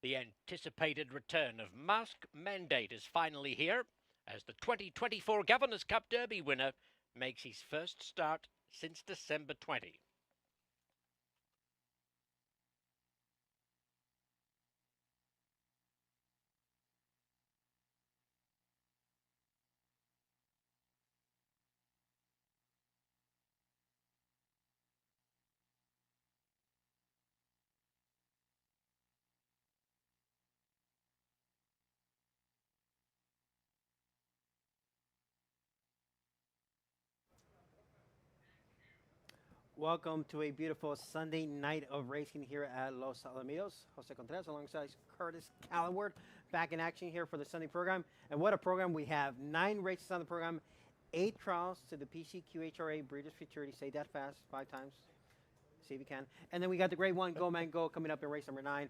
The anticipated return of Mask Mandate is finally here, as the 2024 Governor's Cup Derby winner makes his first start since December 20. Welcome to a beautiful Sunday night of racing here at Los Alamitos. Jose Contreras alongside Curtis Calloward back in action here for the Sunday program. And what a program we have. 9 races on the program, 8 trials to the PCQHRA Breeders' Futurity. Say that fast 5 times. See if you can. And then we got the Grade 1 Go Man Go coming up in race number 9.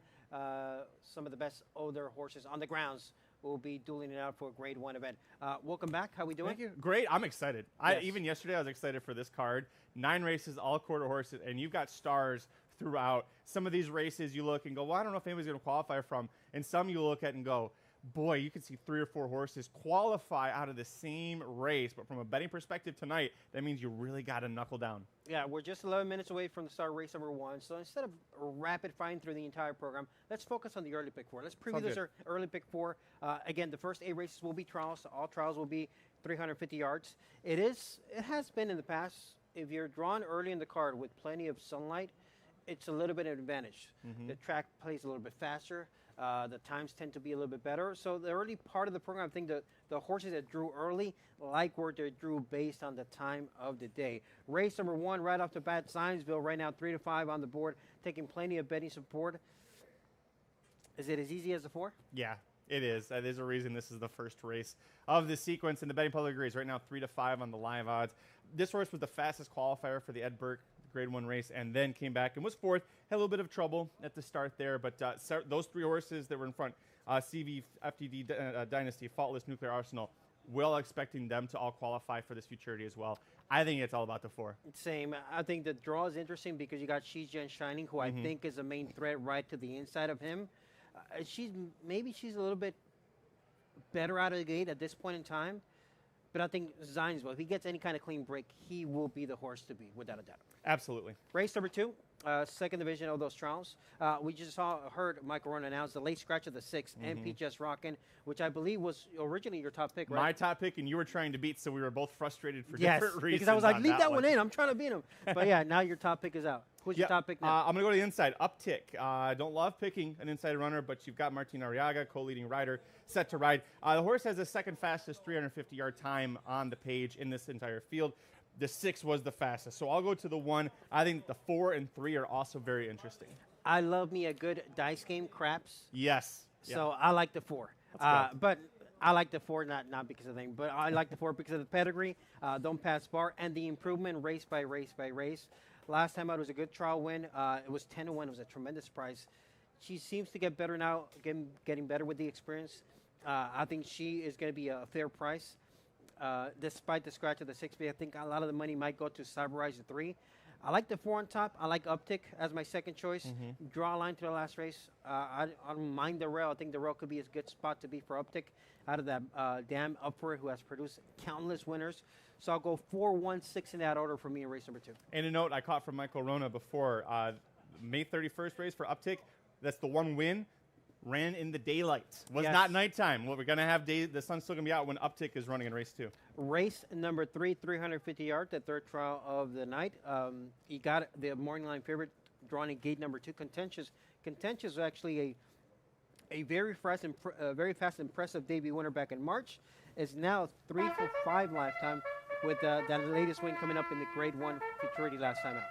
Some of the best older horses on the grounds will be dueling it out for a Grade 1 event. Welcome back. How we doing? Thank you. Great. I'm excited. Yes. Even yesterday I was excited for this card. 9 races, all quarter horses, and you've got stars throughout. Some of these races you look and go, well, I don't know if anybody's going to qualify from. And some you look at and go, boy, you can see 3 or 4 horses qualify out of the same race. But from a betting perspective tonight, that means you really got to knuckle down. Yeah, we're just 11 minutes away from the start of race number 1. So instead of rapid firing through the entire program, let's focus on the early pick 4. Let's preview this early pick 4. Again, the first 8 races will be trials. All trials will be 350 yards. It has been in the past, if you're drawn early in the card with plenty of sunlight, it's a little bit of an advantage. The track plays a little bit faster. The times tend to be a little bit better. So the early part of the program, I think the horses that drew early like where they drew based on the time of the day. Race number 1 right off the bat, Zionsville right now 3-5 on the board, taking plenty of betting support. Is it as easy as the 4? Yeah, it is. There's a reason this is the first race of the sequence, and the betting public agrees. Right now, 3-5 on the live odds. This horse was the fastest qualifier for the Ed Burke Grade 1 race, and then came back and was 4th. Had a little bit of trouble at the start there, but those 3 horses that were in front, CV, FTD Dynasty, Faultless, Nuclear Arsenal, well expecting them to all qualify for this futurity as well. I think it's all about the 4. Same. I think the draw is interesting because you got Shizhen Shining, who I think is the main threat right to the inside of him. She's a little bit better out of the gate at this point in time. But I think Zionsville, if he gets any kind of clean break, he will be the horse to be, without a doubt. Absolutely. Race number 2, second division of those trials. We just heard Michael Rowan announce the late scratch of the 6th, MP Just Rockin', which I believe was originally your top pick, right? My top pick, and you were trying to beat, so we were both frustrated for different reasons. Because I was like, leave that one in. I'm trying to beat him. But yeah, now your top pick is out. Who's your top pick now? I'm going to go to the inside. Uptick. I don't love picking an inside runner, but you've got Martin Arriaga, co-leading rider, set to ride. The horse has the second fastest 350-yard time on the page in this entire field. The 6 was the fastest. So I'll go to the 1. I think the 4 and 3 are also very interesting. I love me a good dice game, craps. Yes. So I like the 4. But I like the 4, not because of the thing, but I like the 4 because of the pedigree, don't pass bar, and the improvement race by race by race. Last time out, it was a good trial win. It was 10-1. It was a tremendous price. She seems to get better now, getting better with the experience. I think she is going to be a fair price. Despite the scratch of the 6, I think a lot of the money might go to Cyberize the 3. I like the 4 on top. I like Uptick as my second choice. Draw a line to the last race. I don't mind the rail. I think the rail could be a good spot to be for Uptick out of that dam Upward, who has produced countless winners. So I'll go 4, 1, 6 in that order for me in race number 2. And a note I caught from Michael Rona before, May 31st race for Uptick. That's the 1 win. Ran in the daylight. Was not nighttime. Well, we're going to have the sun's still going to be out when Uptick is running in race 2. Race number 3, 350 yards, the third trial of the night. You got the morning line favorite drawn in gate number 2. Contentious was actually a very fast, impressive debut winner back in March. Is now 3 for 5 lifetime with that latest win coming up in the Grade 1 futurity last time out.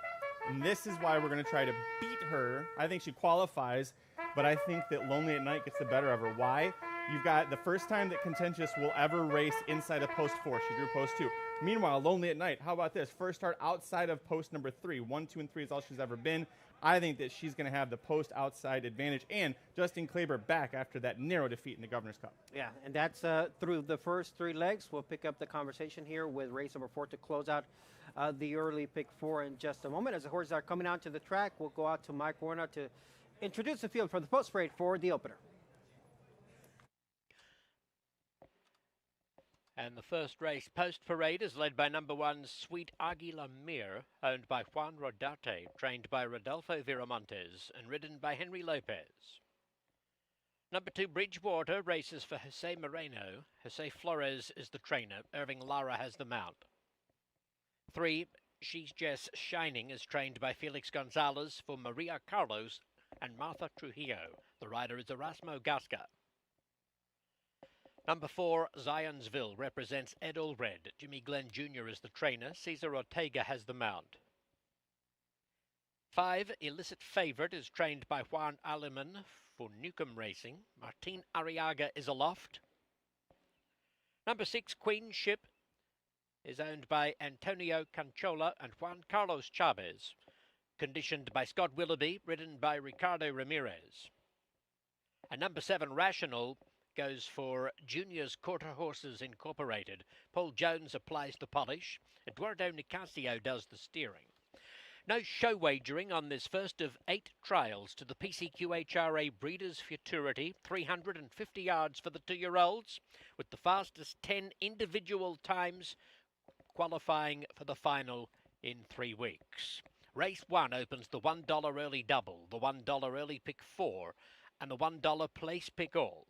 And this is why we're going to try to beat her. I think she qualifies, but I think that Lonely at Night gets the better of her. Why? You've got the first time that Contentious will ever race inside of post 4. She drew post 2. Meanwhile, Lonely at Night, how about this? First start outside of post number 3. 1, 2, and 3 is all she's ever been. I think that she's going to have the post outside advantage. And Justin Kleber back after that narrow defeat in the Governor's Cup. Yeah, and that's through the first 3 legs. We'll pick up the conversation here with race number 4 to close out the early pick 4 in just a moment. As the horses are coming out to the track, we'll go out to Mike Warner to introduce the field for the post parade for the opener. And the first race post-parade is led by number 1, Sweet Aguila Mir, owned by Juan Rodarte, trained by Rodolfo Viramontes, and ridden by Henry Lopez. Number 2, Bridgewater, races for Jose Moreno. Jose Flores is the trainer. Irving Lara has the mount. 3, She's Jess Shining, is trained by Felix Gonzalez for Maria Carlos and Martha Trujillo. The rider is Erasmo Gasca. Number 4, Zionsville, represents Ed Allred. Jimmy Glenn Jr. is the trainer. Cesar Ortega has the mount. 5, Illicit Favorite, is trained by Juan Aleman for Newcomb Racing. Martin Arriaga is aloft. Number 6, Queen Ship, is owned by Antonio Canchola and Juan Carlos Chavez. Conditioned by Scott Willoughby, ridden by Ricardo Ramirez. And number 7, Rational, goes for Junior's Quarter Horses Incorporated. Paul Jones applies the polish. Eduardo Nicasio does the steering. No show wagering on this first of 8 trials to the PCQHRA Breeders' Futurity, 350 yards for the 2-year-olds, with the fastest 10 individual times qualifying for the final in 3 weeks. Race 1 opens the $1 early double, the $1 early pick 4, and the $1 place pick all.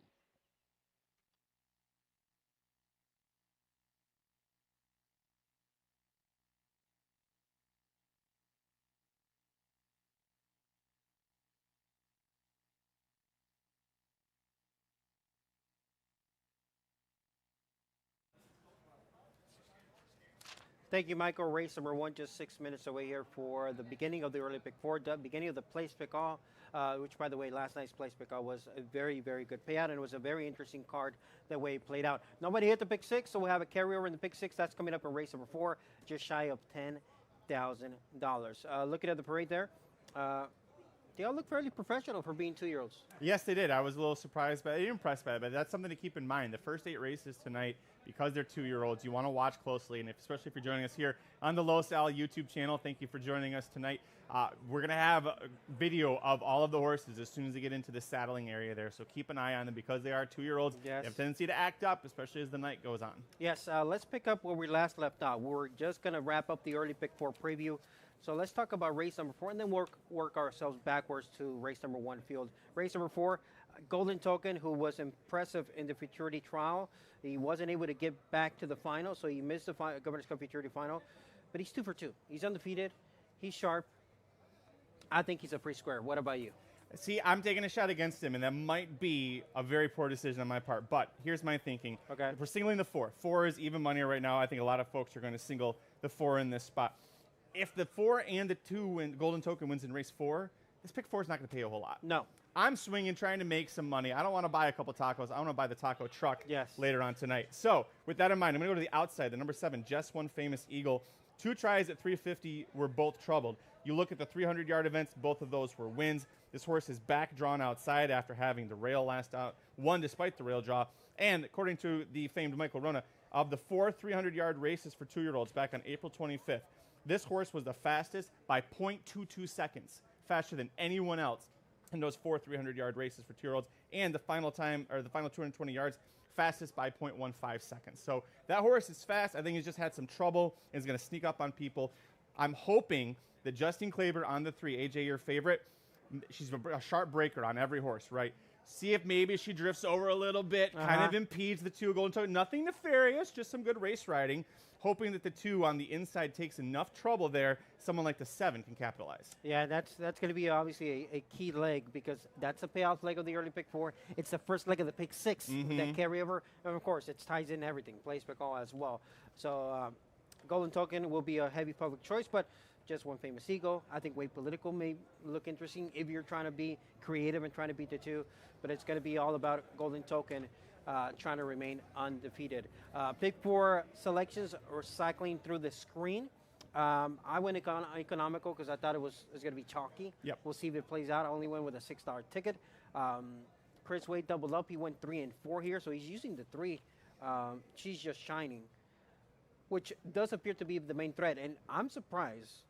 Thank you, Michael. Race number 1, just 6 minutes away here for the beginning of the early pick 4, the beginning of the place pick all, which, by the way, last night's place pick all was a very, very good payout, and it was a very interesting card the way it played out. Nobody hit the pick 6, so we'll have a carryover in the pick 6. That's coming up in race number 4, just shy of $10,000. Looking at the parade there, they all look fairly professional for being 2-year-olds. Yes, they did. I was a little surprised, but impressed by it. But that's something to keep in mind. The first 8 races tonight, because they're 2-year-olds, you want to watch closely, and especially if you're joining us here on the Los Al YouTube channel, thank you for joining us tonight. We're going to have a video of all of the horses as soon as they get into the saddling area there, so keep an eye on them because they are 2-year-olds. Yes. They have a tendency to act up, especially as the night goes on. Yes, let's pick up where we last left off. We're just going to wrap up the early pick 4 preview. So let's talk about race number 4 and then work ourselves backwards to race number 1 field. Race number 4, Golden Token, who was impressive in the Futurity trial. He wasn't able to get back to the final, so he missed the Governor's Cup Futurity final. But he's 2 for 2. He's undefeated. He's sharp. I think he's a free square. What about you? See, I'm taking a shot against him, and that might be a very poor decision on my part. But here's my thinking. Okay. If we're singling the 4. 4 is even money right now. I think a lot of folks are going to single the 4 in this spot. If the 4 and the 2 win, Golden Token wins in race 4, this pick 4 is not going to pay a whole lot. No. I'm swinging, trying to make some money. I don't want to buy a couple tacos. I want to buy the taco truck Yes. later on tonight. So with that in mind, I'm going to go to the outside. The number 7, Just One Famous Eagle. 2 tries at 350 were both troubled. You look at the 300-yard events, both of those were wins. This horse is back drawn outside after having the rail last out, won despite the rail draw. And according to the famed Michael Rona, of the 4 300-yard races for 2-year-olds back on April 25th, this horse was the fastest by 0.22 seconds, faster than anyone else in those 4 300-yard races for 2-year-olds. And the final time, or the final 220 yards, fastest by 0.15 seconds. So that horse is fast. I think he's just had some trouble and is going to sneak up on people. I'm hoping that Justine Klaber on the 3, AJ, your favorite, she's a sharp breaker on every horse, right? See if maybe she drifts over a little bit, kind of impedes the 2 Golden Token. Nothing nefarious, just some good race riding. Hoping that the 2 on the inside takes enough trouble there, someone like the 7 can capitalize. Yeah, that's going to be obviously a key leg because that's a payoff leg of the early pick 4. It's the first leg of the pick 6, that carryover. And, of course, it ties in everything, place pick all as well. So Golden Token will be a heavy public choice, but Just One Famous Eagle. I think Way Political may look interesting if you're trying to be creative and trying to beat the 2. But it's going to be all about Golden Token trying to remain undefeated. Pick 4 selections are cycling through the screen. I went economical because I thought it was going to be chalky. Yep. We'll see if it plays out. I only went with a $6 ticket. Chris Wade doubled up. He went 3 and 4 here, so he's using the 3. She's Just Shining, which does appear to be the main threat. And I'm surprised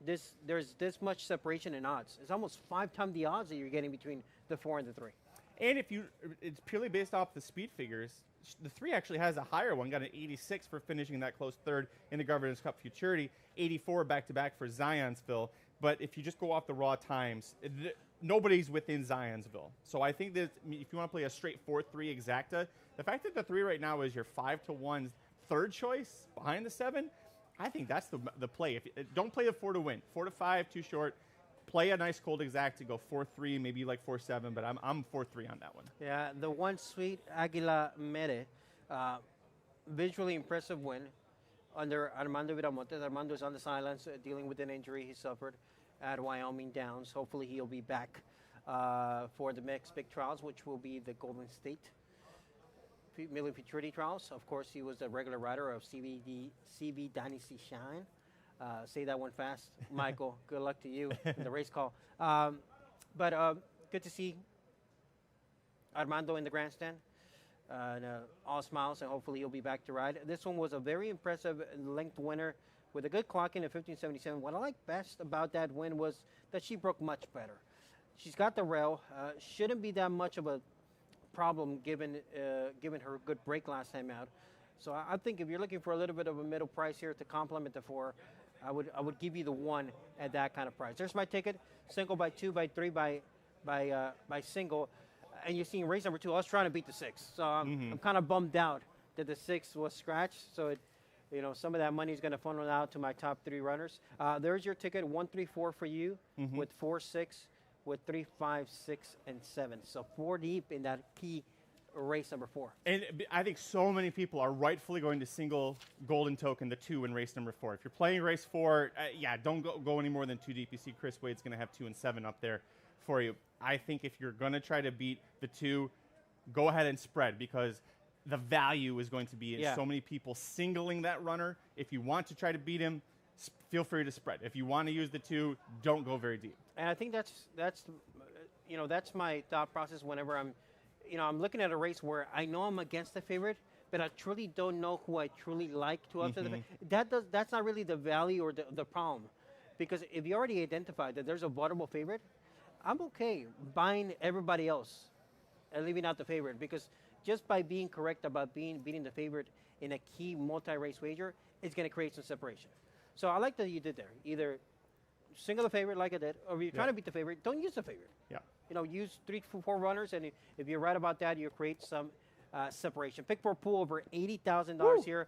there's this much separation in odds. It's almost 5 times the odds that you're getting between the 4 and the 3. And it's purely based off the speed figures. The 3 actually has a higher one, got an 86 for finishing that close third in the Governors Cup Futurity, 84 back-to-back for Zionsville. But if you just go off the raw times, nobody's within Zionsville. So I think that if you want to play a straight 4-3 exacta, the fact that the 3 right now is your 5-1 third choice behind the 7, I think that's the play. Don't play the 4 to win. 4-5, too short. Play a nice cold exact to go 4-3, maybe like 4-7, but I'm 4-3 on that one. Yeah, the one sweet Aguila Mere, visually impressive win under Armando Viramontes. Armando is on the sidelines dealing with an injury he suffered at Wyoming Downs. Hopefully he'll be back for the next big trials, which will be the Golden State Million Futurity Trials. Of course, he was a regular rider of CV Dynasty Shine. Say that one fast, Michael. Good luck to you in the race call. But good to see Armando in the grandstand. All smiles, and hopefully he'll be back to ride. This one was a very impressive length winner with a good clock in at 1577. What I like best about that win was that she broke much better. She's got the rail. Shouldn't be that much of a problem given her good break last time out. So I think if you're looking for a little bit of a middle price here to complement the 4, I would give you the 1 at that kind of price. There's my ticket: single by 2 by 3 by single. And you're seeing race number 2. I was trying to beat the 6, so I'm kind of bummed out that the 6 was scratched. So some of that money is going to funnel out to my top 3 runners. There's your ticket: 1, 3, 4 for you, with 4, 6, with 3, 5, 6, and 7. So 4 deep in that key race number 4. And I think so many people are rightfully going to single golden token the 2 in race number 4. If you're playing race 4, don't go any more than 2 deep. You see Chris Wade's going to have 2 and 7 up there for you. I think if you're going to try to beat the 2, go ahead and spread, because the value is going to be in so many people singling that runner. If you want to try to beat him, feel free to spread. If you want to use the 2, don't go very deep. And I think that's my thought process whenever I'm looking at a race where I know I'm against the favorite, but I truly don't know who I truly like to upset the favorite. That's not really the value or the problem, because if you already identified that there's a vulnerable favorite, I'm okay buying everybody else and leaving out the favorite, because just by being correct about beating the favorite in a key multi-race wager, it's going to create some separation. So I like that you did there. Either single the favorite like I did, or if you're trying to beat the favorite, don't use the favorite. Yeah. Use 3 to 4 runners, and if you're right about that, you create some separation. Pick for a pool over $80,000 here.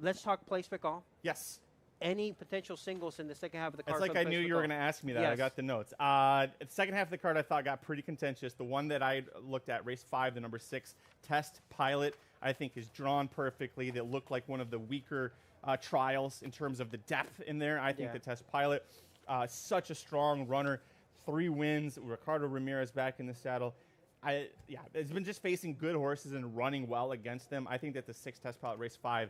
Let's talk place pick all. Yes. Any potential singles in the second half of the card? It's like I knew you were going to ask me that. Yes. I got the notes. The second half of the card I thought got pretty contentious. The one that I looked at, race 5, the number 6, Test Pilot, I think is drawn perfectly. That looked like one of the weaker trials in terms of the depth in there. I think the Test Pilot, such a strong runner. 3 wins. Ricardo Ramirez back in the saddle. It's been just facing good horses and running well against them. I think that the 6 Test Pilot, race 5,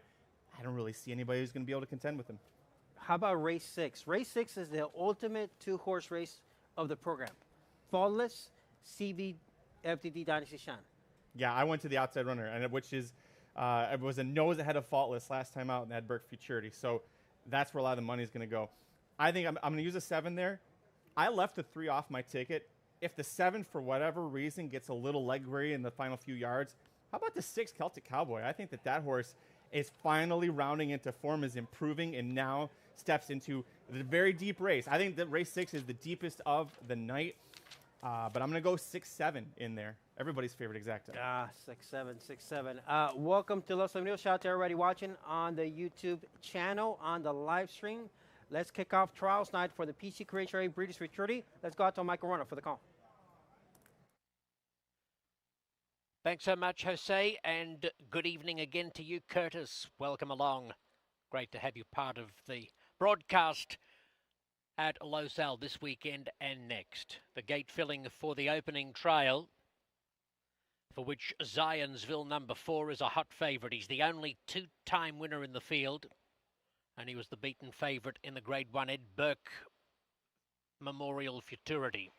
I don't really see anybody who's going to be able to contend with him. How about race 6? Race 6 is the ultimate 2-horse race of the program. Faultless, CV, FTD Dynasty Shine. Yeah, I went to the outside runner, and which is it was a nose ahead of Faultless last time out in Edberg Futurity. So that's where a lot of the money is going to go. I think I'm going to use a 7 there. I left the 3 off my ticket. If the 7, for whatever reason, gets a little leg weary in the final few yards, how about the 6 Celtic Cowboy? I think that horse is finally rounding into form, is improving, and now steps into the very deep race. I think that race 6 is the deepest of the night, but I'm going to go 6-7 in there. Everybody's favorite exacta. 6-7, 6-7. Welcome to Los Alamitos. Shout out to everybody watching on the YouTube channel, on the live stream. Let's kick off trials night for the PCQHRA Breeders' Futurity. Let's go out to Michael Runner for the call. Thanks so much, Jose, and good evening again to you, Curtis. Welcome along. Great to have you part of the broadcast at Losal this weekend and next. The gate filling for the opening trial, for which Zionsville number 4 is a hot favourite. He's the only 2-time winner in the field, and he was the beaten favourite in the Grade 1 Ed Burke Memorial Futurity.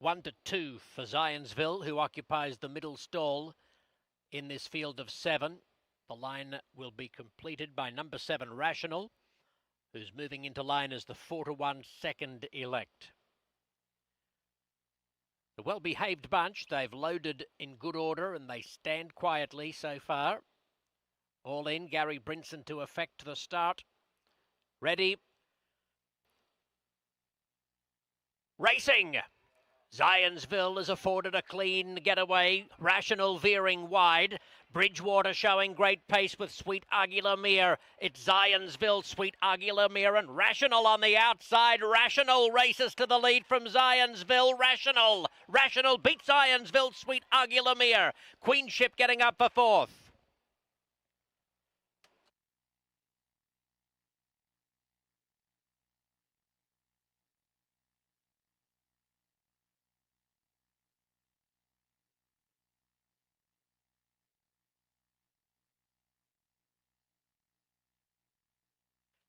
1-2 for Zionsville, who occupies the middle stall in this field of 7. The line will be completed by number 7, Rational, who's moving into line as the 4-1 second elect. The well-behaved bunch, they've loaded in good order and they stand quietly so far. All in, Gary Brinson to effect the start. Ready. Racing! Zionsville has afforded a clean getaway. Rational veering wide. Bridgewater showing great pace with Sweet Aguilar. It's Zionsville, Sweet Aguilar, and Rational on the outside. Rational races to the lead from Zionsville. Rational beats Zionsville, Sweet Aguilar. Queenship getting up for fourth.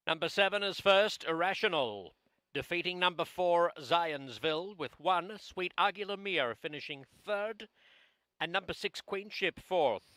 Number 7 is first, Irrational, defeating number 4, Zionsville, with 1, Sweet Aguilar finishing third, and number 6, Queenship, fourth.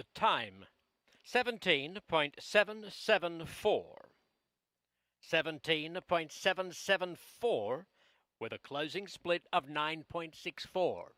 The time, 17.774. 17.774 with a closing split of 9.64.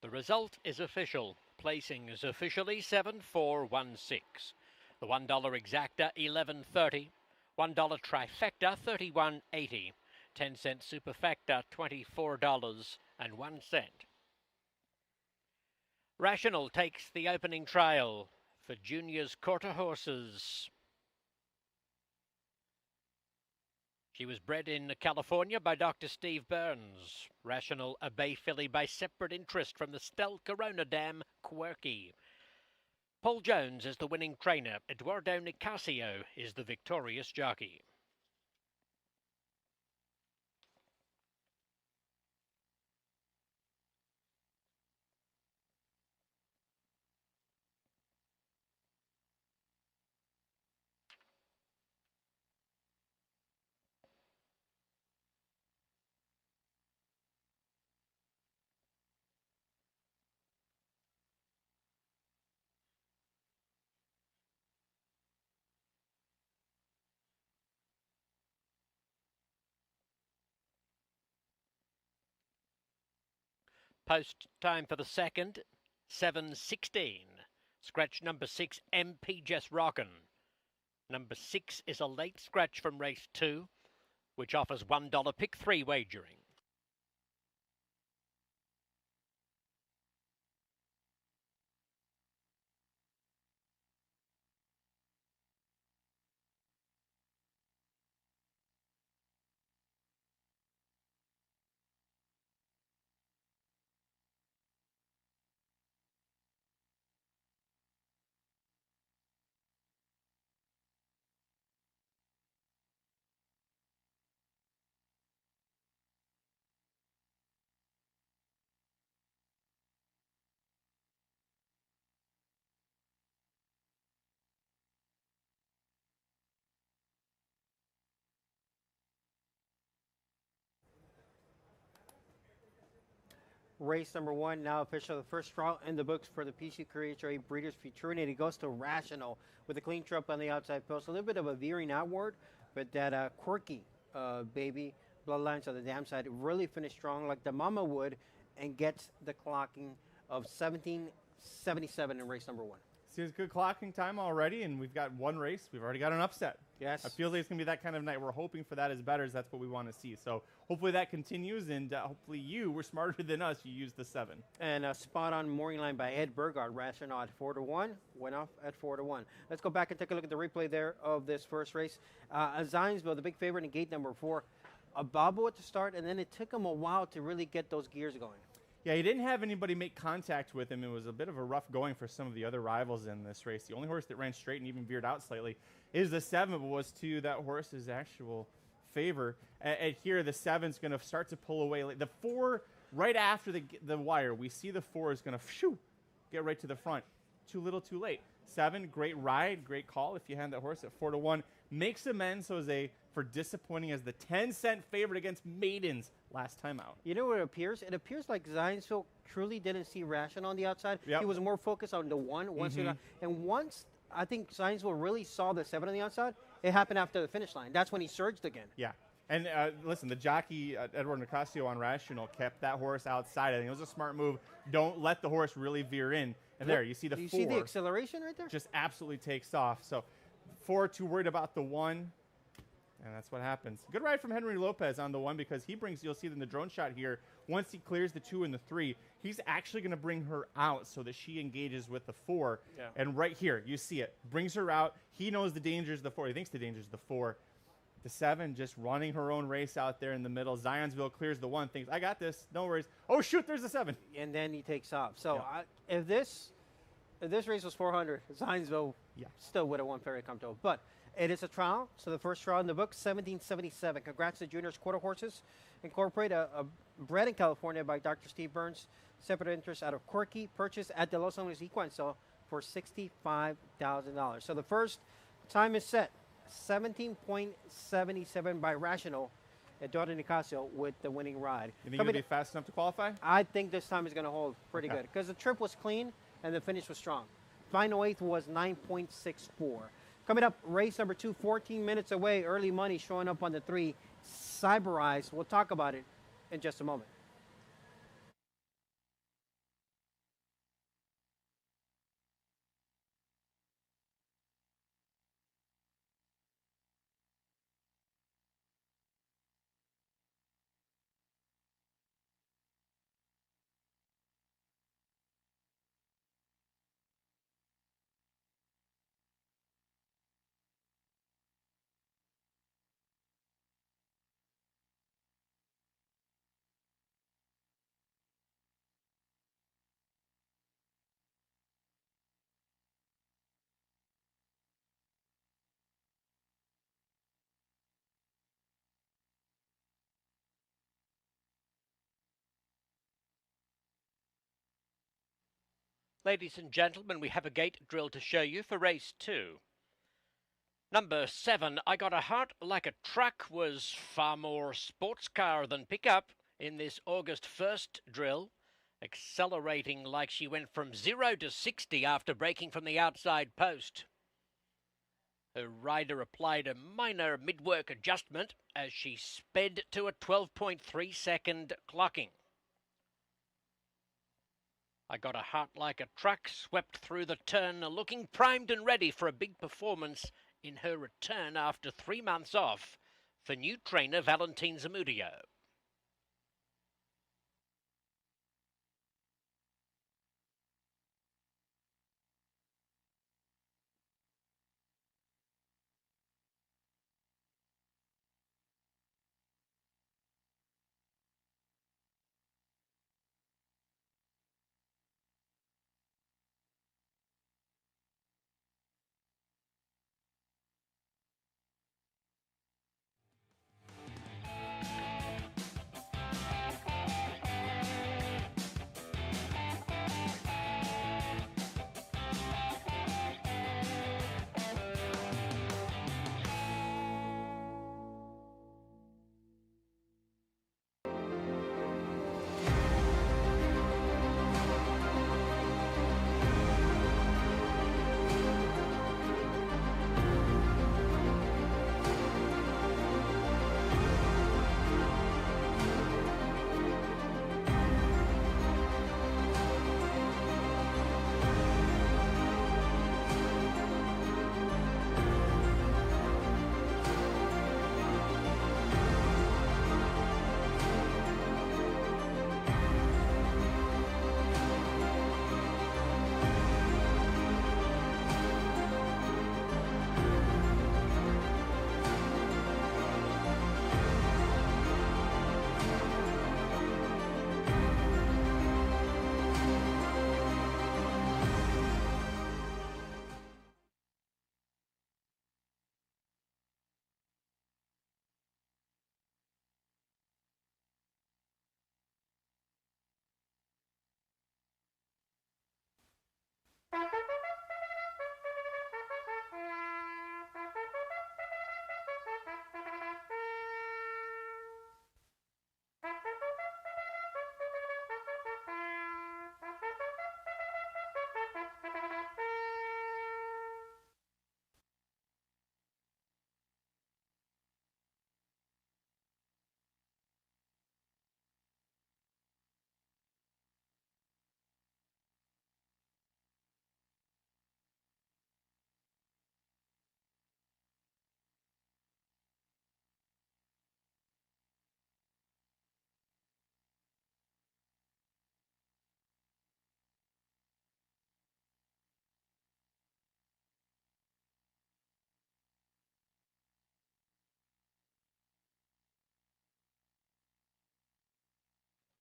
The result is official. Placing is officially 7416. The $1 exacta 11.30, $1 trifecta 31.80, 10-cent superfecta $24.01. Rational takes the opening trail for Junior's quarter horses. She was bred in California by Dr. Steve Burns. Rational, a bay filly by separate interest from the Stel Corona dam, Quirky. Paul Jones is the winning trainer. Eduardo Nicasio is the victorious jockey. Post time for the second, 7:16. Scratch number 6, MP Just Rockin'. Number 6 is a late scratch from race 2, which offers $1 pick 3 wagering. Race number 1, now official. The first draw in the books for the PCQHRA Breeders' Featuring. It goes to Rational with a clean trip on the outside post. A little bit of a veering outward, but that quirky baby bloodlines on the dam side really finished strong like the mama would and gets the clocking of 17:77 in race number 1. See, it's good clocking time already, and we've got one race. We've already got an upset. Yes. I feel like it's going to be that kind of night. We're hoping for that as bettors. That's what we want to see. So hopefully that continues, and hopefully you were smarter than us. You used the 7. And a spot-on morning line by Ed Burgard. Rational at 4-1. Went off at 4-1. Let's go back and take a look at the replay there of this first race. Zionsville, the big favorite in gate number 4. A bobble at the start, and then it took him a while to really get those gears going. Yeah, he didn't have anybody make contact with him. It was a bit of a rough going for some of the other rivals in this race. The only horse that ran straight and even veered out slightly is the 7, but was to that horse's actual favor. And here, the 7's going to start to pull away. The 4, right after the wire, we see the 4 is going to get right to the front. Too little, too late. 7, great ride, great call. If you hand that horse at 4-1, makes amends, Jose, for disappointing as the 10-cent favorite against Maidens last time out. You know what it appears? It appears like Zionsville truly didn't see Rational on the outside. Yep. He was more focused on the 1. And once I think Zionsville really saw the 7 on the outside, it happened after the finish line. That's when he surged again. Yeah. And listen, the jockey, Edward Nicasio on Rational, kept that horse outside. I think it was a smart move. Don't let the horse really veer in. And there, you see the 4. You see the acceleration right there? Just absolutely takes off. So 4, too worried about the 1. And that's what happens. Good ride from Henry Lopez on the 1 because he brings, you'll see in the drone shot here, once he clears the 2 and the 3, he's actually going to bring her out so that she engages with the 4. Yeah. And right here, you see it. Brings her out. He knows the dangers of the 4. He thinks the dangers of the 4. The 7 just running her own race out there in the middle. Zionsville clears the 1, thinks, I got this. No worries. Oh, shoot, there's the 7. And then he takes off. So if this race was 400, Zionsville still would have won very comfortable. But it is a trial, so the first trial in the book, 1777. Congrats to Junior's Quarter Horses Incorporated, a bred in California by Dr. Steve Burns, separate interest out of Quirky, purchased at the Los Angeles Equine Sale for $65,000. So the first time is set, 17.77 by Rational, Eduardo Nicasio with the winning ride. You think it'll be fast enough to qualify? I think this time is going to hold pretty good because the trip was clean and the finish was strong. Final 8th was 9.64. Coming up, race number 2, 14 minutes away. Early money showing up on the 3. Cyber Eyes. We'll talk about it in just a moment. Ladies and gentlemen, we have a gate drill to show you for race 2. Number 7, I Got a Heart Like a Truck, was far more sports car than pickup in this August 1st drill, accelerating like she went from 0 to 60 after breaking from the outside post. Her rider applied a minor mid-work adjustment as she sped to a 12.3 second clocking. I got a heart like a truck, swept through the turn, looking primed and ready for a big performance in her return after 3 months off for new trainer Valentine Zamudio.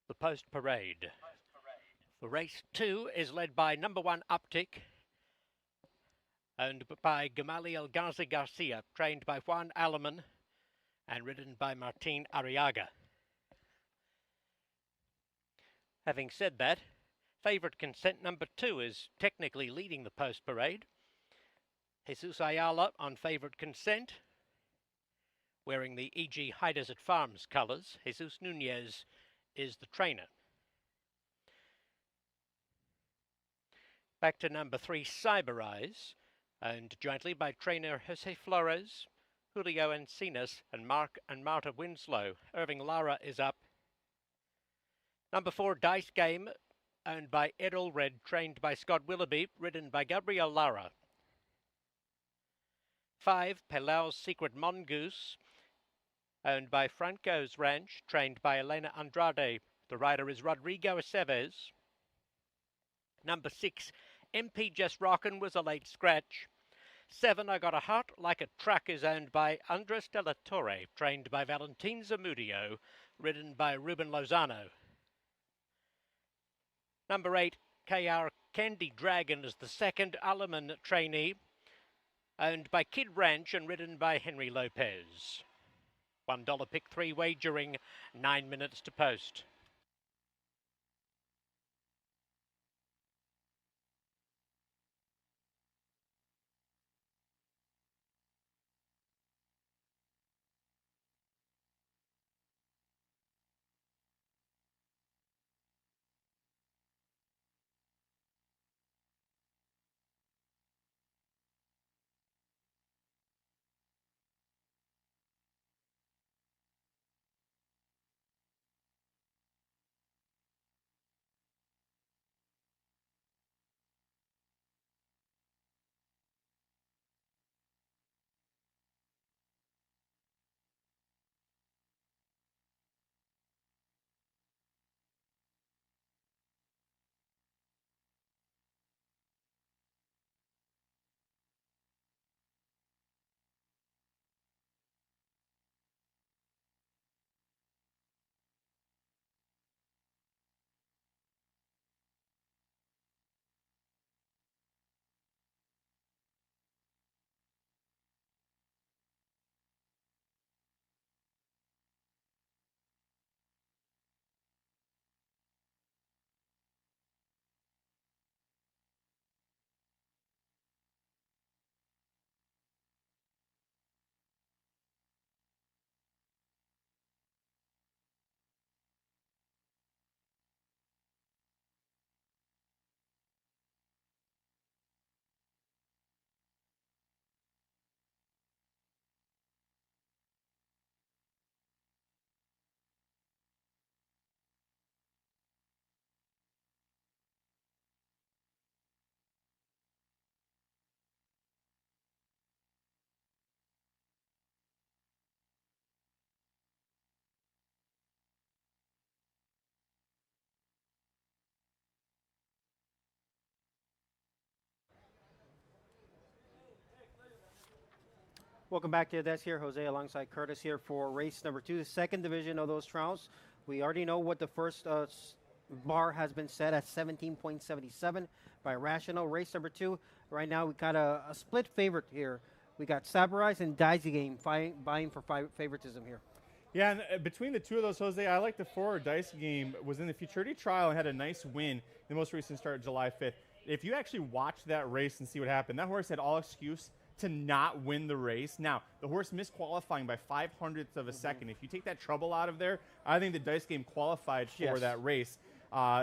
The post parade. The race 2 is led by number 1 Uptick, owned by Gamaliel Garcia, trained by Juan Alaman and ridden by Martin Arriaga. Having said that, favourite Consent number 2 is technically leading the post parade. Jesus Ayala on favourite Consent, wearing the E.G. High Desert Farms colours. Jesus Nunez is the trainer. Back to number 3, Cyber Eyes, owned jointly by trainer Jose Flores, Julio Encinas, and Marta Winslow. Irving Lara is up. Number 4, Dice Game, owned by Ed Allred, trained by Scott Willoughby, ridden by Gabriel Lara. 5, Palau's Secret Mongoose, owned by Franco's Ranch, trained by Elena Andrade. The rider is Rodrigo Aceves. Number 6, MP Just Rockin' was a late scratch. 7, I Got a Heart Like a Truck is owned by Andres de la Torre, trained by Valentin Zamudio, ridden by Ruben Lozano. Number 8, KR Candy Dragon is the second Alaman trainee, owned by Kid Ranch and ridden by Henry Lopez. $1 pick 3 wagering, 9 minutes to post. Welcome back to That's Here. Jose alongside Curtis here for race number 2, the second division of those trials. We already know what the first bar has been set at 17.77 by Rational. Race number 2, right now we got a split favorite here. We got Saberize and Dicey Game vying for favoritism here. Yeah, and between the two of those, Jose, I like the 4 Dice Game. Was in the Futurity trial and had a nice win. The most recent start July 5th. If you actually watch that race and see what happened, that horse had all excuse to not win the race. Now, the horse missed qualifying by 0.05 of a second. If you take that trouble out of there, I think the Dice Game qualified for that race.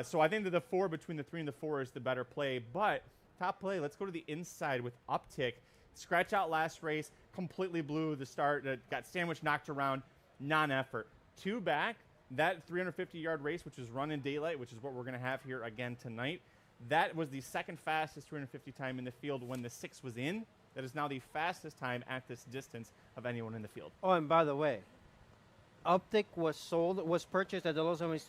So I think that the 4 between the 3 and the 4 is the better play. But top play, let's go to the inside with Uptick. Scratch out last race, completely blew the start, got sandwiched, knocked around, non-effort. 2 back, that 350-yard race, which was run in daylight, which is what we're going to have here again tonight. That was the second fastest 350 time in the field when the 6 was in. That is now the fastest time at this distance of anyone in the field. Oh, and by the way, Uptick was purchased at the Los Angeles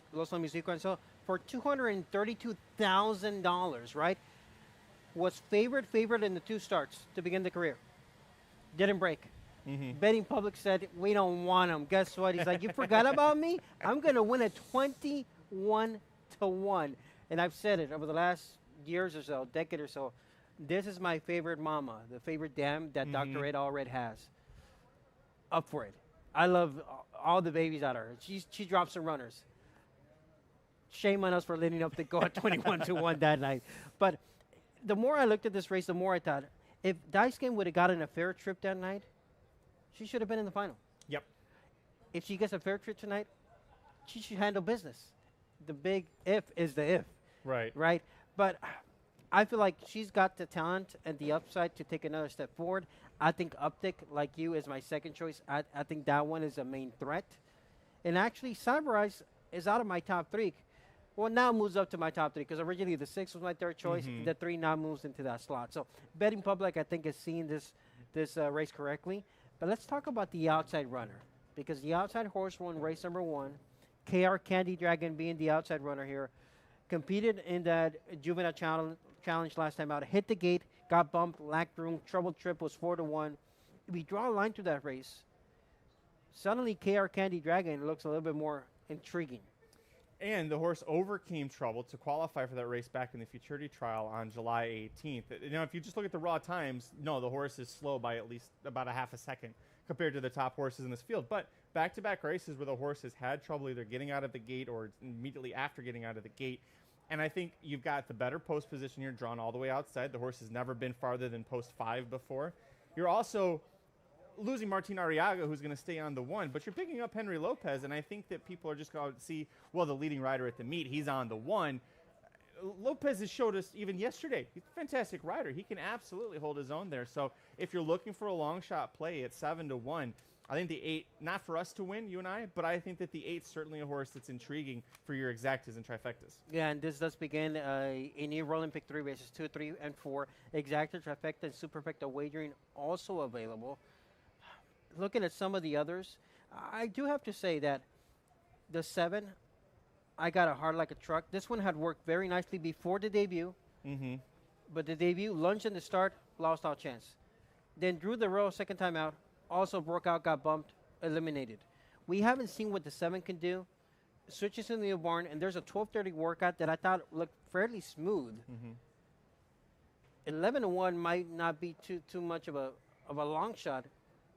Sequential for $232,000, right? Was favorite in the 2 starts to begin the career. Didn't break. Betting public said, we don't want him. Guess what? He's like, you forgot about me? I'm going to win at 21-1. And I've said it over the last years or so, decade or so. This is my favorite mama, the favorite dam that Dr. Ed Allred has. Up for it. I love all the babies out of her. She drops some runners. Shame on us for letting Uptick go at 21-1 that night. But the more I looked at this race, the more I thought, if Dice Game would have gotten a fair trip that night, she should have been in the final. Yep. If she gets a fair trip tonight, she should handle business. The big if is the if. Right. Right? But I feel like she's got the talent and the upside to take another step forward. I think Uptick, like you, is my second choice. I think that one is a main threat. And actually, Saberize is out of my top 3. Well, now moves up to my top 3 because originally the 6 was my third choice. The 3 now moves into that slot. So betting public, I think, is seeing this race correctly. But let's talk about the outside runner because the outside horse won race number 1. KR Candy Dragon being the outside runner here. Competed in that juvenile challenge last time out. Hit the gate, got bumped, lacked room, trouble trip was 4-1. If we draw a line to that race, suddenly KR Candy Dragon looks a little bit more intriguing. And the horse overcame trouble to qualify for that race back in the Futurity trial on July 18th. You know, if you just look at the raw times, no, the horse is slow by at least about a half a second compared to the top horses in this field. But back-to-back races where the horse has had trouble either getting out of the gate or immediately after getting out of the gate. And I think you've got the better post position here drawn all the way outside. The horse has never been farther than post 5 before. You're also losing Martin Arriaga, who's going to stay on the 1, but you're picking up Henry Lopez, and I think that people are just going to see, well, the leading rider at the meet, he's on the 1. Lopez has showed us even yesterday. He's a fantastic rider. He can absolutely hold his own there. So if you're looking for a long shot play at 7-1, I think the 8, not for us to win, you and I, but I think that the 8's certainly a horse that's intriguing for your exactas and trifectas. Yeah, and this does begin a new Rolling Pick 3 races, 2, 3, and 4. Exacta, trifecta, and superfecta wagering also available. Looking at some of the others, I do have to say that the 7, I got a hard like a truck. This one had worked very nicely before the debut, but the debut, lunged in the start, lost all chance. Then drew the row second time out, also broke out, got bumped, eliminated. We haven't seen what the 7 can do. Switches in the barn, and there's a 12:30 workout that I thought looked fairly smooth. 11-1 might not be too much of a long shot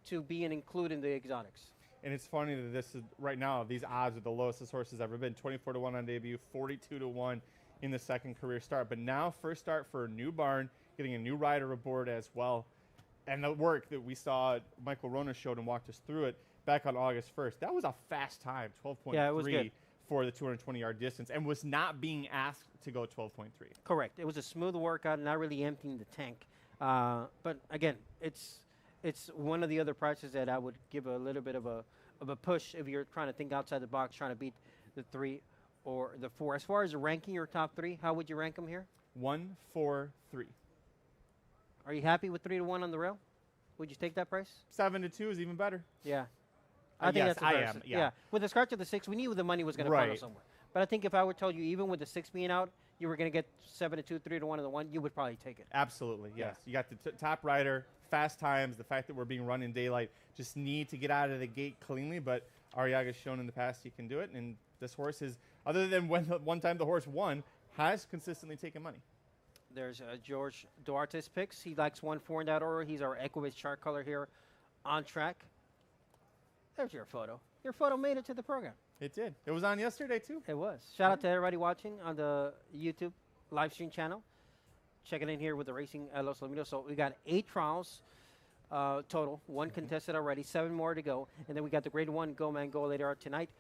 to be and include in the exotics. And it's funny that this is right now, these odds are the lowest this horse has ever been. 24-1 on debut, 42-1 in the second career start. But now, first start for a new barn, getting a new rider aboard as well. And the work that we saw, Michael Rona showed and walked us through it back on August 1st. That was a fast time, 12.3 Yeah, it was good for the 220-yard distance, and was not being asked to go 12.3. Correct. It was a smooth workout, not really emptying the tank. But again, it's one of the other prices that I would give a little bit of a push if you're trying to think outside the box, trying to beat the 3 or the 4. As far as ranking your top 3, how would you rank them here? 1, 4, 3. Are you happy with 3-1 on the rail? Would you take that price? 7-2 is even better. Yeah. I think yes, that's I aggressive. am. Yeah. With the scratch of the 6, we knew the money was going to follow somewhere. But I think if I would tell you, even with the 6 being out, you were going to get 7-2, 3-1 on the 1, you would probably take it. Absolutely, yes. You got the top rider, fast times, the fact that we're being run in daylight, just need to get out of the gate cleanly. But Arriaga's shown in the past he can do it, and this horse is, other than when one time the horse won, has consistently taken money. There's George Duarte's picks. He likes 1-4 in that order. He's our Equibase chart color here on track. There's your photo. Your photo made it to the program. It did. It was on yesterday, too. It was. Shout out to everybody watching on the YouTube live stream channel. Checking in here with the Racing Los Alamitos. So we got 8 trials total, 1 contested already, 7 more to go. And then we got the grade 1 Go Man Go later on tonight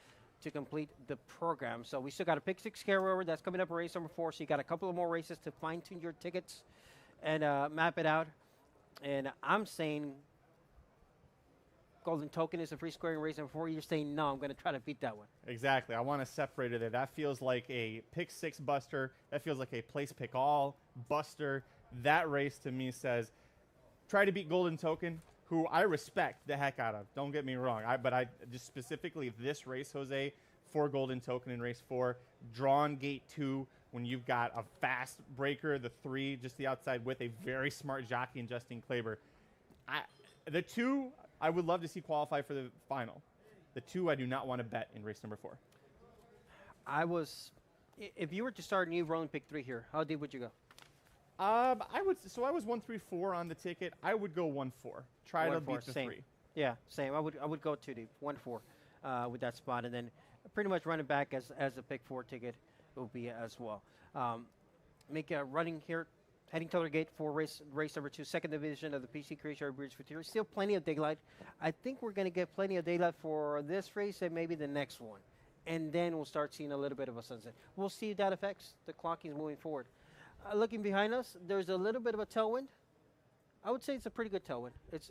to complete the program. So we still got a pick 6 carryover that's coming up in race number 4. So you got a couple of more races to fine tune your tickets and map it out. And I'm saying Golden Token is a free squaring race number 4. You're saying no, I'm going to try to beat that one. Exactly. I want to separate it there. That feels like a pick 6 buster. That feels like a place pick all buster. That race to me says try to beat Golden Token, who I respect the heck out of. Don't get me wrong. But I just specifically this race, Jose, for Golden Token in race 4, drawn gate 2, when you've got a fast breaker, the 3, just the outside with a very smart jockey in Justine Kleber. The 2, I would love to see qualify for the final. The 2, I do not want to bet in race number 4. If you were to start a new rolling pick 3 here, how deep would you go? I was 1-3-4 on the ticket. I would go 1-4. Try to beat the same. 3. Yeah, same. I would go 2 deep, 1-4 with that spot, and then pretty much run it back as a pick 4 ticket will be as well. Make a running here, heading Teller Gate for race number 2, second division of the PCQHRA Breeders' Future. Still plenty of daylight. I think we're going to get plenty of daylight for this race and maybe the next one, and then we'll start seeing a little bit of a sunset. We'll see if that affects the clocking moving forward. Looking behind us, there's a little bit of a tailwind. I would say it's a pretty good tailwind. It's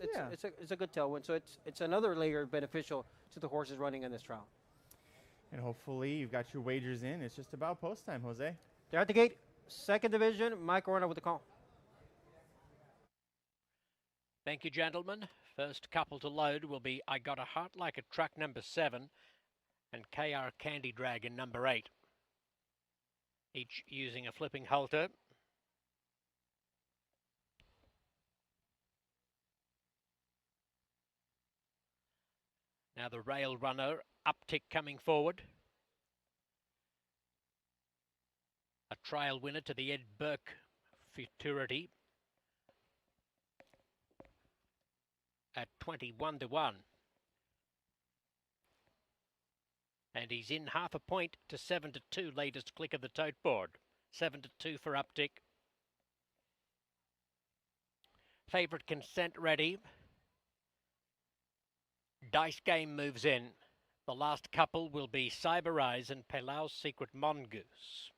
a good tailwind. So it's another layer beneficial to the horses running in this trial. And hopefully you've got your wagers in. It's just about post time, Jose. They're at the gate. Second division, Mike Orna with the call. Thank you, gentlemen. First couple to load will be I Got a Heart Like a Truck number 7 and KR Candy Dragon number 8. Each using a flipping halter. Now the rail runner, Uptick coming forward. A trial winner to the Ed Burke Futurity at 21-1. And he's in half a point to 7-2, latest click of the tote board. 7-2 for Uptick. Favourite Consent ready. Dice Game moves in. The last couple will be Cyber Eyes and Pelau's Secret Mongoose.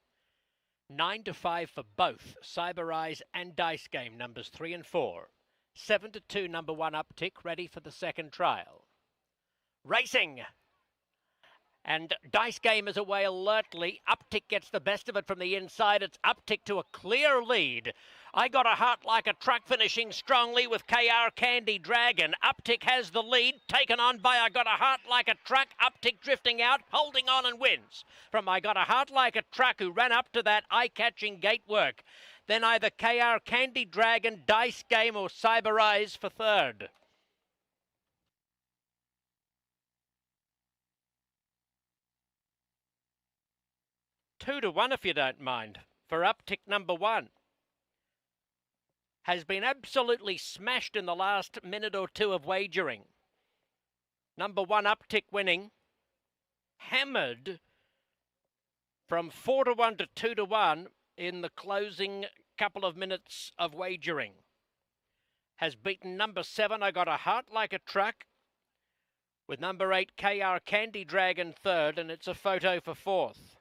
9-5 for both Cyber Eyes and Dice Game, numbers 3 and 4. 7-2, number 1 Uptick, ready for the second trial. Racing! And Dice Game is away alertly. Uptick gets the best of it from the inside. It's Uptick to a clear lead. I Got a Heart Like a Truck finishing strongly with KR Candy Dragon. Uptick has the lead, taken on by I Got a Heart Like a Truck. Uptick drifting out, holding on and wins. From I Got a Heart Like a Truck, who ran up to that eye-catching gate work. Then either KR Candy Dragon, Dice Game or Cyber Eyes for third. Two to 1 if you don't mind, for Uptick number 1. Has been absolutely smashed in the last minute or two of wagering. Number 1 Uptick winning. Hammered from 4-1 to 2-1 in the closing couple of minutes of wagering. Has beaten number 7, I Got a Heart Like a Truck, with number 8, KR Candy Dragon third, and it's a photo for fourth.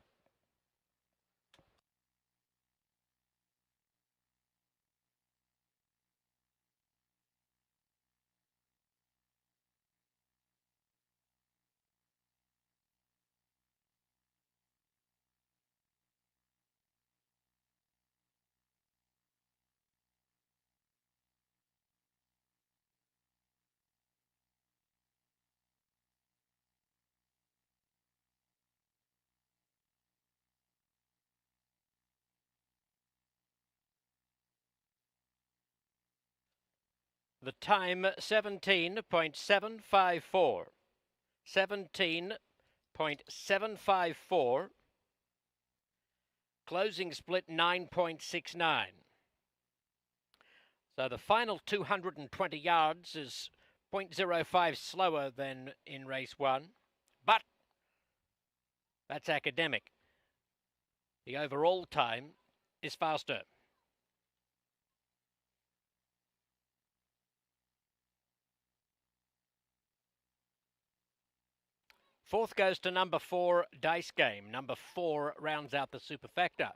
The time 17.754. 17.754. Closing split 9.69. So the final 220 yards is 0.05 slower than in race 1, but that's academic. The overall time is faster. Fourth goes to number 4, Dice Game. Number 4 rounds out the superfecta.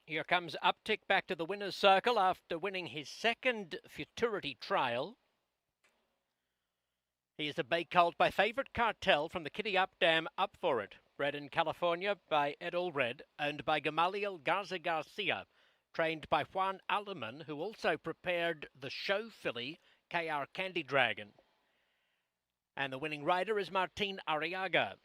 Here comes Uptick back to the winner's circle after winning his second futurity trial. He is a bay colt by Favorite Cartel from the Kitty Up Dam Up For It. Bred in California by Ed Allred, owned by Gamaliel Garza Garcia. Trained by Juan Aleman, who also prepared the show filly, KR Candy Dragon. And the winning rider is Martin Arriaga.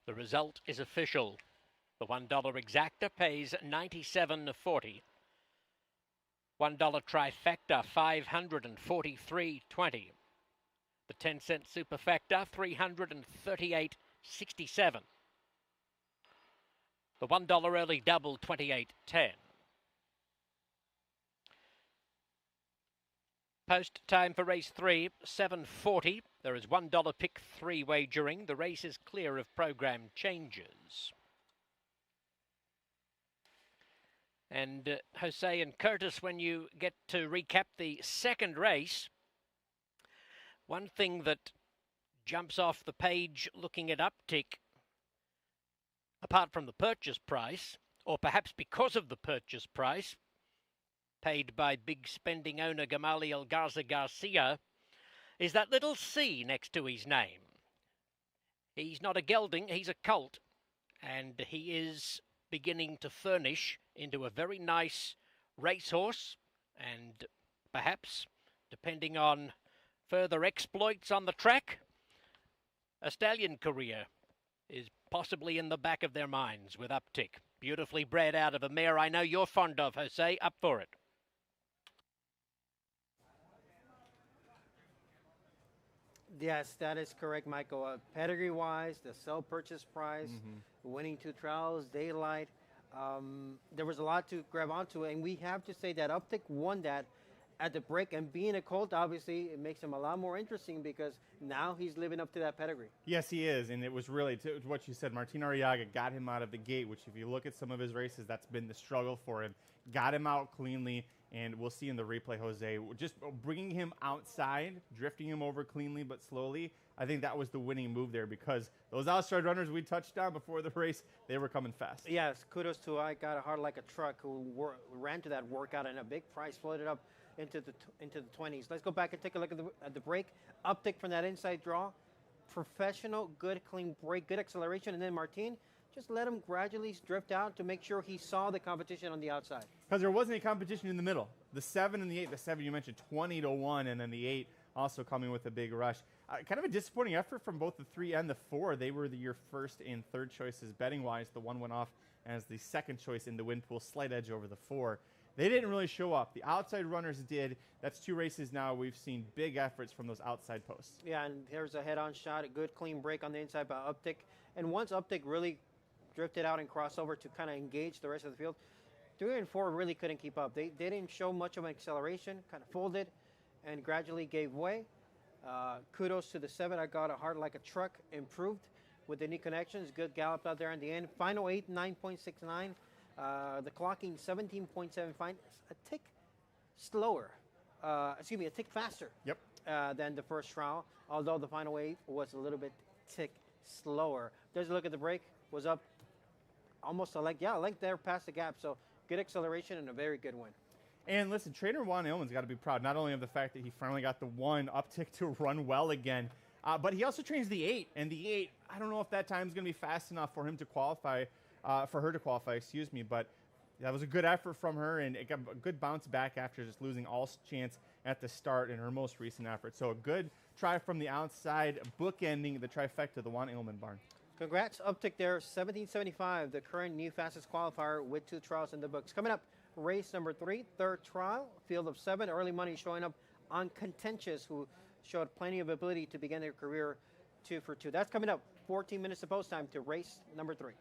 The result is official. The $1 exacta pays $97.40. $1 trifecta, $543.20. The 10-cent superfecta, $338.67. The $1 early double, $28.10. Post time for race 3, 7:40. There is $1 pick 3 wagering. The race is clear of program changes. And Jose and Curtis, when you get to recap the second race, one thing that jumps off the page looking at Uptick, apart from the purchase price, or perhaps because of the purchase price, paid by big spending owner Gamaliel Garza Garcia, is that little C next to his name. He's not a gelding, he's a colt, and he is beginning to furnish into a very nice racehorse, and perhaps, depending on further exploits on the track, a stallion career is possibly in the back of their minds with Uptick. Beautifully bred out of a mare I know you're fond of, Jose. Up For It. Yes, that is correct, Michael. Pedigree-wise, the sell purchase price, winning 2 trials, daylight, there was a lot to grab onto, and we have to say that Uptick won that at the break, and being a colt, obviously, it makes him a lot more interesting because now he's living up to that pedigree. Yes, he is, and it was really, to what you said, Martin Arriaga got him out of the gate, which if you look at some of his races, that's been the struggle for him. Got him out cleanly, and we'll see in the replay, Jose, just bringing him outside, drifting him over cleanly but slowly. I think that was the winning move there because those outside runners we touched on before the race, they were coming fast. Yes, kudos to I Got a Heart Like a Truck who ran to that workout and a big price floated up into the 20s. Let's go back and take a look at the break. Uptick from that inside draw. professional, good clean break, good acceleration, and then Martin just let him gradually drift out to make sure he saw the competition on the outside. Because there wasn't any competition in the middle. The 7 and the 8, the 7 you mentioned 20-1, and then the 8 also coming with a big rush. Kind of a disappointing effort from both the 3 and the 4. They were your first and third choices betting-wise. The 1 went off as the second choice in the win pool, slight edge over the 4. They didn't really show up. The outside runners did. That's 2 races now. We've seen big efforts from those outside posts. Yeah, and here's a head-on shot, a good clean break on the inside by Uptick. And once Uptick really drifted out and crossed over to kind of engage the rest of the field, 3 and 4 really couldn't keep up. They didn't show much of an acceleration, kind of folded and gradually gave way. Kudos to the 7. I got a heart like a truck, improved with the knee connections. Good gallop out there in the end. Final 8, 9.69. The clocking 17.75, a tick slower, a tick faster than the first trial, although the final 8 was a little bit tick slower. There's a look at the break, was up almost a length there past the gap, so good acceleration and a very good win. And listen, trainer Juan Illman's got to be proud, not only of the fact that he finally got the 1 Uptick to run well again, but he also trains the 8, and the 8, I don't know if that time is going to be fast enough for him to qualify, for her to qualify, but that was a good effort from her, and it got a good bounce back after just losing all chance at the start in her most recent effort. So a good try from the outside, bookending the trifecta, the Juan Illman barn. Congrats, Uptick there, 1775, the current new fastest qualifier with 2 trials in the books. Coming up, race number 3, third trial, field of 7, early money showing up on Contentious, who showed plenty of ability to begin their career 2 for 2. That's coming up, 14 minutes of post time to race number 3.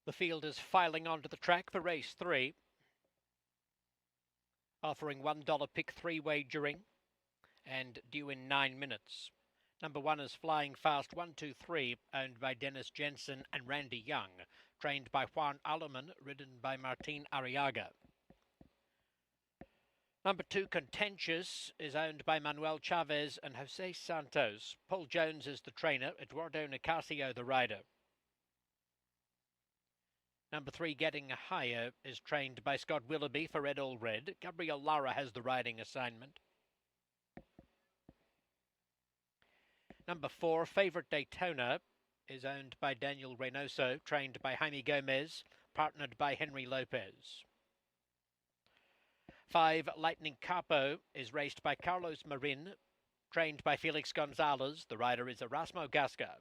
The field is filing onto the track for race 3, offering $1 pick 3 wagering and due in 9 minutes. Number 1 is Flying Fast 123, owned by Dennis Jensen and Randy Young, trained by Juan Aleman, ridden by Martin Arriaga. Number 2, Contentious, is owned by Manuel Chavez and Jose Santos. Paul Jones is the trainer, Eduardo Nicasio the rider. Number 3, Getting Higher, is trained by Scott Willoughby for Red All Red. Gabriel Lara has the riding assignment. Number 4, Favorite Daytona, is owned by Daniel Reynoso, trained by Jaime Gomez, partnered by Henry Lopez. 5, Lightning Capo, is raced by Carlos Marin, trained by Felix Gonzalez. The rider is Erasmo Gasca.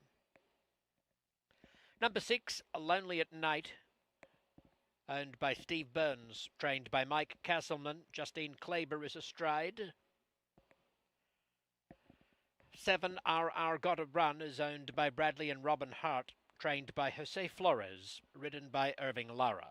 Number 6, Lonely at Night, owned by Steve Burns, trained by Mike Castleman. Justine Kleber is astride. 7, RR Gotta Run, is owned by Bradley and Robin Hart, trained by Jose Flores, ridden by Irving Lara.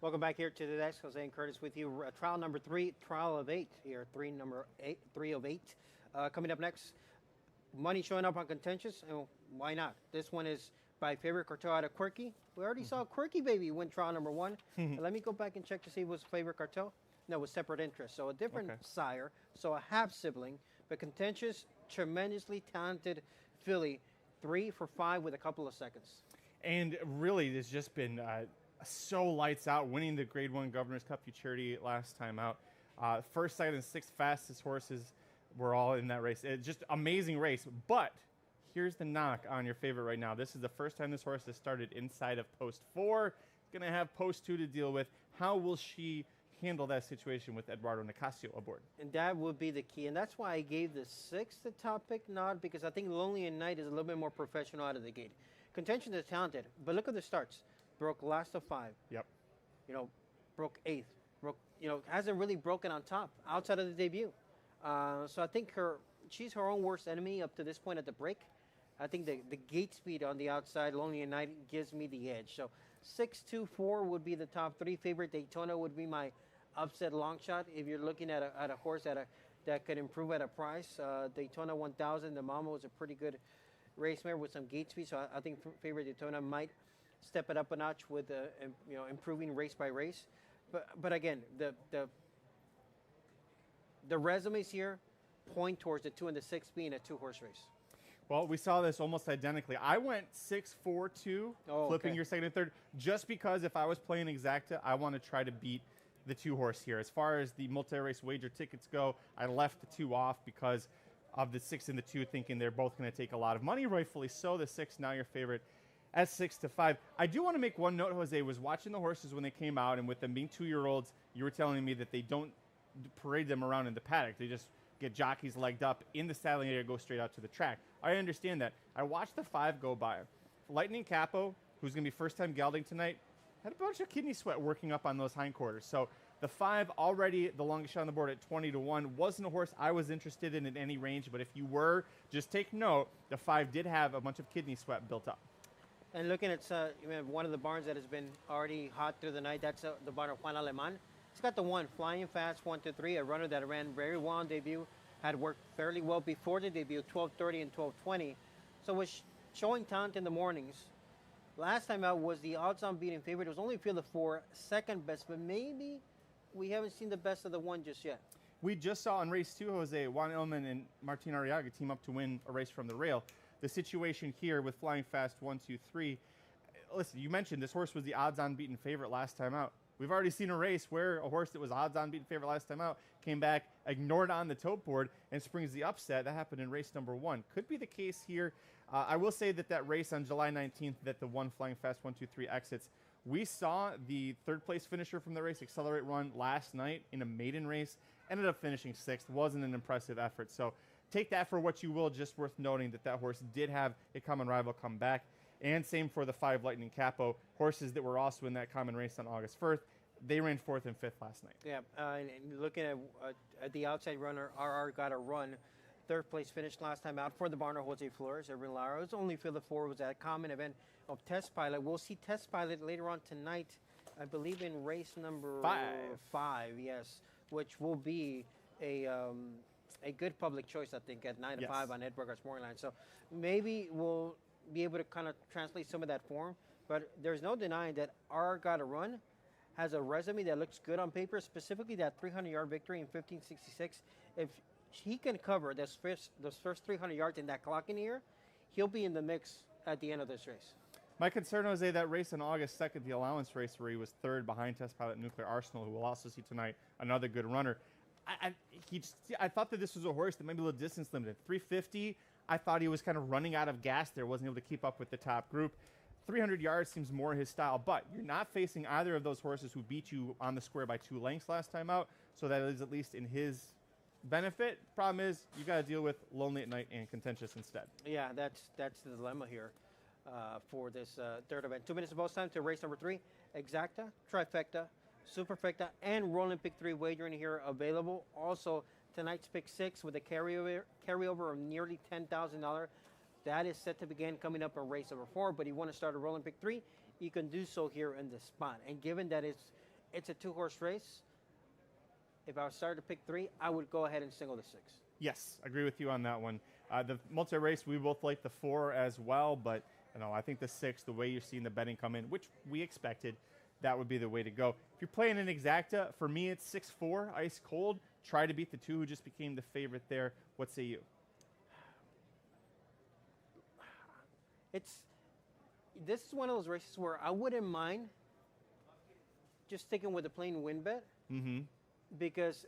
Welcome back here to the desk. Jose and Curtis with you. Trial number 3, trial of 8 here. 3 of 8. Coming up next, money showing up on Contentious, and why not? This one is by Favorite Cartel out of Quirky. We already saw Quirky Baby win trial number 1. Let me go back and check to see if it was Favorite Cartel. No, it was Separate Interest. So a different sire, so a half sibling, but Contentious, tremendously talented filly, 3 for 5 with a couple of seconds. And really, it's just been so lights out, winning the Grade 1 Governor's Cup Futurity last time out. First, second, and 6th fastest horses were all in that race. It's just amazing race. But here's the knock on your favorite right now. This is the first time this horse has started inside of post 4. Going to have post 2 to deal with. How will she handle that situation with Eduardo Nicasio aboard? And that would be the key. And that's why I gave the 6th the top pick nod, because I think Lonely at Night is a little bit more professional out of the gate. Contention is talented, but look at the starts. Broke last of 5. Yep. Broke 8th. Hasn't really broken on top outside of the debut. So I think she's her own worst enemy up to this point at the break. I think the gate speed on the outside, Lonely at Night, gives me the edge. So 6, 2, 4 would be the top 3. Favorite Daytona would be my upset long shot. If you're looking at a horse that could improve at a price, Daytona 1000, the Mama was a pretty good race mare with some gate speed. So I think Favorite Daytona might step it up a notch with improving race by race, but again, the resumes here point towards the 2 and the 6 being a 2-horse race. Well, we saw this almost identically. I went 6, 4, 2, flipping your second and third, just because if I was playing exacta, I want to try to beat the 2-horse here. As far as the multi-race wager tickets go, I left the 2 off because of the 6 and the 2, thinking they're both going to take a lot of money, rightfully so. The 6 now your favorite at 6 to 5. I do want to make one note, Jose. Was watching the horses when they came out, and with them being 2-year-olds, you were telling me that they don't parade them around in the paddock. They just get jockeys legged up in the saddling area, go straight out to the track. I understand that. I watched the 5 go by. Lightning Capo, who's going to be first time gelding tonight, had a bunch of kidney sweat working up on those hindquarters. So the 5 already the longest shot on the board at 20-1. Wasn't a horse I was interested in any range, but if you were, just take note, the 5 did have a bunch of kidney sweat built up. And looking at one of the barns that has been already hot through the night, that's the barn of Juan Aleman. It's got the 1, Flying Fast 1-3, a runner that ran very well on debut, had worked fairly well before the debut, 12:30 and 12:20. So was showing talent in the mornings. Last time out was the odds-on beating favorite. It was only field of 4, second best, but maybe we haven't seen the best of the 1 just yet. We just saw in race 2, Jose, Juan Illman and Martin Arriaga team up to win a race from the rail. The situation here with Flying Fast 1-2-3. Listen, you mentioned this horse was the odds-on beaten favorite last time out. We've already seen a race where a horse that was odds-on beaten favorite last time out came back, ignored on the tote board, and springs the upset. That happened in race number 1. Could be the case here. I will say that race on July 19th that the 1 Flying Fast 1-2-3 exits, we saw the third-place finisher from the race, Accelerate Run, last night in a maiden race. Ended up finishing 6th. Wasn't an impressive effort. So take that for what you will. Just worth noting that horse did have a common rival come back. And same for the 5 Lightning Capo, horses that were also in that common race on August 1st. They ran 4th and 5th last night. Yeah, and looking at the outside runner, RR got a run. Third place finish last time out for the barn of Jose Flores. Erwin Lara. It was only field of 4. Was that common event of Test Pilot. We'll see Test Pilot later on tonight, I believe in race number 5, yes, which will be a good public choice, I think, at 9 to 5 on Ed Burgart's Morning Line. So maybe we'll be able to kind of translate some of that form. But there's no denying that RR got a run, has a resume that looks good on paper, specifically that 300-yard victory in 1566. If he can cover those first 300 yards in that clock in here, he'll be in the mix at the end of this race. My concern, Jose, that race on August 2nd, the allowance race where he was 3rd behind Test Pilot Nuclear Arsenal, who we'll also see tonight, another good runner. I thought that this was a horse that might be a little distance limited. 350, I thought he was kind of running out of gas there, wasn't able to keep up with the top group. 300 yards seems more his style, but you're not facing either of those horses who beat you on the square by 2 lengths last time out, so that is at least in his benefit. Problem is, you got to deal with Lonely at Night and Contentious instead. Yeah, that's the dilemma here for this third event. 2 minutes of both time to race number 3. Exacta, Trifecta, Superfecta, and Rolling Pick 3 wagering here available. Also, tonight's Pick 6 with a carryover of nearly $10,000. That is set to begin coming up in race number 4. But you want to start a Rolling Pick 3, you can do so here in this spot. And given that it's a 2-horse race, if I started to pick 3, I would go ahead and single the 6. Yes, agree with you on that one. The multi-race, we both like the 4 as well, but I think the 6, the way you're seeing the betting come in, which we expected, that would be the way to go. If you're playing an exacta, for me it's 6-4, ice cold. Try to beat the 2 who just became the favorite there. What say you? This is one of those races where I wouldn't mind just sticking with a plain win bet. Mm-hmm. Because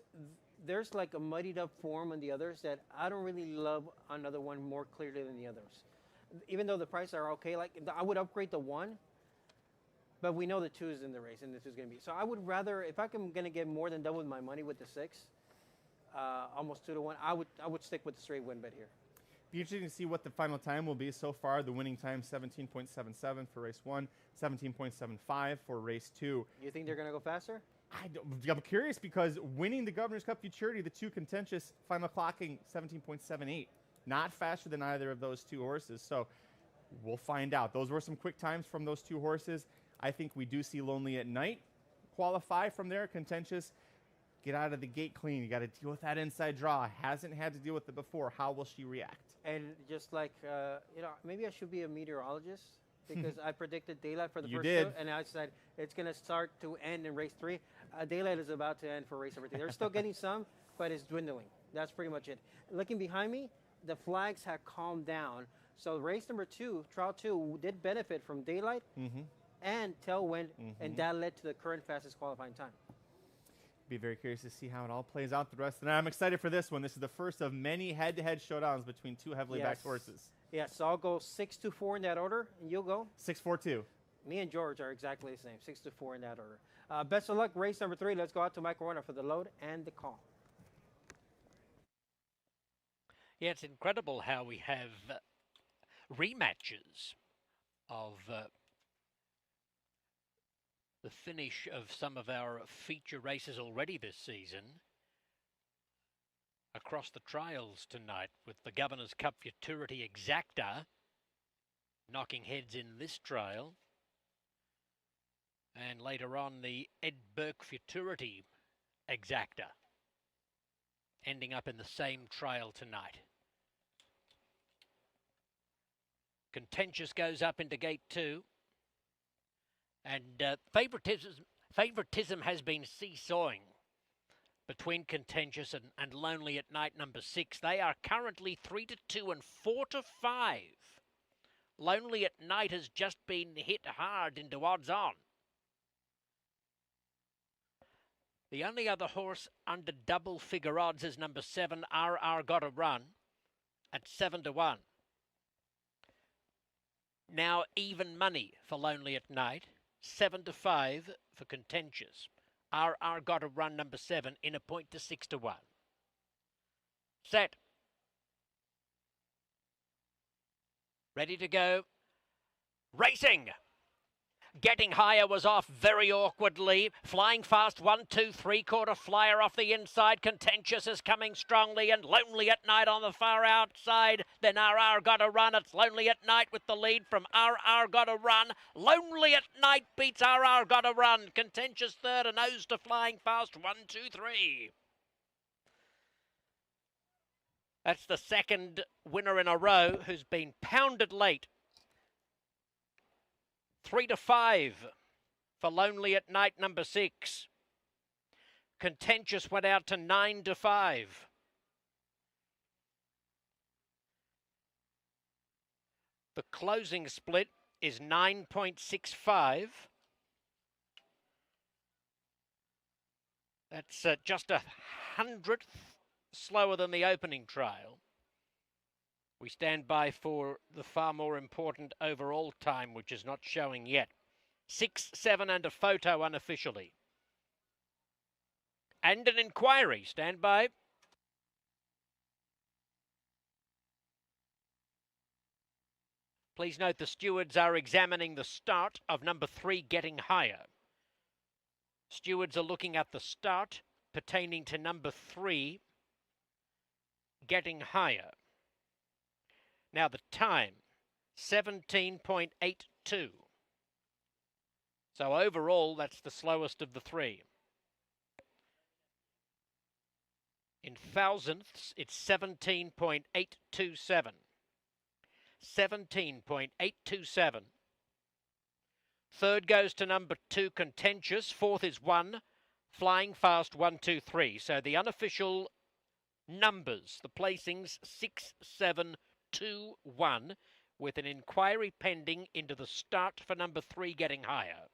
there's like a muddied up form on the others that I don't really love another one more clearly than the others. Even though the prices are okay, like I would upgrade the 1, but we know the 2 is in the race and the 2 is going to be. So I would rather, if I'm going to get more than double my money with the 6, almost 2-1, I would stick with the straight win bet here. Be interesting to see what the final time will be. So far, the winning time 17.77 for race 1, 17.75 for race 2. You think they're going to go faster? I'm curious because winning the Governor's Cup Futurity, the 2 Contentious, final clocking 17.78. Not faster than either of those 2 horses. So we'll find out. Those were some quick times from those 2 horses. I think we do see Lonely at Night qualify from there. Contentious, get out of the gate clean. You got to deal with that inside draw. Hasn't had to deal with it before. How will she react? And just like, maybe I should be a meteorologist because I predicted daylight for the first two, and I said it's going to start to end in race 3. Daylight is about to end for race number 3. They're still getting some, but it's dwindling. That's pretty much it. Looking behind me, the flags have calmed down. So race number 2, trial 2, did benefit from daylight and tailwind, and that led to the current fastest qualifying time. Be very curious to see how it all plays out the rest of the night. I'm excited for this one. This is the first of many head-to-head showdowns between 2 heavily backed horses. Yes, so I'll go 6-4 in that order, and you'll go? 6-4-2. Me and George are exactly the same, 6-4 in that order. Best of luck, race number 3. Let's go out to Michael Warner for the load and the call. Yeah, it's incredible how we have rematches of the finish of some of our feature races already this season across the trials tonight, with the Governor's Cup Futurity Exacta knocking heads in this trial, and later on the Ed Burke Futurity Exacta ending up in the same trial tonight. Contentious goes up into gate 2, and favoritism has been seesawing between Contentious and Lonely at Night number 6. They are currently 3-2 and 4-5. Lonely at Night has just been hit hard into odds on. The only other horse under double figure odds is number 7, RR Gotta Run, at 7-1. Now even money for Lonely at Night, 7-5 for Contentious. RR Gotta Run number 7 in a point to 6-1. Set. Ready to go. Racing. Getting Higher was off very awkwardly. Flying Fast, 1-2, 3/4 flyer off the inside. Contentious is coming strongly, and Lonely at Night on the far outside. Then RR Gotta Run. It's Lonely at Night with the lead from RR Gotta Run. Lonely at Night beats RR Gotta Run. Contentious third, and nose to Flying Fast, 1-2, 3. That's the second winner in a row who's been pounded late. 3-5 for Lonely at Night number 6. Contentious went out to 9-5. The closing split is 9.65. That's just a 100th slower than the opening trial. We stand by for the far more important overall time, which is not showing yet. 6-7 and a photo unofficially. And an inquiry. Stand by. Please note the stewards are examining the start of number 3, Getting Higher. Stewards are looking at the start pertaining to number 3, Getting Higher. Now the time, 17.82. So overall, that's the slowest of the 3. In thousandths, it's 17.827. 17.827. Third goes to number 2, Contentious. Fourth is 1, Flying Fast, 1-2-3. So the unofficial numbers, the placings, 6-7-2-1, with an inquiry pending into the start for number 3, Getting Higher.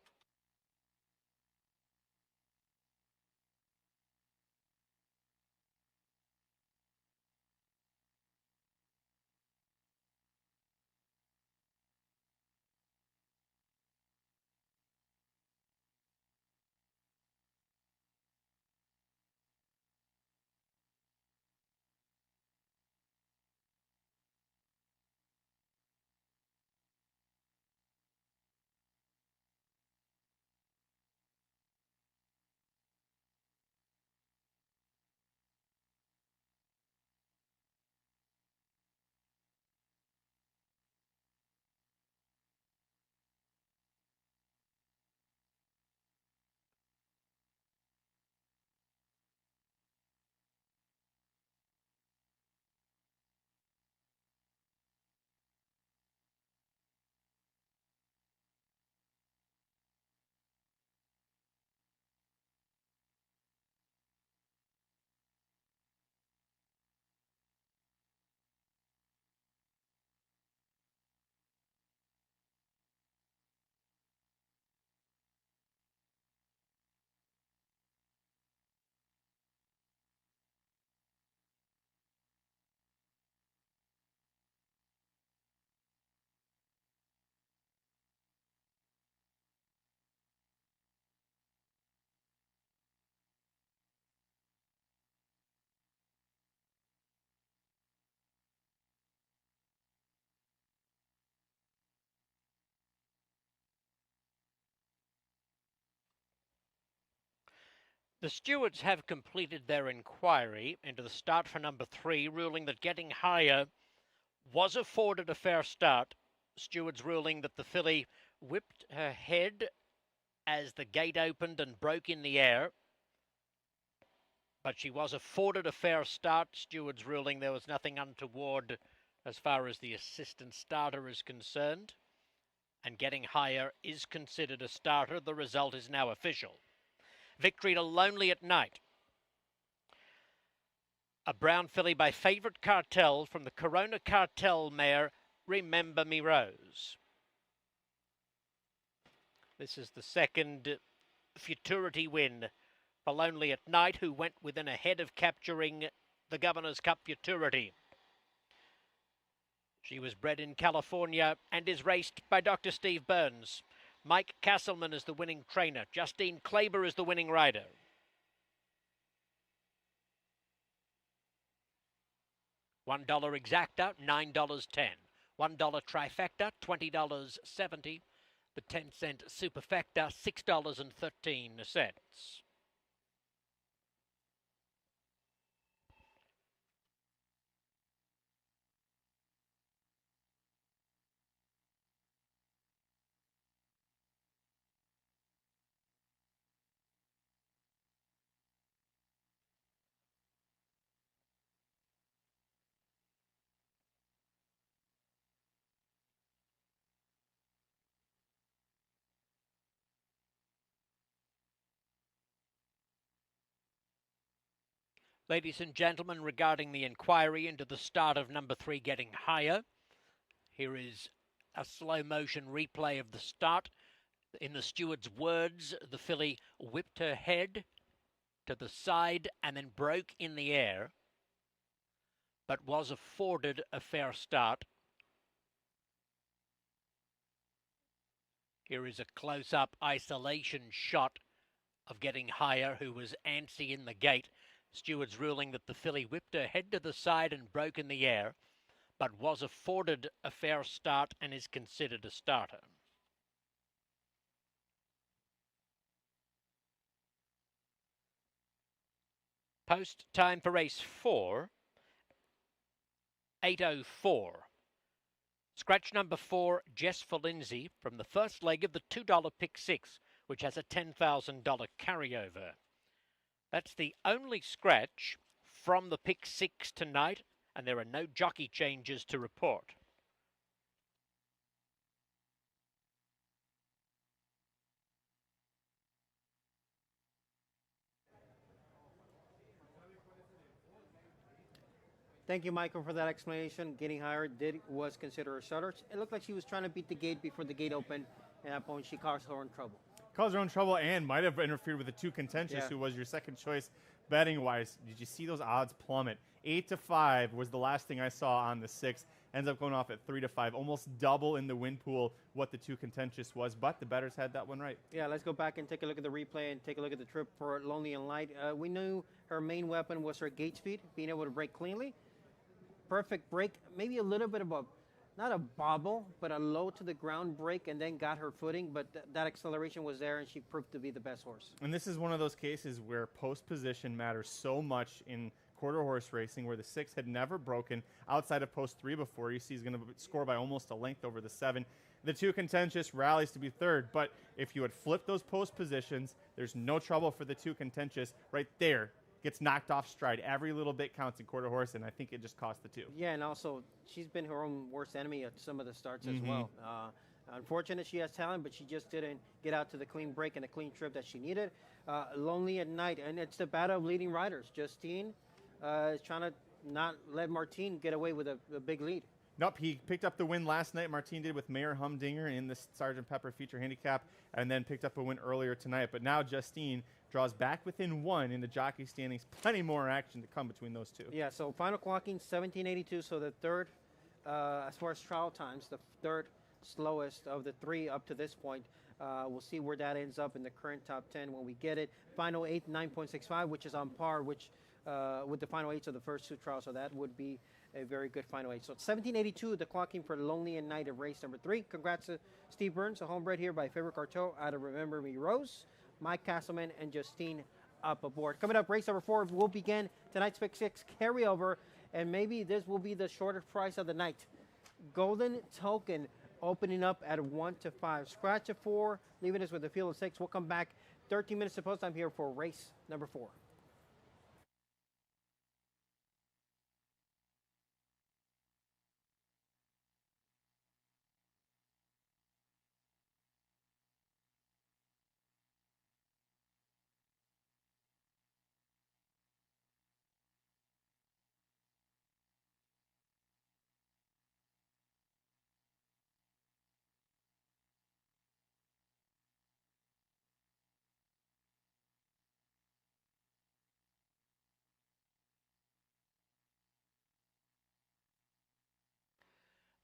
The stewards have completed their inquiry into the start for number 3, ruling that Getting Higher was afforded a fair start. Stewards ruling that the filly whipped her head as the gate opened and broke in the air, but she was afforded a fair start. Stewards ruling there was nothing untoward as far as the assistant starter is concerned, and Getting Higher is considered a starter. The result is now official. Victory to Lonely at Night. A brown filly by Favourite Cartel from the Corona Cartel mare, Remember Me Rose. This is the second Futurity win for Lonely at Night, who went within a head of capturing the Governor's Cup Futurity. She was bred in California and is raced by Dr. Steve Burns. Mike Castleman is the winning trainer. Justine Klaber is the winning rider. $1 exacta, $9.10. $1 trifecta, $20.70. The 10-cent superfecta, $6.13. Ladies and gentlemen, regarding the inquiry into the start of number 3 Getting Higher, here is a slow motion replay of the start. In the steward's words, the filly whipped her head to the side and then broke in the air, but was afforded a fair start. Here is a close-up isolation shot of Getting Higher, who was antsy in the gate. Stewards ruling that the filly whipped her head to the side and broke in the air, but was afforded a fair start and is considered a starter. Post time for race 4, 8:04. Scratch number 4, Jess for Lindsay, from the first leg of the $2 pick 6, which has a $10,000 carryover. That's the only scratch from the pick 6 tonight, and there are no jockey changes to report. Thank you, Michael, for that explanation. Getting Higher was considered a starter. It looked like she was trying to beat the gate before the gate opened, and at that point she caused her own trouble. Caused her own trouble and might have interfered with the 2 Contentious, who was your second choice betting-wise. Did you see those odds plummet? 8-5 was the last thing I saw on the 6. Ends up going off at 3-5, almost double in the win pool what the 2 Contentious was, but the bettors had that one right. Yeah, let's go back and take a look at the replay and take a look at the trip for Lonely and Light. We knew her main weapon was her gate speed, being able to break cleanly. Perfect break, maybe a little bit of a, not a bobble, but a low to the ground break, and then got her footing, but that acceleration was there, and she proved to be the best horse. And this is one of those cases where post position matters so much in quarter horse racing, where the 6 had never broken outside of post 3 before. You see he's going to score by almost a length over the 7. The 2 Contentious rallies to be third, but if you had flipped those post positions, there's no trouble for the 2 Contentious right there. Gets knocked off stride. Every little bit counts in quarter horse, and I think it just cost the 2. Yeah, and also she's been her own worst enemy at some of the starts as well. Unfortunate she has talent, but she just didn't get out to the clean break and the clean trip that she needed. Lonely at Night, and it's the battle of leading riders. Justine is trying to not let Martine get away with a big lead. Nope, he picked up the win last night. Martine did with Mayor Humdinger in the Sgt. Pepper feature handicap, and then picked up a win earlier tonight. But now Justine draws back within 1 in the jockey standings. Plenty more action to come between those 2. Yeah, so final clocking, 17:82. So the third, as far as trial times, the third slowest of the 3 up to this point. We'll see where that ends up in the current top 10 when we get it. Final 8, 9.65, which is on par with the final 8s of the first 2 trials. So that would be a very good final 8. So 17:82, the clocking for Lonely and Night of race number 3. Congrats to Steve Burns, a homebred here by Favorite Cartel out of Remember Me Rose. Mike Castleman and Justine up aboard. Coming up, race number 4 will begin tonight's Pick 6 carryover, and maybe this will be the shortest price of the night. Golden Token opening up at 1 to 5. Scratch of 4, leaving us with a field of 6. We'll come back 13 minutes to post time here for race number 4.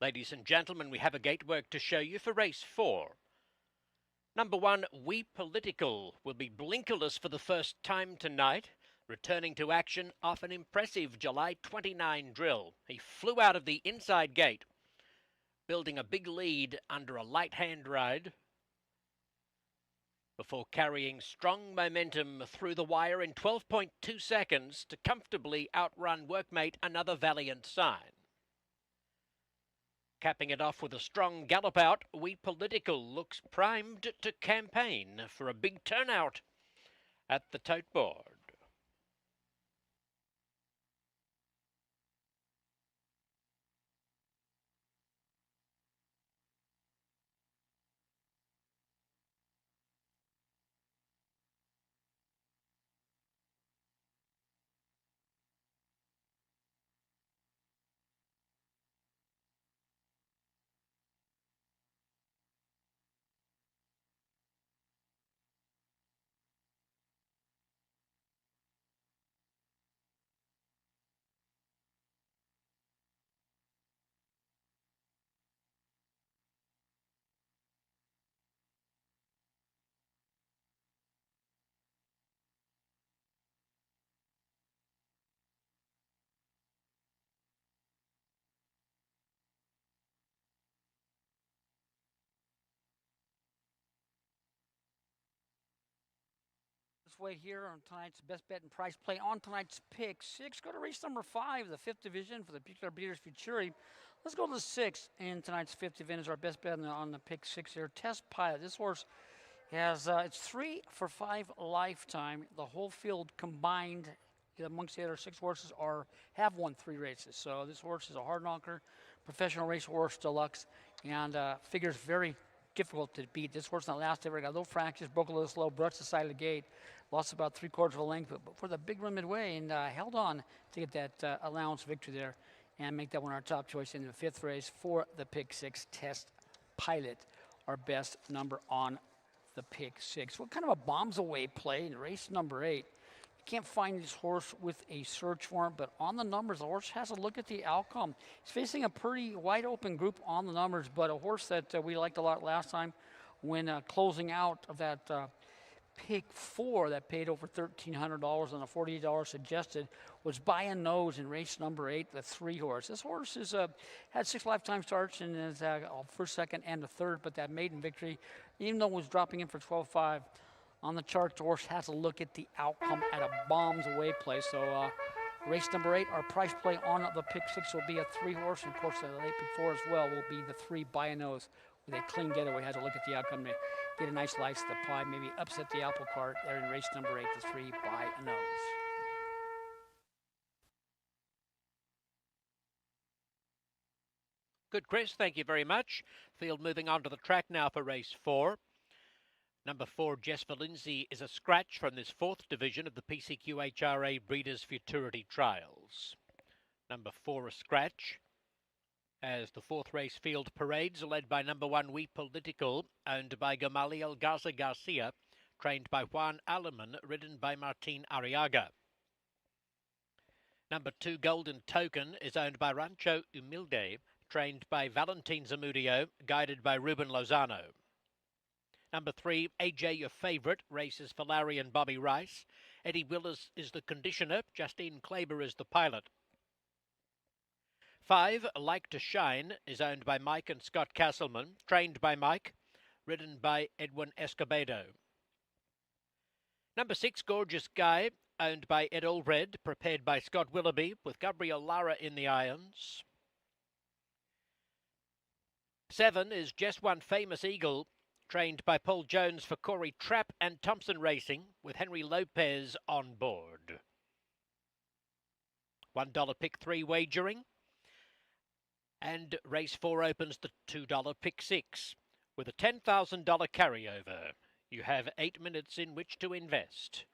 Ladies and gentlemen, we have a gatework to show you for race 4. Number 1, We Political, will be blinkerless for the first time tonight, returning to action off an impressive July 29 drill. He flew out of the inside gate, building a big lead under a light hand ride, before carrying strong momentum through the wire in 12.2 seconds to comfortably outrun workmate Another Valiant Sign. Capping it off with a strong gallop out, We Political looks primed to campaign for a big turnout at the tote board. Way here on tonight's best bet and price play on tonight's Pick 6. Go to race number 5, the 5th division for the PCQHRA Breeders' Futurity. Let's go to the 6th in tonight's 5th division is our best bet on the Pick 6 here. Test Pilot. This horse has it's 3 for 5 lifetime. The whole field combined amongst the other 6 horses have won 3 races. So this horse is a hard knocker, professional race horse deluxe, and figures very difficult to beat. This horse in the last ever got a little fractures, broke a little slow, brushed the side of the gate, lost about 3/4 of a length, but for the big run midway and held on to get that allowance victory there and make that one our top choice in the 5th race for the Pick 6 Test Pilot, our best number on the Pick 6. What kind of a bombs away play in race number 8? You can't find this horse with a search warrant, but on the numbers, the horse has a look at the outcome. He's facing a pretty wide open group on the numbers, but a horse that we liked a lot last time when closing out of that Pick 4 that paid over $1,300 on a $48 suggested was by a nose in race number 8, the 3 horse. This horse has had 6 lifetime starts and is first, second, and a third, but that maiden victory, even though it was dropping in for 12.5 on the chart, the horse has a look at the outcome at a bombs away play. So race number 8, our price play on the Pick 6 will be a 3 horse, and of course the late Pick 4 as well will be the 3 by a nose with a clean getaway. Has a look at the outcome to get a nice slice of the pie, maybe upset the apple cart there in race number 8, the 3 by a nose. Good, Chris. Thank you very much. Field moving on to the track now for race 4. Number 4, Jess Valinzi, is a scratch from this 4th division of the PCQHRA Breeders' Futurity Trials. Number 4, a scratch, as the 4th race field parades are led by number 1, We Political, owned by Gamaliel Garza Garcia, trained by Juan Aleman, ridden by Martin Arriaga. Number 2, Golden Token, is owned by Rancho Humilde, trained by Valentin Zamudio, guided by Ruben Lozano. Number 3, AJ Your Favourite, races for Larry and Bobby Rice. Eddie Willis is the conditioner, Justine Kleber is the pilot. 5, Like to Shine, is owned by Mike and Scott Castleman, trained by Mike, ridden by Edwin Escobedo. Number 6, Gorgeous Guy, owned by Ed Allred, prepared by Scott Willoughby, with Gabriel Lara in the irons. 7 is Just One Famous Eagle, trained by Paul Jones for Corey Trapp and Thompson Racing, with Henry Lopez on board. $1 pick 3 wagering. And race 4 opens the $2 pick 6 with a $10,000 carryover. You have 8 minutes in which to invest.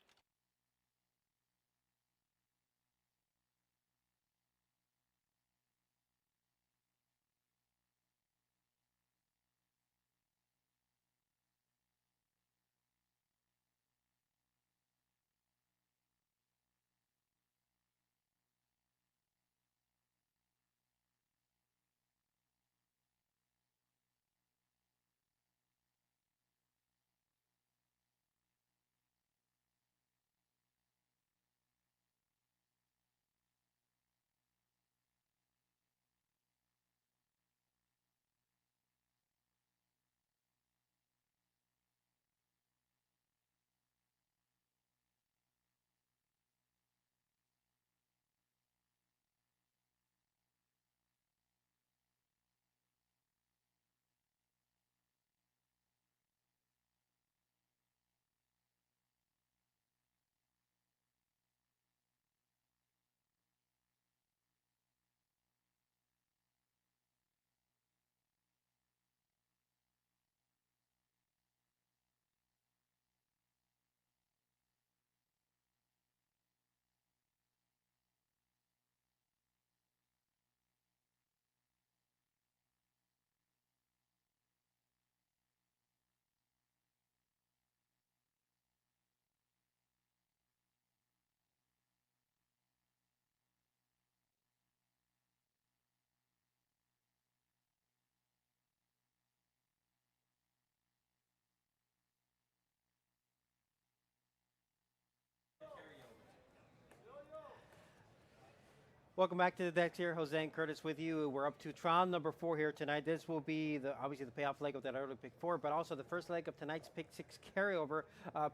Welcome back to the deck here. Jose and Curtis with you. We're up to trial number 4 here tonight. This will be obviously the payoff leg of that early pick 4, but also the first leg of tonight's pick 6 carryover.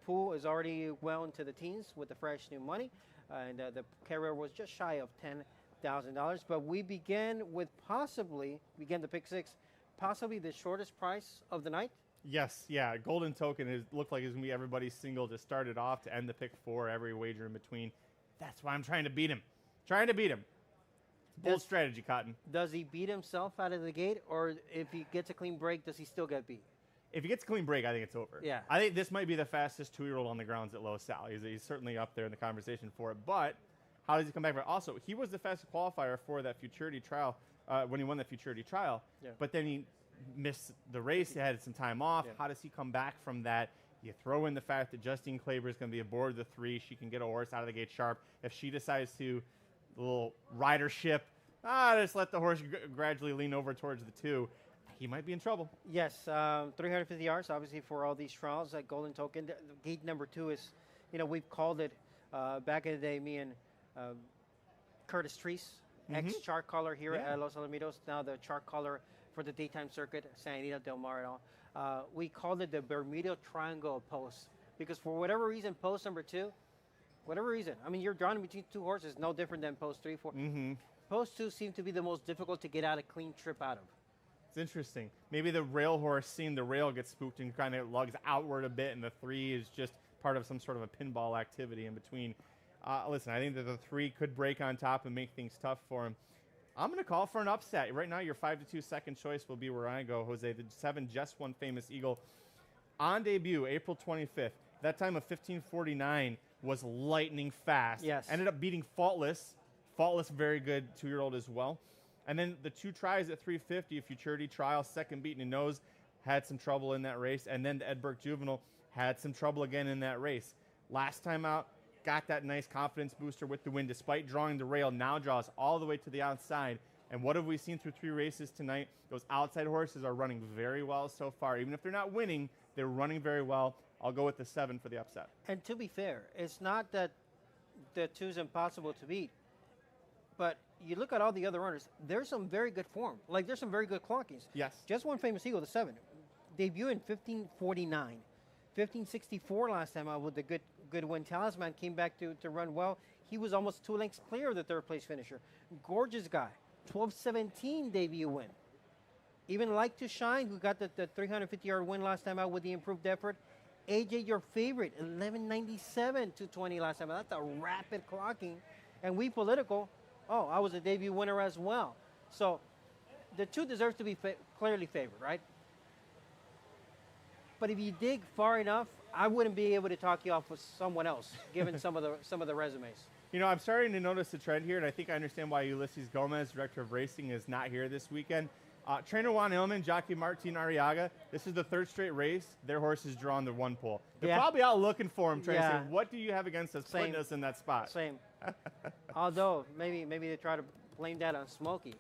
Pool is already well into the teens with the fresh new money, and the carryover was just shy of $10,000. But we begin the pick 6, possibly the shortest price of the night. Yes, yeah. Golden Token looked like it was going to be everybody's single to start it off to end the pick 4, every wager in between. That's why I'm trying to beat him. Bold strategy, Cotton. Does he beat himself out of the gate, or if he gets a clean break, does he still get beat? If he gets a clean break, I think it's over. Yeah. I think this might be the fastest 2-year-old on the grounds at Los Sal. He's certainly up there in the conversation for it. But how does he come back from it? Also, he was the fastest qualifier for that futurity trial when he won the futurity trial. Yeah. But then he missed the race. He had some time off. Yeah. How does he come back from that? You throw in the fact that Justine Klaber is going to be aboard the 3. She can get a horse out of the gate sharp. If she decides to, the little ridership, just let the horse gradually lean over towards the 2, he might be in trouble. Yes, 350 yards, obviously, for all these trials. That Golden Token, gate number 2 is, we've called it back in the day, me and Curtis Treese, ex-chart caller here at Los Alamitos, now the chart caller for the daytime circuit, San Anita Del Mar and all. We called it the Bermuda Triangle post because for whatever reason, post number 2, whatever reason, you're drawn between 2 horses, no different than post 3, 4. Post 2 seem to be the most difficult to get out a clean trip out of. It's interesting. Maybe the rail horse, seeing the rail get spooked and kind of lugs outward a bit, and the 3 is just part of some sort of a pinball activity in between. Listen, I think that the 3 could break on top and make things tough for him. I'm going to call for an upset. Right now, your 5-2 second choice will be where I go, Jose. The 7, Just One Famous Eagle. On debut, April 25th. That time of 15:49 was lightning fast. Yes. Ended up beating Faultless. Faultless, very good 2-year-old as well. And then the 2 tries at 350, a futurity trial, second beaten in nose, had some trouble in that race. And then the Ed Burke Juvenile had some trouble again in that race. Last time out, got that nice confidence booster with the win, despite drawing the rail, now draws all the way to the outside. And what have we seen through 3 races tonight? Those outside horses are running very well so far. Even if they're not winning, they're running very well. I'll go with the 7 for the upset. And to be fair, it's not that the 2 is impossible to beat, but you look at all the other runners, there's some very good form. Like, there's some very good clockings. Yes. Just One Famous Eagle, the 7, debut in 1549. 1564 last time out with the Goodwin Talisman came back to run well. He was almost 2 lengths clear of the third place finisher. Gorgeous guy, 12-17 debut win. Even Like to Shine, who got the 350-yard win last time out with the improved effort. AJ, your favorite, 11.97 to 20 last time out. That's a rapid clocking. And We Political, oh, I was a debut winner as well. So the two deserve to be clearly favored, right? But if you dig far enough, I wouldn't be able to talk you off with someone else, given some of the resumes. You know, I'm starting to notice a trend here, and I think I understand why Ulysses Gomez, director of racing, is not here this weekend. Trainer Juan Illman, jockey Martin Arriaga, this is the third straight race. Their horse is drawn the one pole. They're probably out looking for him, trying to say, what do you have against us, putting us in that spot? Same. Although, maybe they try to blame that on Smokey.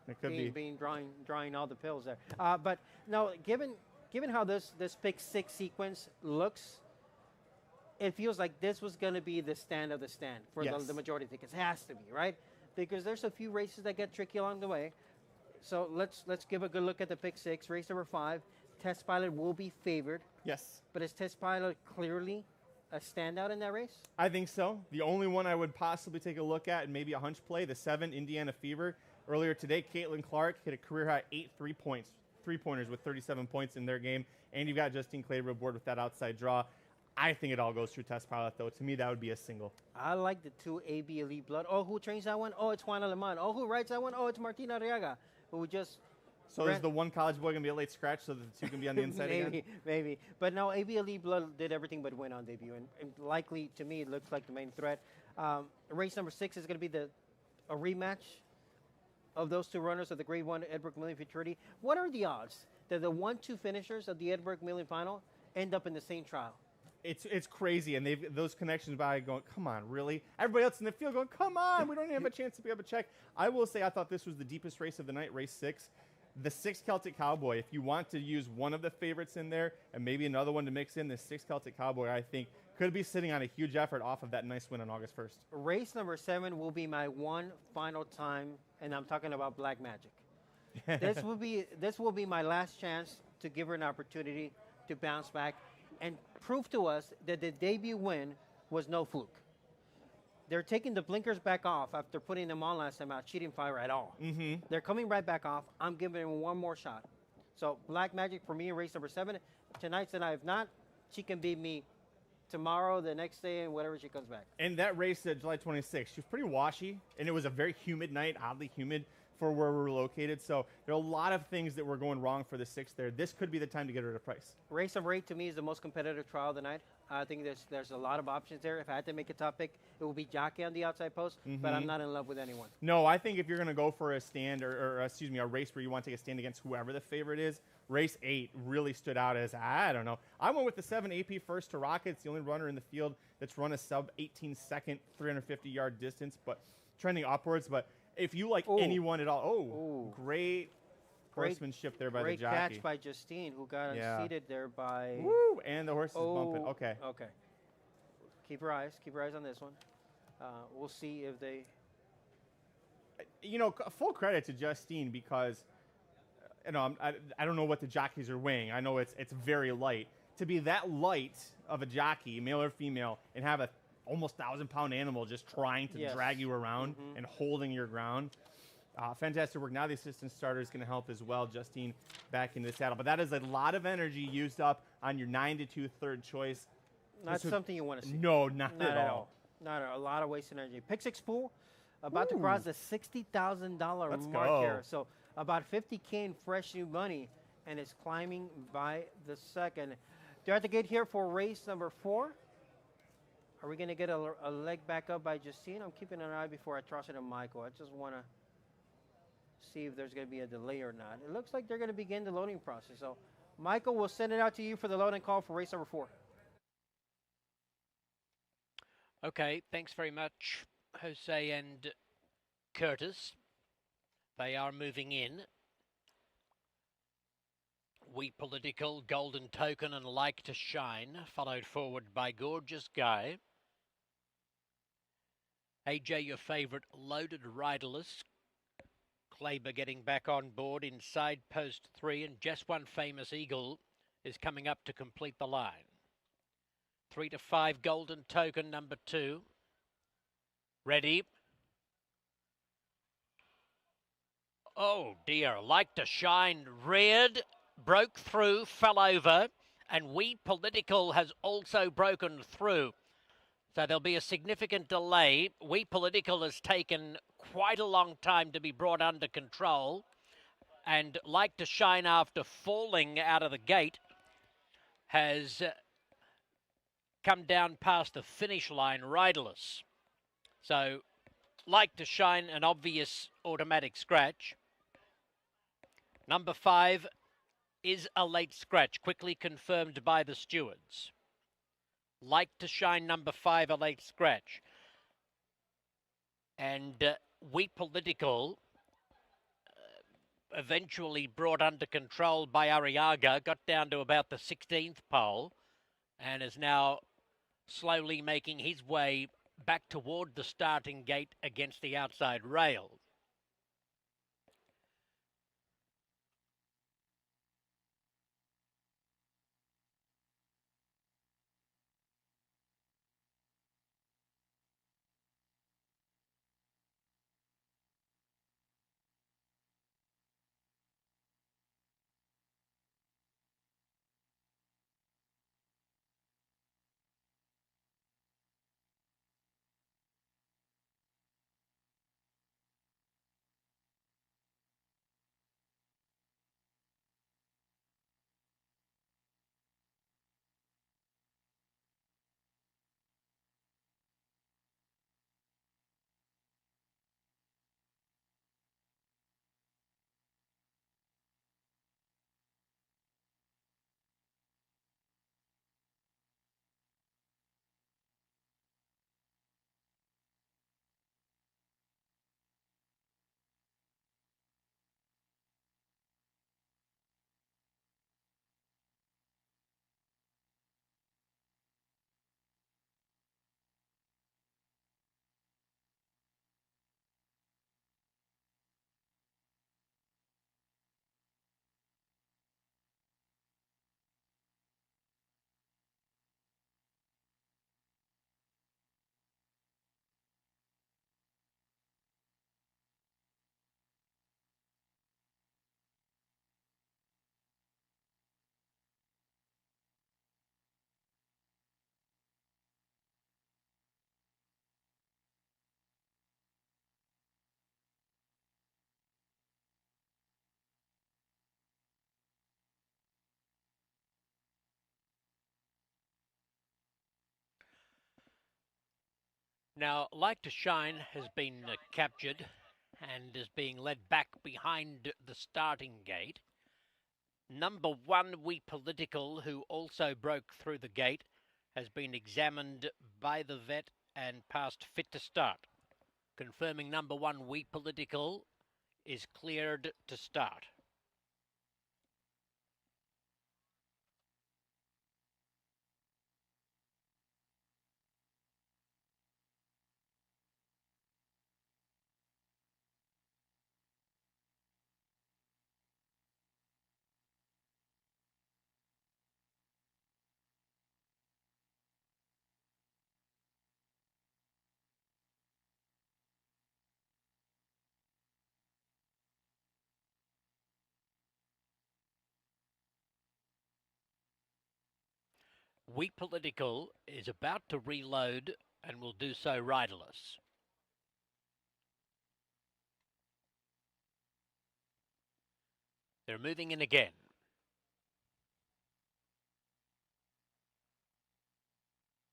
It could be. Drawing all the pills there. But no, given how this pick 6 sequence looks, it feels like this was going to be the stand of the stand for the majority of tickets. It has to be, right? Because there's a few races that get tricky along the way. So let's give a good look at the pick 6. Race number 5, Test Pilot will be favored. Yes. But is Test Pilot clearly a standout in that race? I think so. The only one I would possibly take a look at, and maybe a hunch play, the 7, Indiana Fever. Earlier today, Caitlin Clark hit a career high 8 3-pointers with 37 points in their game. And you've got Justine Claver aboard with that outside draw. I think it all goes through Test Pilot, though. To me, that would be a single. I like the 2 AB Elite Blood. Oh, who trains that one? Oh, it's Juan Aleman. Oh, who rides that one? Oh, it's Martin Arriaga. Who just... So is the one college boy going to be a late scratch so that the 2 can be on the inside again? Maybe. But no, AB Elite Blood did everything but win on debut. And likely, to me, it looks like the main threat. Race number 6 is going to be a rematch of those 2 runners of the Grade 1 Edberg Million Futurity. What are the odds that the 1-2 finishers of the Edberg Million Final end up in the same trial? It's crazy, and those connections by going, come on, really? Everybody else in the field going, come on, we don't even have a chance to be able to check. I will say I thought this was the deepest race of the night, race 6. The 6 Celtic Cowboy, if you want to use one of the favorites in there and maybe another one to mix in, the 6 Celtic Cowboy, I think, could be sitting on a huge effort off of that nice win on August 1st. Race number 7 will be my one final time, and I'm talking about Black Magic. This will be my last chance to give her an opportunity to bounce back and prove to us that the debut win was no fluke. They're taking the blinkers back off after putting them on last time out. She didn't fire at all. Mm-hmm. They're coming right back off. I'm giving them one more shot. So Black Magic for me in race number 7. Tonight's the night. If not, she can beat me tomorrow, the next day, and whatever she comes back. And that race, July 26th, she was pretty washy, and it was a very humid night, oddly humid for where we're located. So there are a lot of things that were going wrong for the 6th there. This could be the time to get her at a price. Race number 8 to me is the most competitive trial of the night. I think there's a lot of options there. If I had to make a top pick, it would be Jockey on the outside post, but I'm not in love with anyone. No, I think if you're going to go for a stand or a race where you want to take a stand against whoever the favorite is, race 8 really stood out as, I don't know. I went with the 7 AP First to Rocket. It's the only runner in the field that's run a sub 18-second, 350-yard distance, but trending upwards. But if you like anyone at all, great horsemanship there by the jockey. Great catch by Justine, who got unseated there by... Woo! And the horse is bumping. Okay. Keep your eyes on this one. We'll see if they... You know, full credit to Justine because, I don't know what the jockeys are weighing. I know it's very light. To be that light of a jockey, male or female, and have a almost 1,000-pound animal just trying to drag you around and holding your ground. Fantastic work. Now the assistant starter is going to help as well. Justine back into the saddle. But that is a lot of energy used up on your 9-2 third choice. Not something you want to see. No, not at all. Not at all. A lot of wasted energy. Pick 6 pool, about to cross the $60,000 mark here. So about $50K in fresh new money, and it's climbing by the second. They're at the gate here for race number 4. Are we going to get a leg back up by Justine? I'm keeping an eye before I toss it to Michael. I just want to see if there's going to be a delay or not. It looks like they're going to begin the loading process. So, Michael, we'll send it out to you for the loading call for race number 4. Okay, thanks very much, Jose and Curtis. They are moving in. We Political, Golden Token, and Like to Shine, followed forward by Gorgeous Guy. AJ, your favourite, Loaded Riderless. Kleber getting back on board inside post 3, and Just One Famous Eagle is coming up to complete the line. 3 to 5, Golden Token, number 2. Ready. Oh dear, Like to Shine reared, broke through, fell over, and We Political has also broken through. So there'll be a significant delay. We Political has taken quite a long time to be brought under control. And Like to Shine, after falling out of the gate, has come down past the finish line riderless. So Like to Shine, an obvious automatic scratch. Number 5 is a late scratch, quickly confirmed by the stewards. Like to Shine, number 5, a late scratch. And We Political, eventually brought under control by Arriaga, got down to about the 16th pole, and is now slowly making his way back toward the starting gate against the outside rail. Now, Like to Shine has been captured and is being led back behind the starting gate. Number 1, We Political, who also broke through the gate, has been examined by the vet and passed fit to start, confirming number 1, We Political, is cleared to start. We Political is about to reload and will do so riderless. They're moving in again.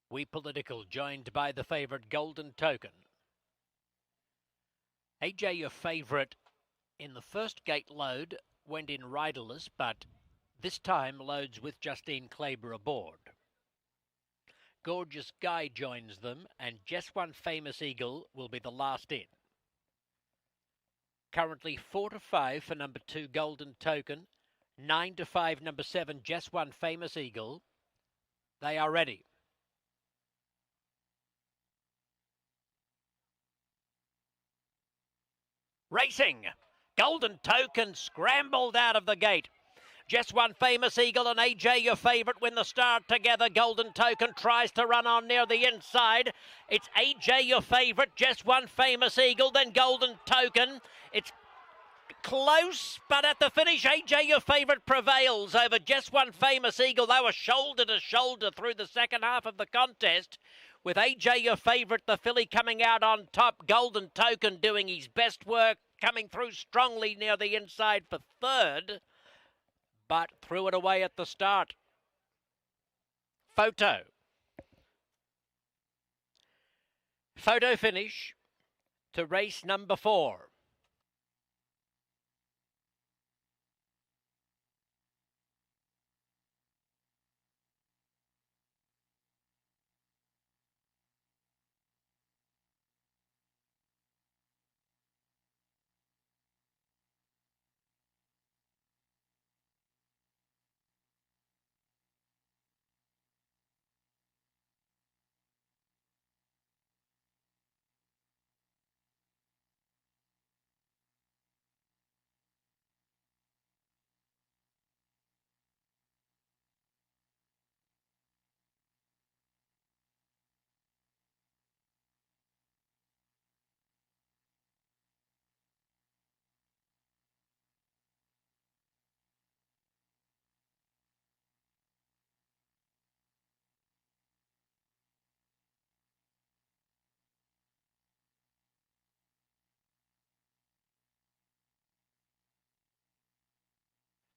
We Political joined by the favourite Golden Token. AJ, your favourite in the first gate load, went in riderless, but this time loads with Justine Kleber aboard. Gorgeous Guy joins them, and Just One Famous Eagle will be the last in. Currently 4 to 5 for number 2 Golden Token, 9 to 5 number 7 Just One Famous Eagle. They are ready. Racing! Golden Token scrambled out of the gate. Just One Famous Eagle and AJ, your favourite, win the start together. Golden Token tries to run on near the inside. It's AJ, your favourite, Just One Famous Eagle, then Golden Token. It's close, but at the finish, AJ, your favourite, prevails over Just One Famous Eagle. They were shoulder to shoulder through the second half of the contest, with AJ, your favourite, the filly, coming out on top. Golden Token doing his best work, coming through strongly near the inside for third, but threw it away at the start. Photo finish to race number 4.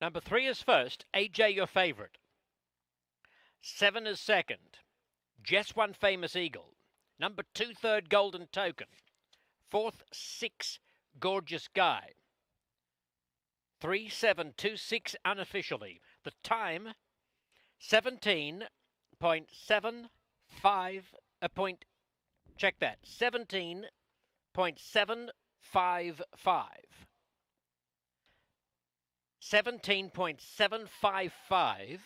Number 3 is first, AJ, your favourite. 7 is second, Just One Famous Eagle. Number 2, third, Golden Token. 4th, 6, Gorgeous Guy. 3726 unofficially. The time, 17.75, check that, 17.755. 17.755,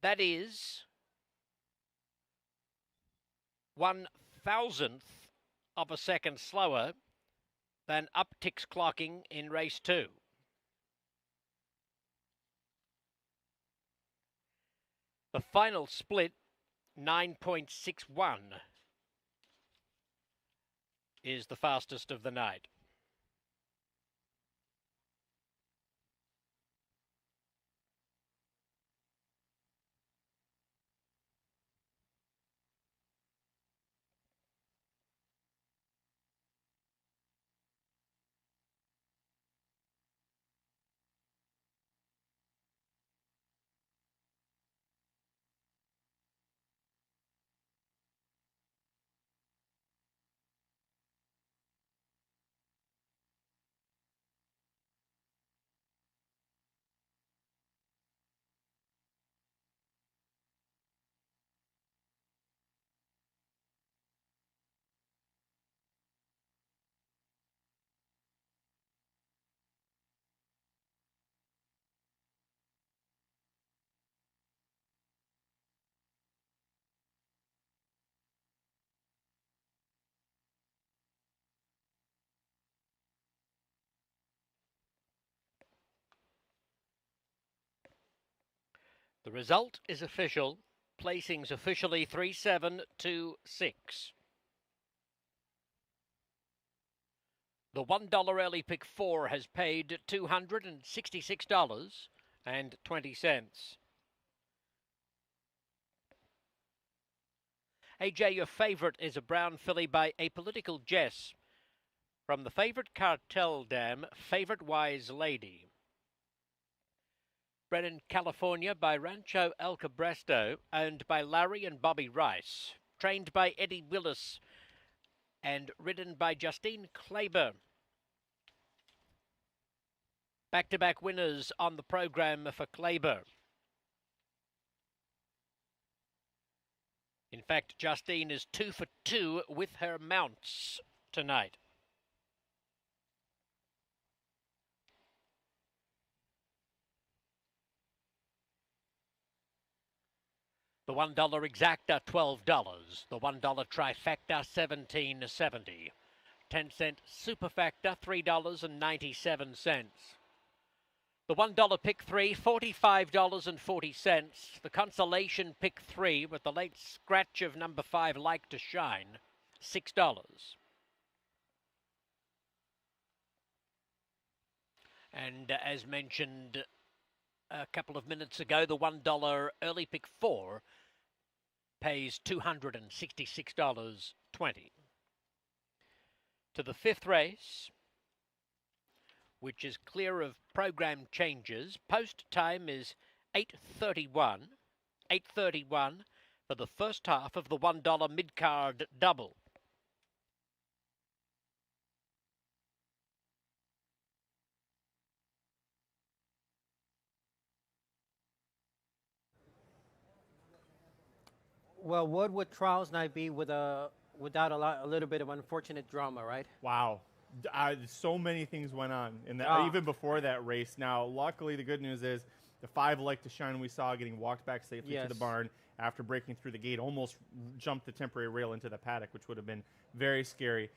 that is 1/1000th of a second slower than Uptick's clocking in race 2. The final split, 9.61, is the fastest of the night. The result is official. Placings officially 3726. The $1 early pick 4 has paid $266.20. AJ, your favourite is a brown filly by Apolitical Jess. From the favourite Cartel Dam, Favourite Wise Lady. Bred in California by Rancho El Cabresto, owned by Larry and Bobby Rice. Trained by Eddie Willis and ridden by Justine Kleber. Back-to-back winners on the program for Kleber. In fact, Justine is 2 for 2 with her mounts tonight. The $1 exacta, $12. The $1 trifecta, $17.70. 10-cent superfactor, $3.97. The $1 pick three, $45.40. The consolation pick three with the late scratch of number 5, Like to Shine, $6. And as mentioned a couple of minutes ago, the $1 early pick 4 pays $266.20. To the 5th race, which is clear of program changes. Post time is 8:31. 8:31 for the first half of the $1 mid-card double. Well, what would trials night be without a little bit of unfortunate drama, right? Wow. So many things went on in that, even before that race. Now, luckily, the good news is the 5 Like to Shine we saw getting walked back safely to the barn after breaking through the gate, almost jumped the temporary rail into the paddock, which would have been very scary.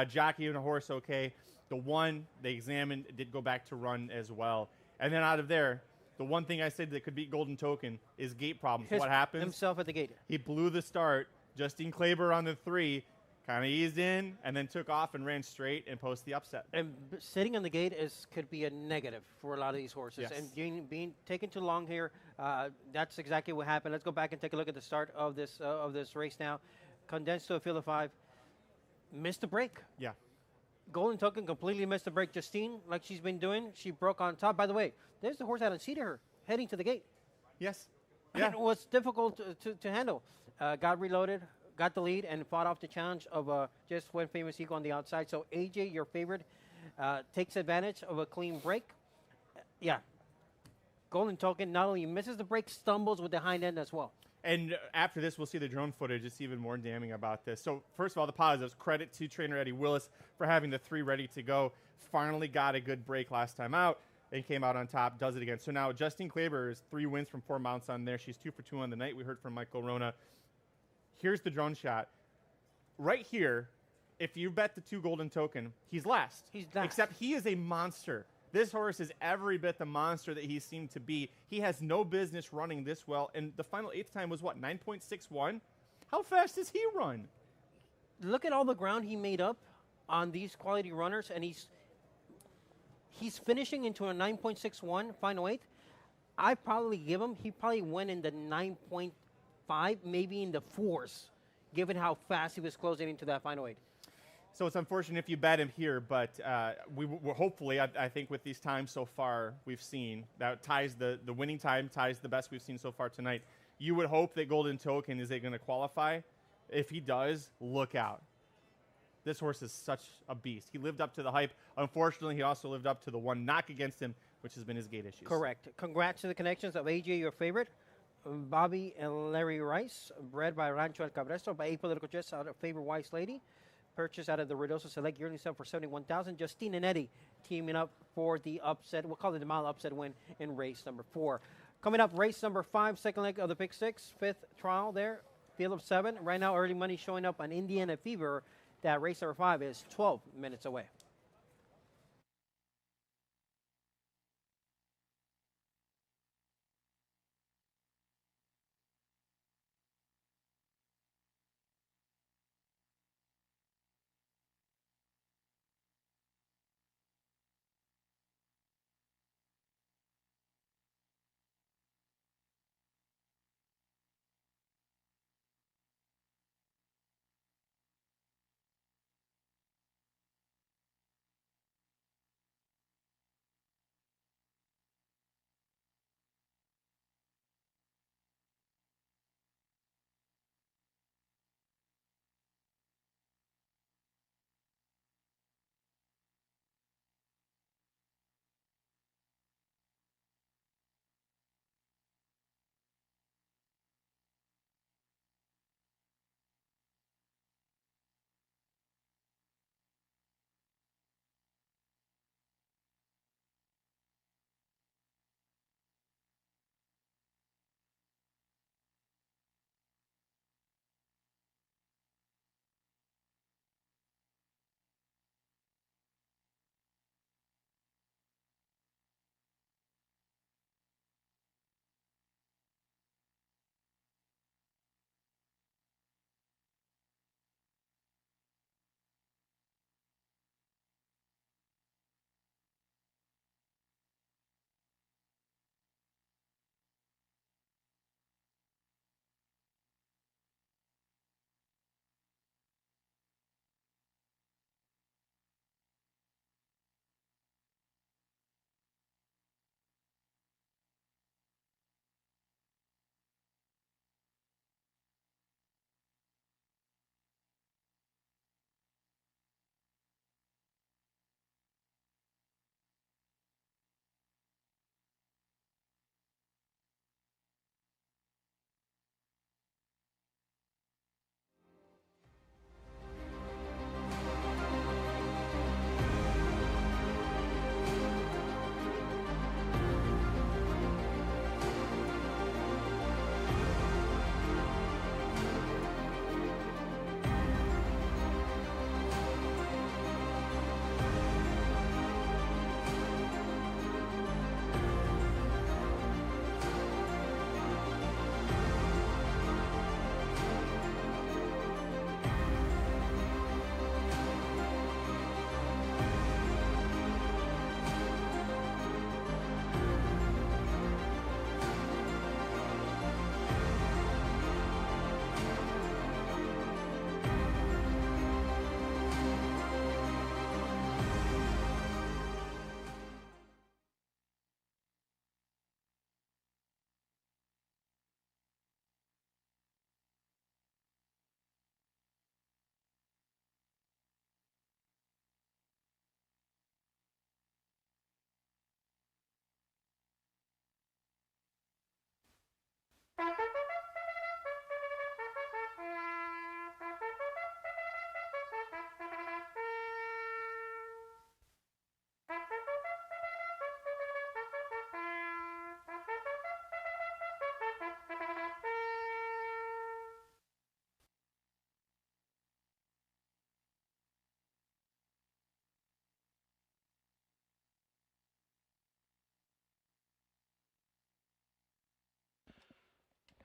Jockey and a horse, okay. The 1 they examined did go back to run as well. And then out of there, the one thing I said that could beat Golden Token is gate problems. What happens? Himself at the gate. He blew the start. Justine Kleber on the 3 kind of eased in and then took off and ran straight and posted the upset. And sitting on the gate could be a negative for a lot of these horses. Yes. And being taken too long here, that's exactly what happened. Let's go back and take a look at the start of this race now. Condensed to a field of 5. Missed the break. Yeah. Golden Token completely missed the break. Justine, like she's been doing, she broke on top. By the way, there's the horse that unseated her, heading to the gate. Yes. Yeah. It was difficult to handle. Got reloaded, got the lead, and fought off the challenge of just When Famous Eagle on the outside. So AJ, your favorite, takes advantage of a clean break. Yeah. Golden Token not only misses the break, stumbles with the hind end as well. And after this, we'll see the drone footage. It's even more damning about this. So first of all, the positives. Credit to trainer Eddie Willis for having the 3 ready to go. Finally got a good break last time out and came out on top, does it again. So now Justine Kleber is 3 wins from 4 mounts on there. She's 2 for 2 on the night. We heard from Michael Rona. Here's the drone shot. Right here, if you bet the 2 Golden Token, he's last. He's last. Except he is a monster. This horse is every bit the monster that he seemed to be. He has no business running this well. And the final 8th time was what, 9.61? How fast does he run? Look at all the ground he made up on these quality runners, and he's finishing into a 9.61 final 8th. I probably give him, he probably went in the 9.5, maybe in the 4s, given how fast he was closing into that final 8. So it's unfortunate if you bet him here, but we're hopefully, I think with these times so far we've seen, that ties the winning time, ties the best we've seen so far tonight. You would hope that Golden Token is going to qualify. If he does, look out. This horse is such a beast. He lived up to the hype. Unfortunately, he also lived up to the 1 knock against him, which has been his gate issues. Correct. Congrats to the connections of AJ, your favorite, Bobby and Larry Rice, bred by Rancho El Cabresto by A Political Jets out of Favorite Wise Lady. Purchased out of the Ruidoso Select yearly sale for $71,000. Justine and Eddie teaming up for the upset. We'll call it the mile upset win in race number 4. Coming up, race number 5, second leg of the pick 6, 5th trial there, field of 7. Right now, early money showing up on Indiana Fever. That race number 5 is 12 minutes away.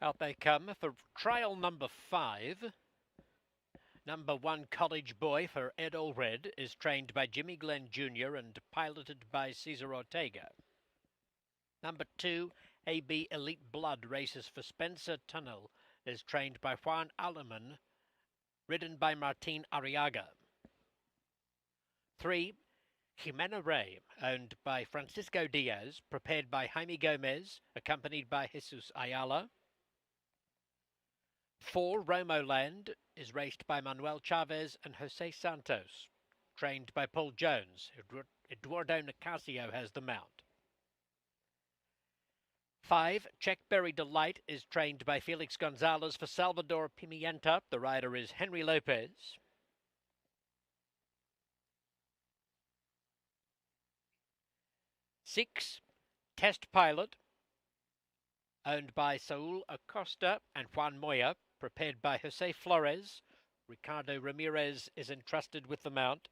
Out they come for trial number 5. Number 1, College Boy for Ed Allred, is trained by Jimmy Glenn Jr. and piloted by Cesar Ortega. Number 2, AB Elite Blood races for Spencer Tunnel, is trained by Juan Aleman, ridden by Martin Arriaga. 3, Jimena Rey, owned by Francisco Diaz, prepared by Jaime Gomez, accompanied by Jesus Ayala. 4, Romoland, is raced by Manuel Chavez and Jose Santos, trained by Paul Jones. Eduardo Nicasio has the mount. 5, Checkberry Delight, is trained by Felix Gonzalez for Salvador Pimienta. The rider is Henry Lopez. 6, Test Pilot, owned by Saul Acosta and Juan Moya, prepared by Jose Flores. Ricardo Ramirez is entrusted with the mount.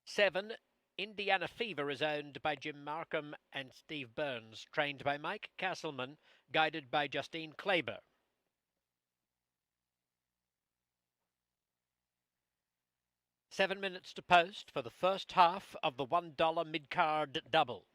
7, Indiana Fever is owned by Jim Markham and Steve Burns, trained by Mike Castleman, guided by Justine Kleber. 7 minutes to post for the first half of the $1 mid-card double.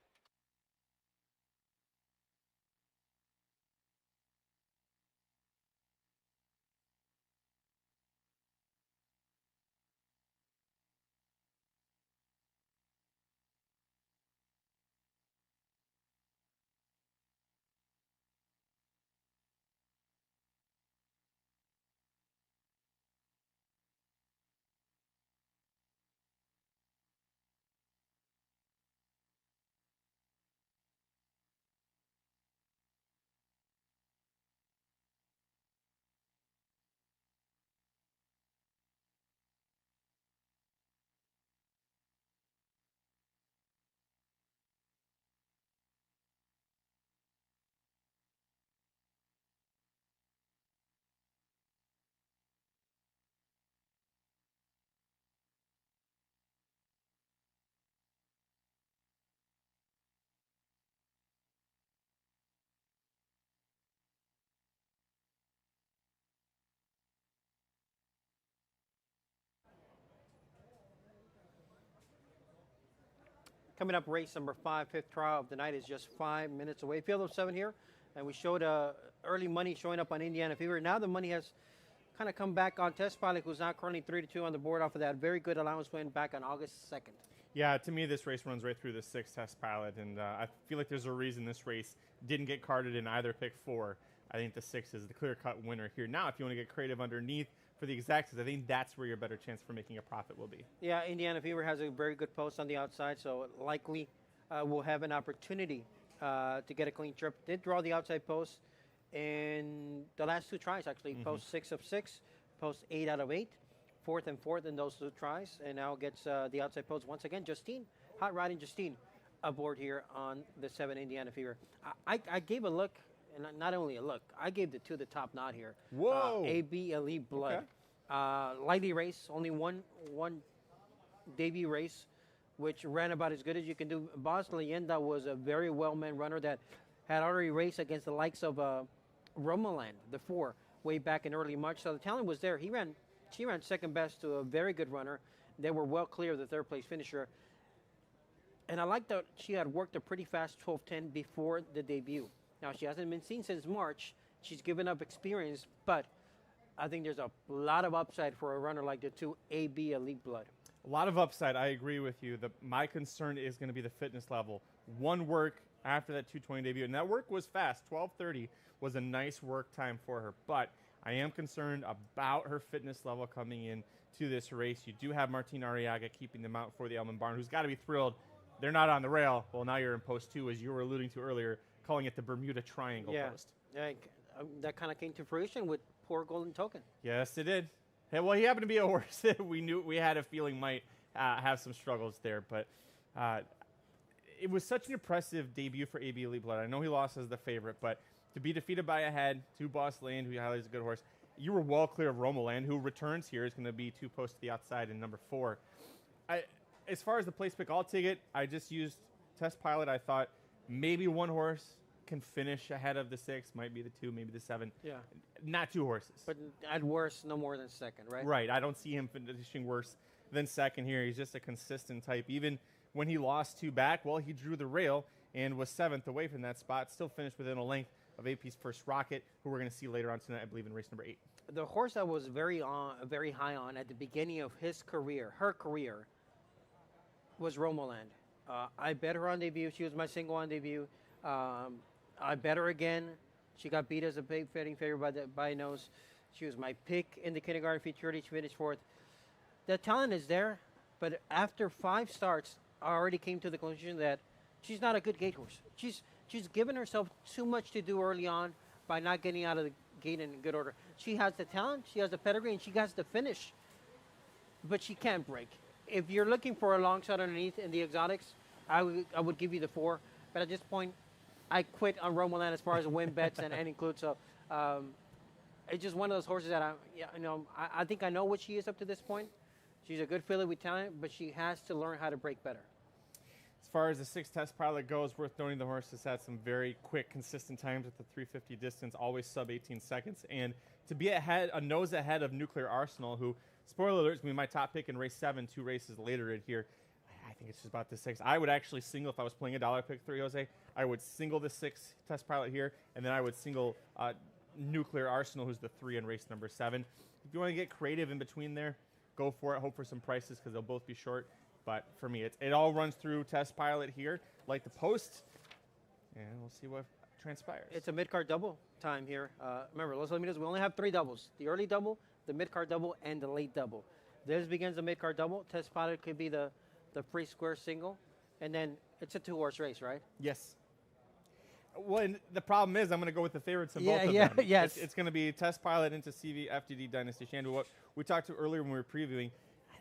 Coming up, race number 5, fifth trial of the night is just 5 minutes away. Field of 7 here, and we showed early money showing up on Indiana Fever. Now the money has kind of come back on Test Pilot, who's now currently 3-2 on the board off of that very good allowance win back on August 2nd. Yeah, to me, this race runs right through the 6th Test Pilot, and I feel like there's a reason this race didn't get carded in either pick 4. I think the 6 is the clear-cut winner here. Now, if you want to get creative underneath for the exacts, I think that's where your better chance for making a profit will be. Yeah, Indiana Fever has a very good post on the outside, so likely will have an opportunity to get a clean trip. Did draw the outside post in the last 2 tries, actually. Post 6 of 6, post 8 out of 8. 4th and 4th in those 2 tries, and now gets the outside post once again. Justine, hot riding Justine, aboard here on the 7 Indiana Fever. I gave a look, and not only a look, I gave the 2 the top knot here. Whoa! AB Elite Blood. Okay. Lightly race, only one debut race, which ran about as good as you can do. Boss Leyenda was a very well-manned runner that had already raced against the likes of Romoland, the 4, way back in early March. So the talent was there. She ran second best to a very good runner. They were well clear of the 3rd place finisher. And I like that she had worked a pretty fast 12:10 before the debut. Now, she hasn't been seen since March. She's given up experience, but I think there's a lot of upside for a runner like the 2 AB Elite Blood. A lot of upside. I agree with you. My concern is going to be the fitness level. One work after that 2:20 debut, and that work was fast. 12:30 was a nice work time for her, but I am concerned about her fitness level coming in to this race. You do have Martin Arriaga keeping them out for the Elman Barn, who's got to be thrilled. They're not on the rail. Well, now you're in post 2, as you were alluding to earlier. calling it the Bermuda Triangle post. Yeah, that kind of came to fruition with poor Golden Token. Yes, it did. Hey, well, he happened to be a horse that we had a feeling might have some struggles there, but it was such an impressive debut for AB Elite Blood. I know he lost as the favorite, but to be defeated by a head to Boss Lane, who highlights a good horse, you were well clear of Romoland, who returns here, is going to be 2 posts to the outside in number 4. As far as the place pick, I'll take it. I just used Test Pilot. I thought maybe one horse can finish ahead of the 6, might be the 2, maybe the 7. Yeah. Not 2 horses. But at worst, no more than second, right? Right. I don't see him finishing worse than second here. He's just a consistent type. Even when he lost 2 back, well, he drew the rail and was 7th away from that spot. Still finished within a length of AP's First Rocket, who we're going to see later on tonight, I believe, in race number 8. The horse I was very high on at the beginning of her career, was Romoland. I bet her on debut. She was my single on debut. I bet her again. She got beat as a big betting favorite by a nose. She was my pick in the kindergarten futurity. She finished 4th. The talent is there, but after 5 starts, I already came to the conclusion that she's not a good gate horse. She's given herself too much to do early on by not getting out of the gate in good order. She has the talent, she has the pedigree, and she has the finish, but she can't break. If you're looking for a long shot underneath in the exotics, I would give you the 4. But at this point, I quit on Romoland as far as win bets and include. So it's just one of those horses that I think I know what she is up to this point. She's a good filly with talent, but she has to learn how to break better. As far as the 6 Test Pilot goes, worth noting the horse has had some very quick, consistent times at the 350 distance, always sub 18 seconds. And to be a nose ahead of Nuclear Arsenal, who, spoiler alert, is going to be my top pick in race 7, 2 races later in here. I think it's just about the 6. I would actually single, if I was playing a dollar pick 3, Jose, I would single the 6 Test Pilot here, and then I would single Nuclear Arsenal, who's the 3 in race number 7. If you want to get creative in between there, go for it. Hope for some prices because they'll both be short. But for me, it all runs through Test Pilot here, like the post, and we'll see what transpires. It's a mid-card double time here. Remember, Los Alamitos, we only have 3 doubles. The early double, the mid-card double, and the late double. This begins the mid-card double. Test Pilot could be the free square single, and then it's a 2-horse race, right? Yes. Well, and the problem is I'm going to go with the favorites in both of them. Yes. It's going to be Test Pilot into CV FTD Dynasty Shandu. What we talked to earlier when we were previewing,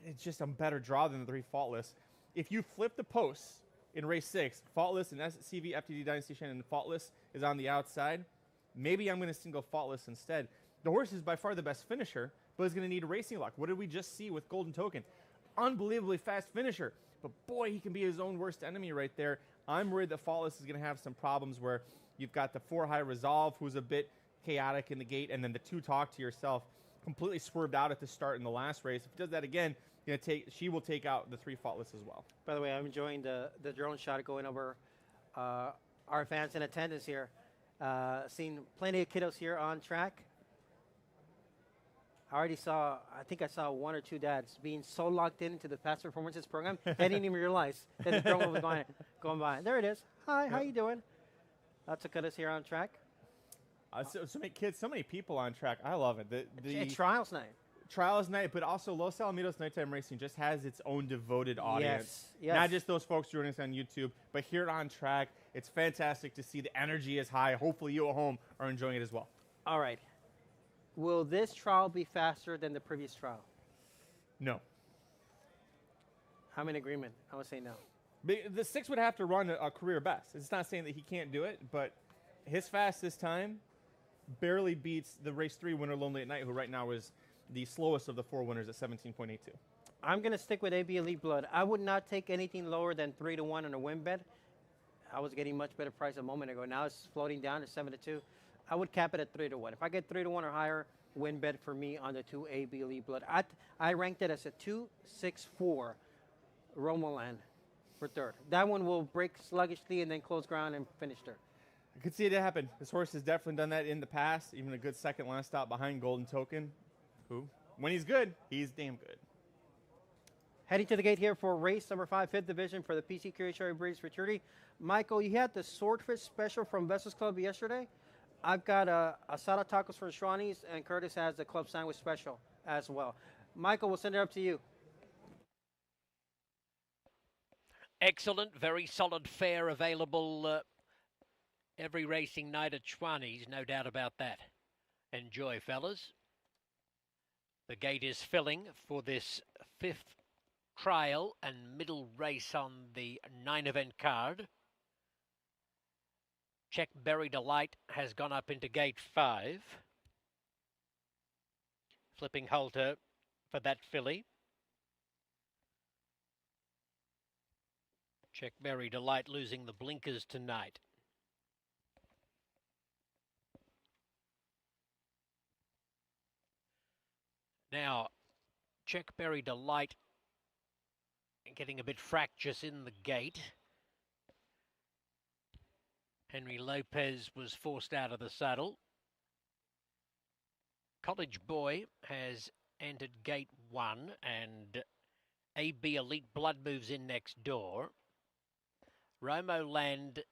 it's just a better draw than the 3 Faultless. If you flip the posts in race 6, Faultless and CV FTD Dynasty Shandu, and Faultless is on the outside, maybe I'm going to single Faultless instead. The horse is by far the best finisher, but is going to need racing luck. What did we just see with Golden Token? Unbelievably fast finisher. But boy, he can be his own worst enemy right there. I'm worried that Faultless is going to have some problems where you've got the 4 High Resolve, who's a bit chaotic in the gate, and then the 2 Talk to Yourself completely swerved out at the start in the last race. If he does that again, she will take out the 3 Faultless as well. By the way, I'm enjoying the drone shot going over our fans in attendance here. Seen plenty of kiddos here on track. I think I saw 1 or 2 dads being so locked into the past performances program, they didn't even realize that the drone was going by. There it is. Hi, how you doing? Lots of kiddos here on track. So many kids, so many people on track. I love it. The trials night. Trials night, but also Los Alamitos Nighttime Racing just has its own devoted audience. Yes. Not just those folks joining us on YouTube, but here on track, it's fantastic to see the energy is high. Hopefully you at home are enjoying it as well. All right. Will this trial be faster than the previous trial? No. I'm in agreement. I would say no. The 6 would have to run a career best. It's not saying that he can't do it, but his fastest time barely beats the race 3 winner Lonely at Night, who right now is the slowest of the 4 winners at 17.82. I'm going to stick with AB Elite Blood. I would not take anything lower than 3-1 on a win bet. I was getting much better price a moment ago. Now it's floating down to 7-2. I would cap it at 3-1. If I get 3-1 or higher, win bet for me on the 2 AB Elite Blood. I ranked it as a 2-6-4 Romoland for 3rd. That one will break sluggishly and then close ground and finish 3rd. I could see it happen. This horse has definitely done that in the past. Even a good second last stop behind Golden Token, who, when he's good, he's damn good. Heading to the gate here for race number 5, 5th division for the PCQHRA Breeders' Futurity. Michael, you had the Swordfish special from Vessels Club yesterday. I've got asada tacos from Shawnee's, and Curtis has the club sandwich special as well. Michael, we'll send it up to you. Excellent, very solid fare available every racing night at Schwannies, no doubt about that. Enjoy, fellas. The gate is filling for this 5th trial and middle race on the 9-event card. Check Berry Delight has gone up into gate 5. Flipping halter for that filly. Check Berry Delight losing the blinkers tonight. Now, Check Berry Delight getting a bit fractious in the gate. Henry Lopez was forced out of the saddle. College Boy has entered gate 1 and AB Elite Blood moves in next door. Romo Land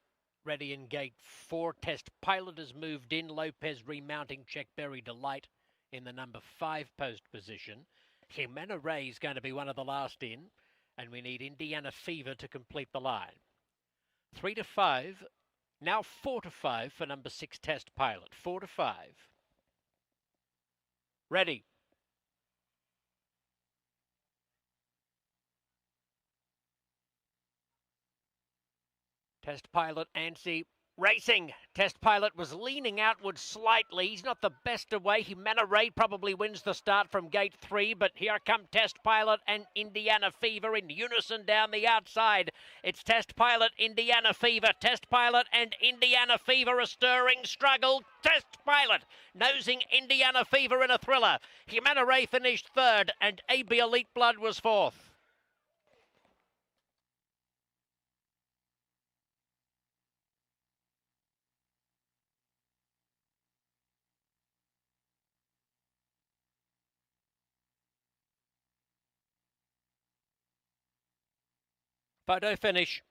ready in gate 4. Test Pilot has moved in. Lopez remounting Check Berry Delight in the number 5 post position. Jimena Ray is going to be one of the last in, and we need Indiana Fever to complete the line. 3 to 5, now 4 to 5 for number 6 Test Pilot. 4 to 5. Ready. Test Pilot, Ansi, racing. Test Pilot was leaning outward slightly. He's not the best away. Jimena Ray probably wins the start from gate 3, but here come Test Pilot and Indiana Fever in unison down the outside. It's Test Pilot, Indiana Fever. Test Pilot and Indiana Fever, a stirring struggle. Test Pilot nosing Indiana Fever in a thriller. Jimena Ray finished 3rd and AB Elite Blood was 4th. Photo finish.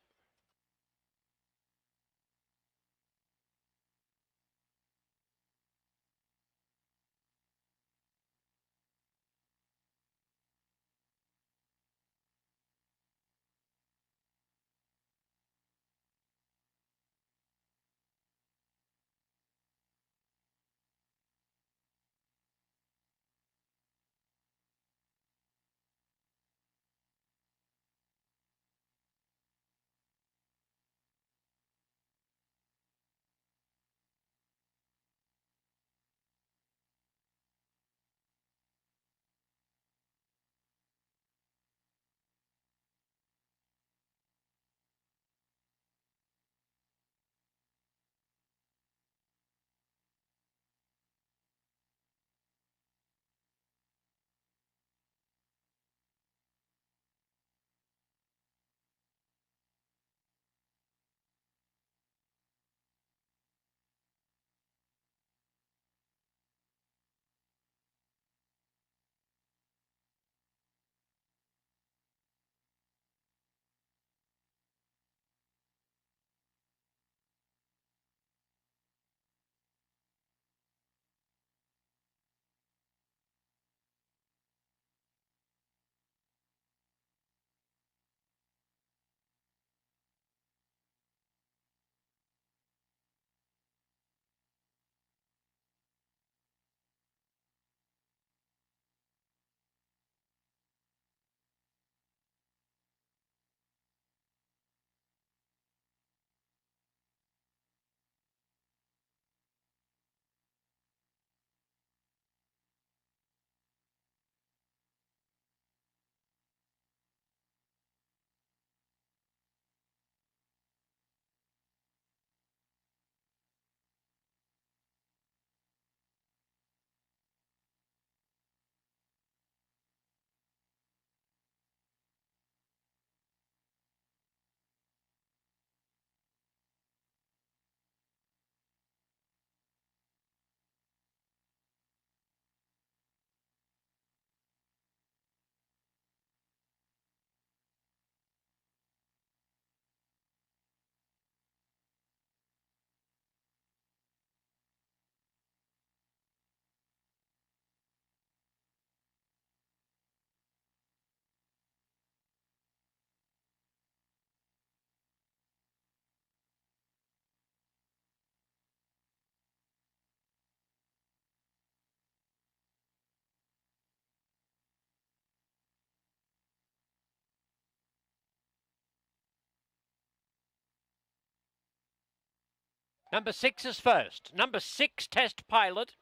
Number 6 is first. Number 6, Test Pilot,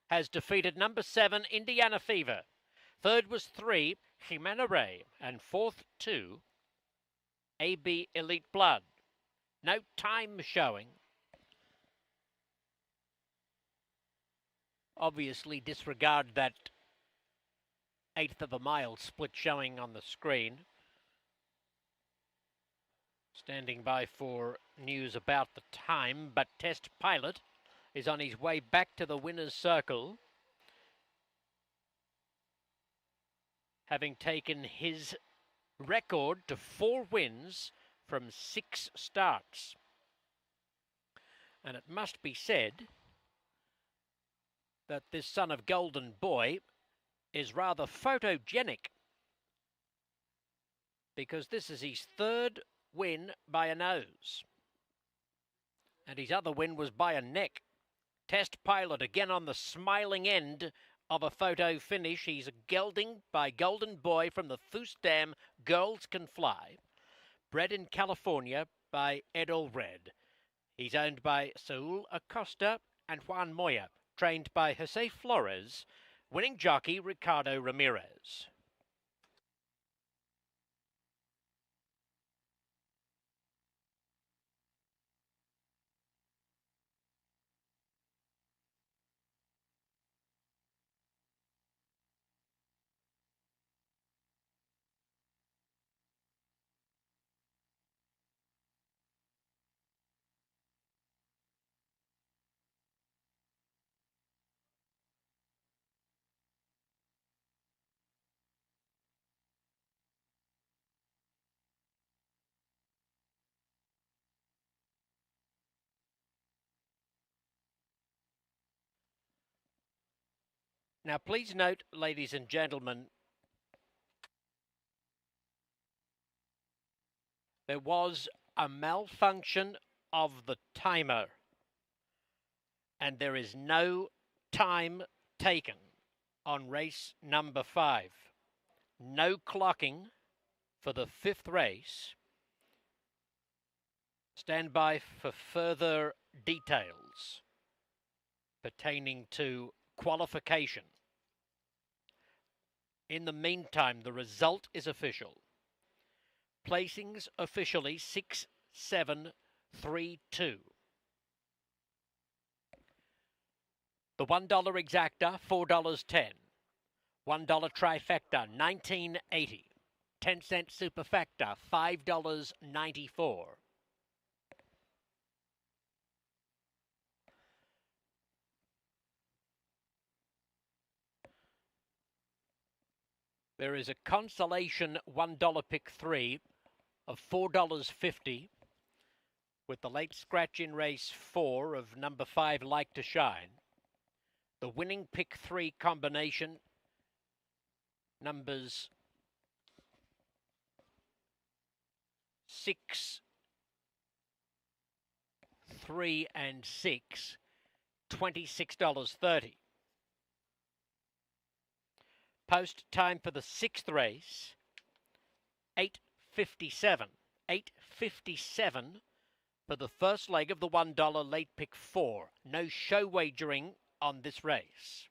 has defeated number 7, Indiana Fever. Third was 3, Jimena Ray. And fourth, 2, AB Elite Blood. No time showing. Obviously disregard that eighth of a mile split showing on the screen. Standing by for news about the time, but Test Pilot is on his way back to the winner's circle, having taken his record to 4 wins from 6 starts. And it must be said that this son of Golden Boy is rather photogenic, because this is his 3rd win by a nose, and his other win was by a neck. Test Pilot again on the smiling end of a photo finish. He's a gelding by Golden Boy from the Foosdam Girls Can Fly, bred in California by Ed Allred. He's owned by Saul Acosta and Juan Moya, trained by Jose Flores, winning jockey Ricardo Ramirez. Now, please note, ladies and gentlemen, there was a malfunction of the timer, and there is no time taken on race number 5. No clocking for the 5th race. Stand by for further details pertaining to qualification. In the meantime, the result is official. Placings officially 6, 7, 3, 2. The $1 exacta, $4.10. $1 trifecta, $19.80. 10-cent superfecta, $5.94. There is a consolation $1 pick 3 of $4.50 with the late scratch in race 4 of number 5 Like to Shine. The winning pick 3 combination, numbers 6, 3 and 6, $26.30. Post time for the 6th race, 8:57. 8:57 for the first leg of the $1 late pick 4. No show wagering on this race.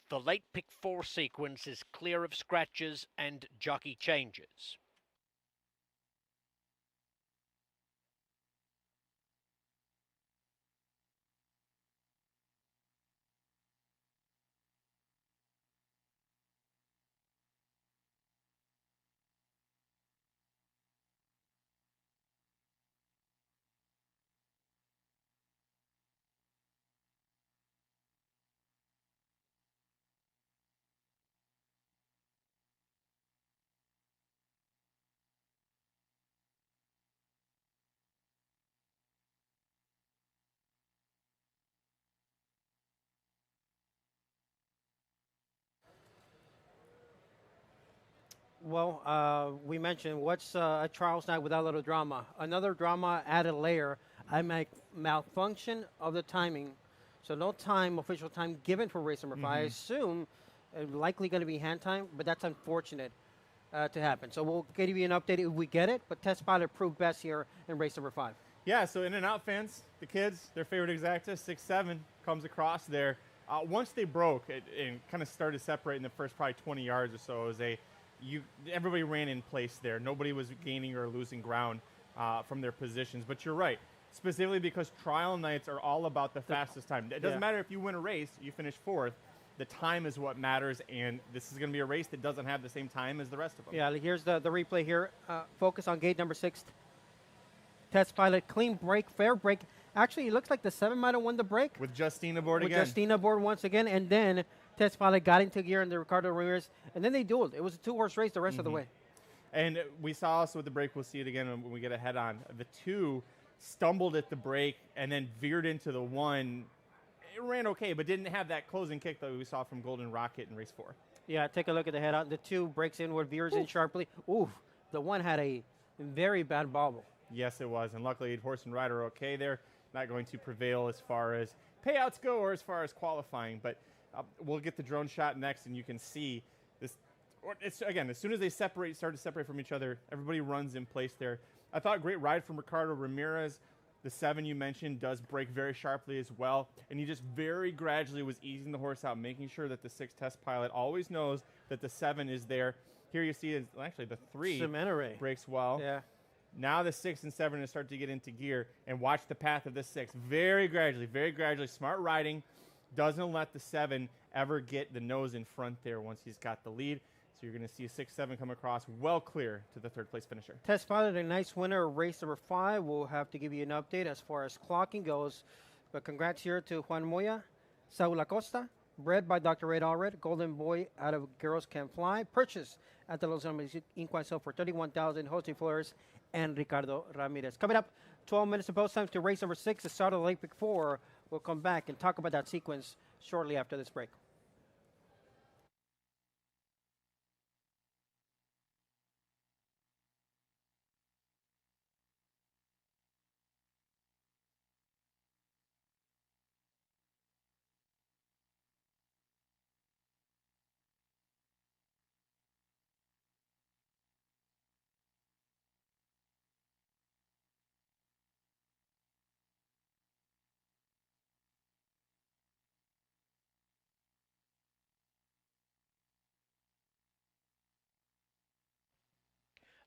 The late pick 4 sequence is clear of scratches and jockey changes. Well, we mentioned what's a trials night without a little drama. Another drama added layer. I make malfunction of the timing. So no time, official time given for race number 5. I assume likely going to be hand time, but that's unfortunate to happen. So we'll give you an update if we get it, but Test Pilot proved best here in race number 5. Yeah, so in and out fans, the kids, their favorite exacta, 6-7, comes across there. Once they broke and kind of started separating the first probably 20 yards or so, everybody ran in place there. Nobody was gaining or losing ground from their positions. But you're right, specifically because trial nights are all about the fastest time. It doesn't matter if you win a race, you finish fourth. The time is what matters, and this is going to be a race that doesn't have the same time as the rest of them. Yeah, here's the replay here. Focus on gate number 6. Test pilot, clean break, fair break. Actually, it looks like the 7 might have won the break. With Justine aboard With again. Justine aboard once again, and then Test pilot got into gear in the Ricardo Ramirez, and then they dueled. It was a 2-horse race the rest of the way. And we saw also with the break, we'll see it again when we get a head on. The 2 stumbled at the break and then veered into the 1. It ran okay, but didn't have that closing kick that we saw from Golden Rocket in race 4. Yeah, take a look at the head on. The 2 breaks inward, veers in sharply. Ooh, the 1 had a very bad bobble. Yes, it was. And luckily, horse and rider are okay there. Not going to prevail as far as payouts go or as far as qualifying. But we'll get the drone shot next, and you can see this. Again, as soon as they start to separate from each other, everybody runs in place there. I thought great ride from Ricardo Ramirez. The 7 you mentioned does break very sharply as well. And he just very gradually was easing the horse out, making sure that the 6 test pilot always knows that the 7 is there. Here you see is actually the 3 breaks well. Yeah. Now the 6 and 7 are going to start to get into gear, and watch the path of the 6 very gradually. Smart riding, doesn't let the 7 ever get the nose in front there once he's got the lead. So you're going to see a 6-7 come across well clear to the 3rd place finisher. Test pilot, a nice winner of race number 5. We'll have to give you an update as far as clocking goes. But congrats here to Juan Moya, Saul Acosta, bred by Dr. Red Allred, Golden Boy out of Girls Can Fly, purchased at the Los Angeles Inquine Sale for $31,000, Jose Flores and Ricardo Ramirez. Coming up, 12 minutes of post times to race number 6, the start of the late pick 4. We'll come back and talk about that sequence shortly after this break.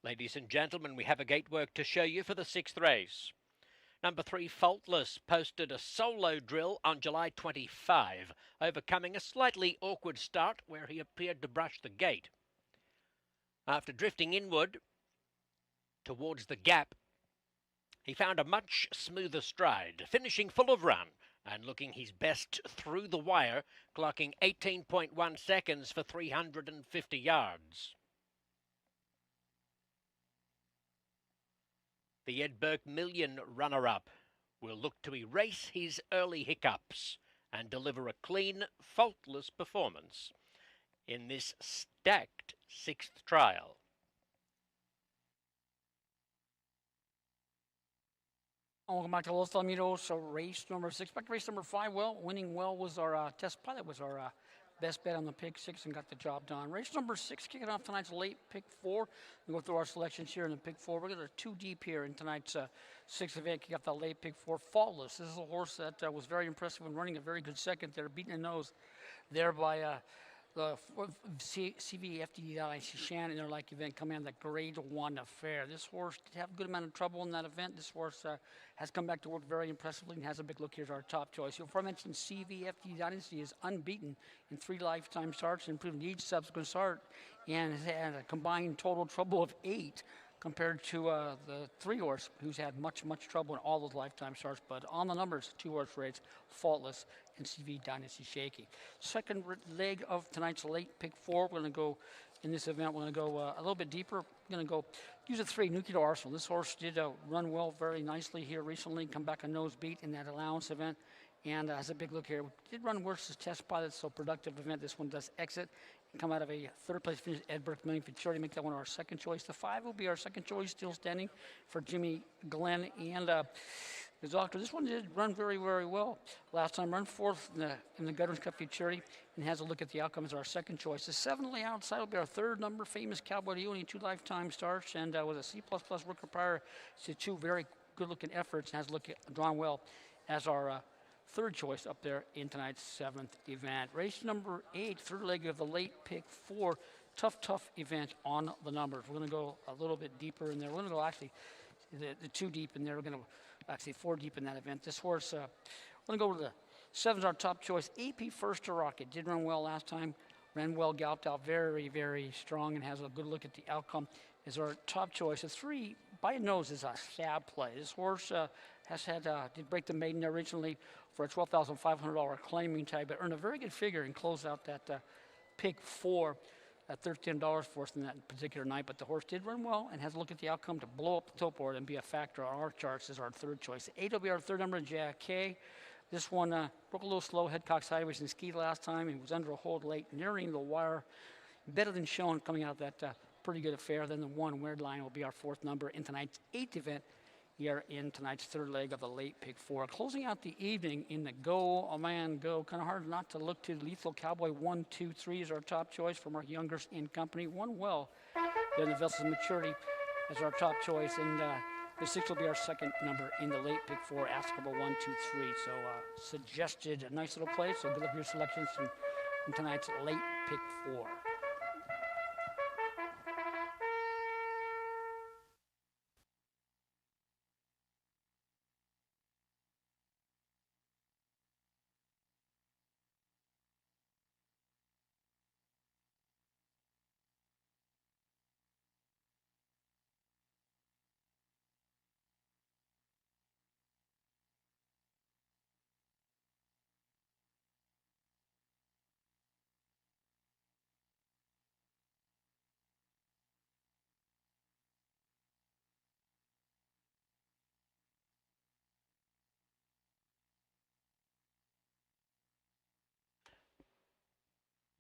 Ladies and gentlemen, we have a gatework to show you for the 6th race. Number 3, Faultless, posted a solo drill on July 25, overcoming a slightly awkward start where he appeared to brush the gate. After drifting inward towards the gap, he found a much smoother stride, finishing full of run and looking his best through the wire, clocking 18.1 seconds for 350 yards. The Ed Burke Million runner-up will look to erase his early hiccups and deliver a clean, faultless performance in this stacked 6th trial. Welcome back to Los Alamitos. So race number 6. Back to race number 5. Well, winning well was our test pilot, was our best bet on the pick 6 and got the job done. Race number 6, kicking off tonight's late pick 4. We'll go through our selections here in the pick 4. We're going to 2 deep here in tonight's 6th event. Kick off that late pick 4. Faultless. This is a horse that was very impressive when running a very good second there, beating the nose there by the CVFD Shannon in their like event coming on the grade 1 affair. This horse did have a good amount of trouble in that event. This horse has come back to work very impressively and has a big look. Here's our top choice. Before I mentioned CVFD Dynasty is unbeaten in 3 lifetime starts, improving each subsequent start, and has had a combined total trouble of 8 compared to the 3-horse who's had much trouble in all those lifetime starts. But on the numbers, 2-horse rates, Faultless and CV Dynasty shaky. Second leg of tonight's late pick 4. We're going to go in this event. We're going to go a little bit deeper. We're going to go use a 3, Nuclear Arsenal. This horse did run well very nicely here recently, come back a nose beat in that allowance event, and has a big look here. Did run worse as test pilot, so productive event. This one does exit and come out of a 3rd place finish. Ed Burke Million Futurity make that one our 2nd choice. The 5 will be our 2nd choice, still standing for Jimmy Glenn and the doctor. This one did run very well last time. Run 4th in the Veterans Cup Futurity and has a look at the outcome as our 2nd choice. The 7 lay outside will be our 3rd number, Famous Cowboy, only 2 lifetime starts, and with a C++ worker prior to 2 very good-looking efforts and has drawn well as our third choice up there in tonight's 7th event. Race number 8, third leg of the late pick 4. Tough event on the numbers. We're going to go a little bit deeper in there. We're going to go actually the 2 deep in there. We're going to actually 4 deep in that event. This horse, we're going to go with the 7's our top choice. AP First to Rocket did run well last time. Ran well, galloped out very strong, and has a good look at the outcome. Is our top choice. The 3 by nose is a sad play. This horse did break the maiden originally for a $12,500 claiming tag, but earned a very good figure and closed out that pick 4 at $13 for us in that particular night. But the horse did run well and has a look at the outcome to blow up the top board and be a factor on our charts as our third choice. 8 will be our third number, Jack K. This one broke a little slow, head cocked sideways and ski last time. He was under a hold late, nearing the wire. Better than shown coming out of that pretty good affair. Then the 1 Weird Line will be our 4th number in tonight's 8th event here in tonight's third leg of the late pick 4. Closing out the evening in the Go, Oh Man, Go. Kind of hard not to look to Lethal Cowboy 1, 2, 3 is our top choice from our Youngers in Company. Won well. Then the Vessel's Maturity as our top choice. And the 6 will be our second number in the late pick 4, Askable 1, 2, 3. So suggested a nice little play. So good luck with your selections in tonight's late pick 4.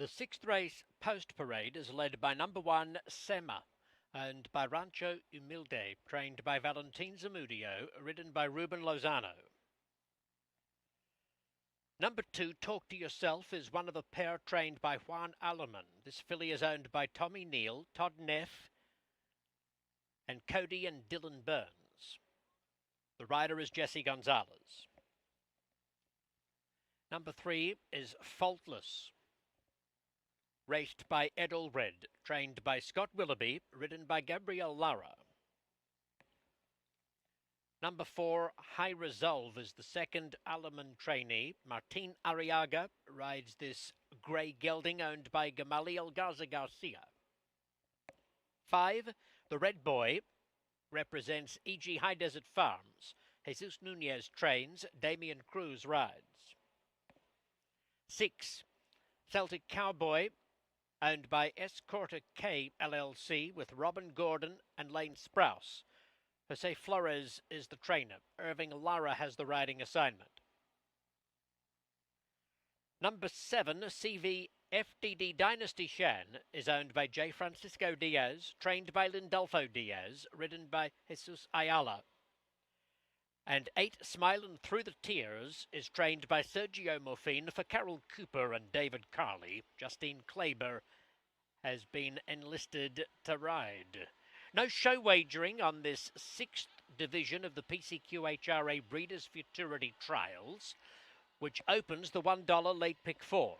The 6th race post-parade is led by number 1, Sema, owned by Rancho Humilde, trained by Valentin Zamudio, ridden by Ruben Lozano. Number 2, Talk to Yourself, is one of a pair trained by Juan Aleman. This filly is owned by Tommy Neal, Todd Neff, and Cody and Dylan Burns. The rider is Jesse Gonzalez. Number 3 is Faultless, raced by Ed Allred, trained by Scott Willoughby, ridden by Gabriel Lara. Number 4, High Resolve, is the second Alaman trainee. Martin Arriaga rides this grey gelding, owned by Gamaliel Garza Garcia. 5, The Red Boy, represents E.G. High Desert Farms. Jesus Nunez trains, Damian Cruz rides. 6, Celtic Cowboy, owned by Escorta K LLC, with Robin Gordon and Lane Sprouse. Jose Flores is the trainer. Irving Lara has the riding assignment. Number 7, CV FDD Dynasty Shan, is owned by J. Francisco Diaz, trained by Lindolfo Diaz, ridden by Jesus Ayala. And 8, Smilin' Through the Tears, is trained by Sergio Morfin for Carol Cooper and David Carley. Justine Kleber has been enlisted to ride. No show wagering on this 6th division of the PCQHRA Breeders' Futurity Trials, which opens the $1 late pick 4.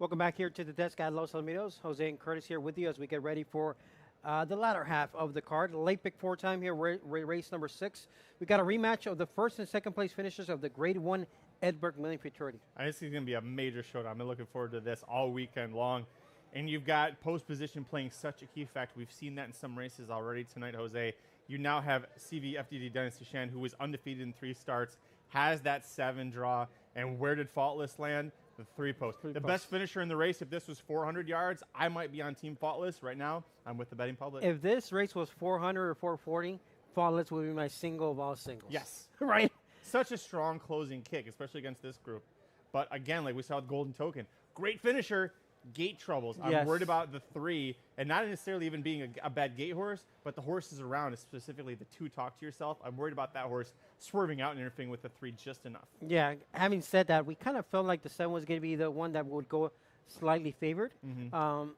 Welcome back here to the desk at Los Alamitos. Jose and Curtis here with you as we get ready for the latter half of the card. Late pick 4 time here, race number 6. We got a rematch of the first and second place finishers of the Grade 1 Edberg Million Futurity. I think it's going to be a major showdown. I've been looking forward to this all weekend long. And you've got post position playing such a key factor. We've seen that in some races already tonight, Jose. you now have CVFDD Dynasty Shan, who was undefeated in 3 starts, has that 7 draw. And where did Faultless land? The 3 post. The best finisher in the race, if this was 400 yards, I might be on Team Faultless. Right now, I'm with the betting public. If this race was 400 or 440, Faultless would be my single of all singles. Yes. Right? Such a strong closing kick, especially against this group. But again, like we saw with Golden Token, great finisher, gate troubles. I'm Yes. worried about the 3, and not necessarily even being a bad gate horse, but the horses around, specifically the 2 Talk to Yourself. I'm worried about that horse swerving out and interfering with the 3 just enough. Yeah, having said that, we kind of felt like the 7 was going to be the one that would go slightly favored. And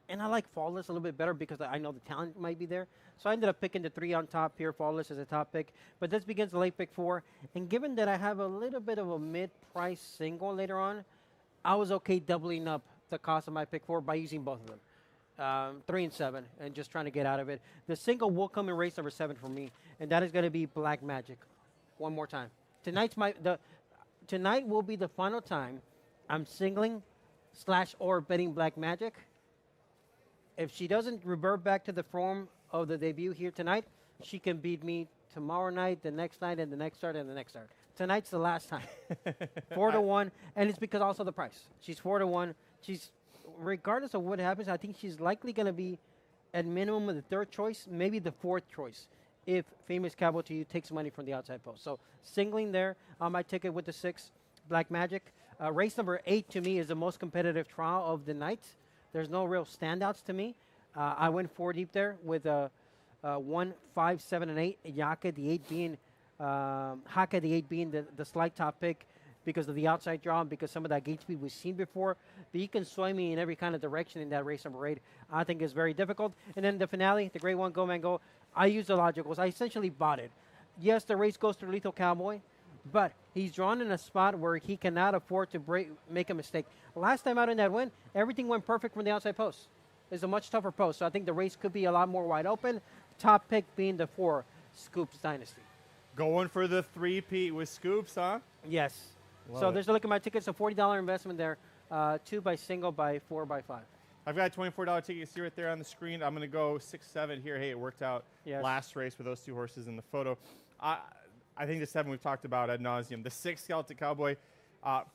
I like Faultless a little bit better because I know the talent might be there. So I ended up picking the 3 on top here, Faultless as a top pick. But this begins the late pick 4. And given that I have a little bit of a mid-price single later on, I was okay doubling up the cost of my pick 4 by using both of them. 3 and 7, and just trying to get out of it. The single will come in race number 7 for me, and that is going to be Black Magic. One more time. Tonight will be the final time I'm singling / or betting Black Magic. If she doesn't revert back to the form of the debut here tonight, she can beat me tomorrow night, the next night, and the next start, and the next start. Tonight's the last time. 4-1, and it's because also the price. She's 4-1. She's, regardless of what happens, I think she's likely going to be at minimum the 3rd choice, maybe the 4th choice, if Famous Cowboy to You takes money from the outside post. So singling there on my ticket with the 6, Black Magic. Race number 8 to me is the most competitive trial of the night. There's no real standouts to me. I went 4 deep there with 1, 5, 7, and 8. Yaka, the 8 being Haka, the 8 being the slight top pick because of the outside draw and because some of that gate speed we've seen before. But you can sway me in every kind of direction in that race number 8. I think is very difficult. And then the finale, the Grade 1 Go Man Go. I used the logicals. I essentially bought it. Yes, the race goes through Lethal Cowboy, but he's drawn in a spot where he cannot afford to make a mistake. Last time out in that win, everything went perfect from the outside post. It's a much tougher post, so I think the race could be a lot more wide open. Top pick being the 4, Scoops Dynasty. Going for the 3-peat with Scoops, huh? Yes. Love so it. there's a look at my tickets, a $40 investment there, 2 by single, by 4 by 5. I've got a $24 ticket. You see right there on the screen. I'm going to go 6-7 here. Hey, it worked out last race with those 2 horses in the photo. I think the 7 we've talked about ad nauseum. The 6 Celtic Cowboy,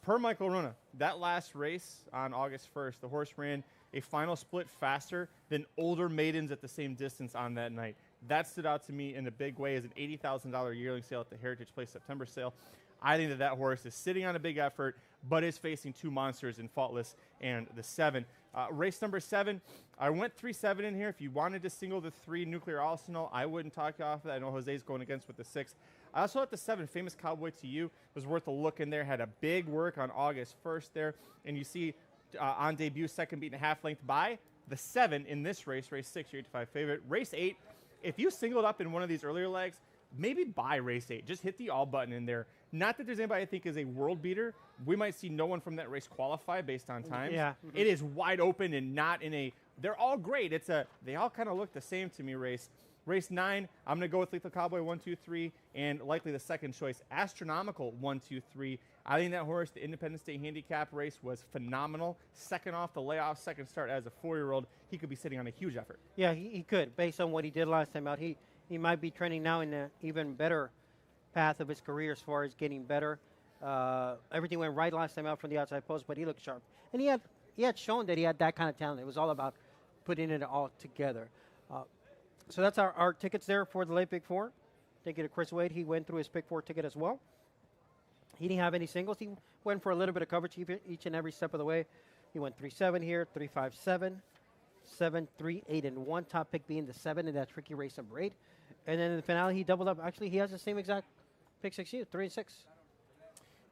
per Michael Rona, that last race on August 1st, the horse ran a final split faster than older maidens at the same distance on that night. That stood out to me in a big way as an $80,000 yearling sale at the Heritage Place September sale. I think that horse is sitting on a big effort, but is facing 2 monsters in Faultless and the 7. Race number 7, I went 3-7 in here. If you wanted to single the 3 Nuclear Arsenal, I wouldn't talk you off of that. I know Jose's going against with the 6. I also thought the 7, Famous Cowboy to You, was worth a look in there. Had a big work on August 1st there. And you see on debut, 2nd beaten a half length by the 7 in this race, race 6, your 8-5 favorite. Race 8, if you singled up in one of these earlier legs, maybe buy race 8. Just hit the all button in there. Not that there's anybody I think is a world beater. We might see no one from that race qualify based on times. Yeah. It is wide open and not in a, they're all great. They all kind of look the same to me race. Race 9, I'm going to go with Lethal Cowboy 1, 2, 3, and likely the 2nd choice, Astronomical 1, 2, 3. I think that horse, the Independence Day Handicap race, was phenomenal. 2nd off the layoff, 2nd start as a 4-year-old. He could be sitting on a huge effort. Yeah, he could, based on what he did last time out. He might be trending now in an even better path of his career as far as getting better. Everything went right last time out from the outside post, but he looked sharp. And he had shown that he had that kind of talent. It was all about putting it all together. So that's our tickets there for the late pick 4. Thank you to Chris Wade. He went through his pick 4 ticket as well. He didn't have any singles. He went for a little bit of coverage each and every step of the way. He went 3-7 here, 3-5-7, 7, 3, 8, and 1. Top pick being the 7 in that tricky race number 8. And then in the finale, he doubled up. Actually, he has the same exact pick 6 you, 3 and 6.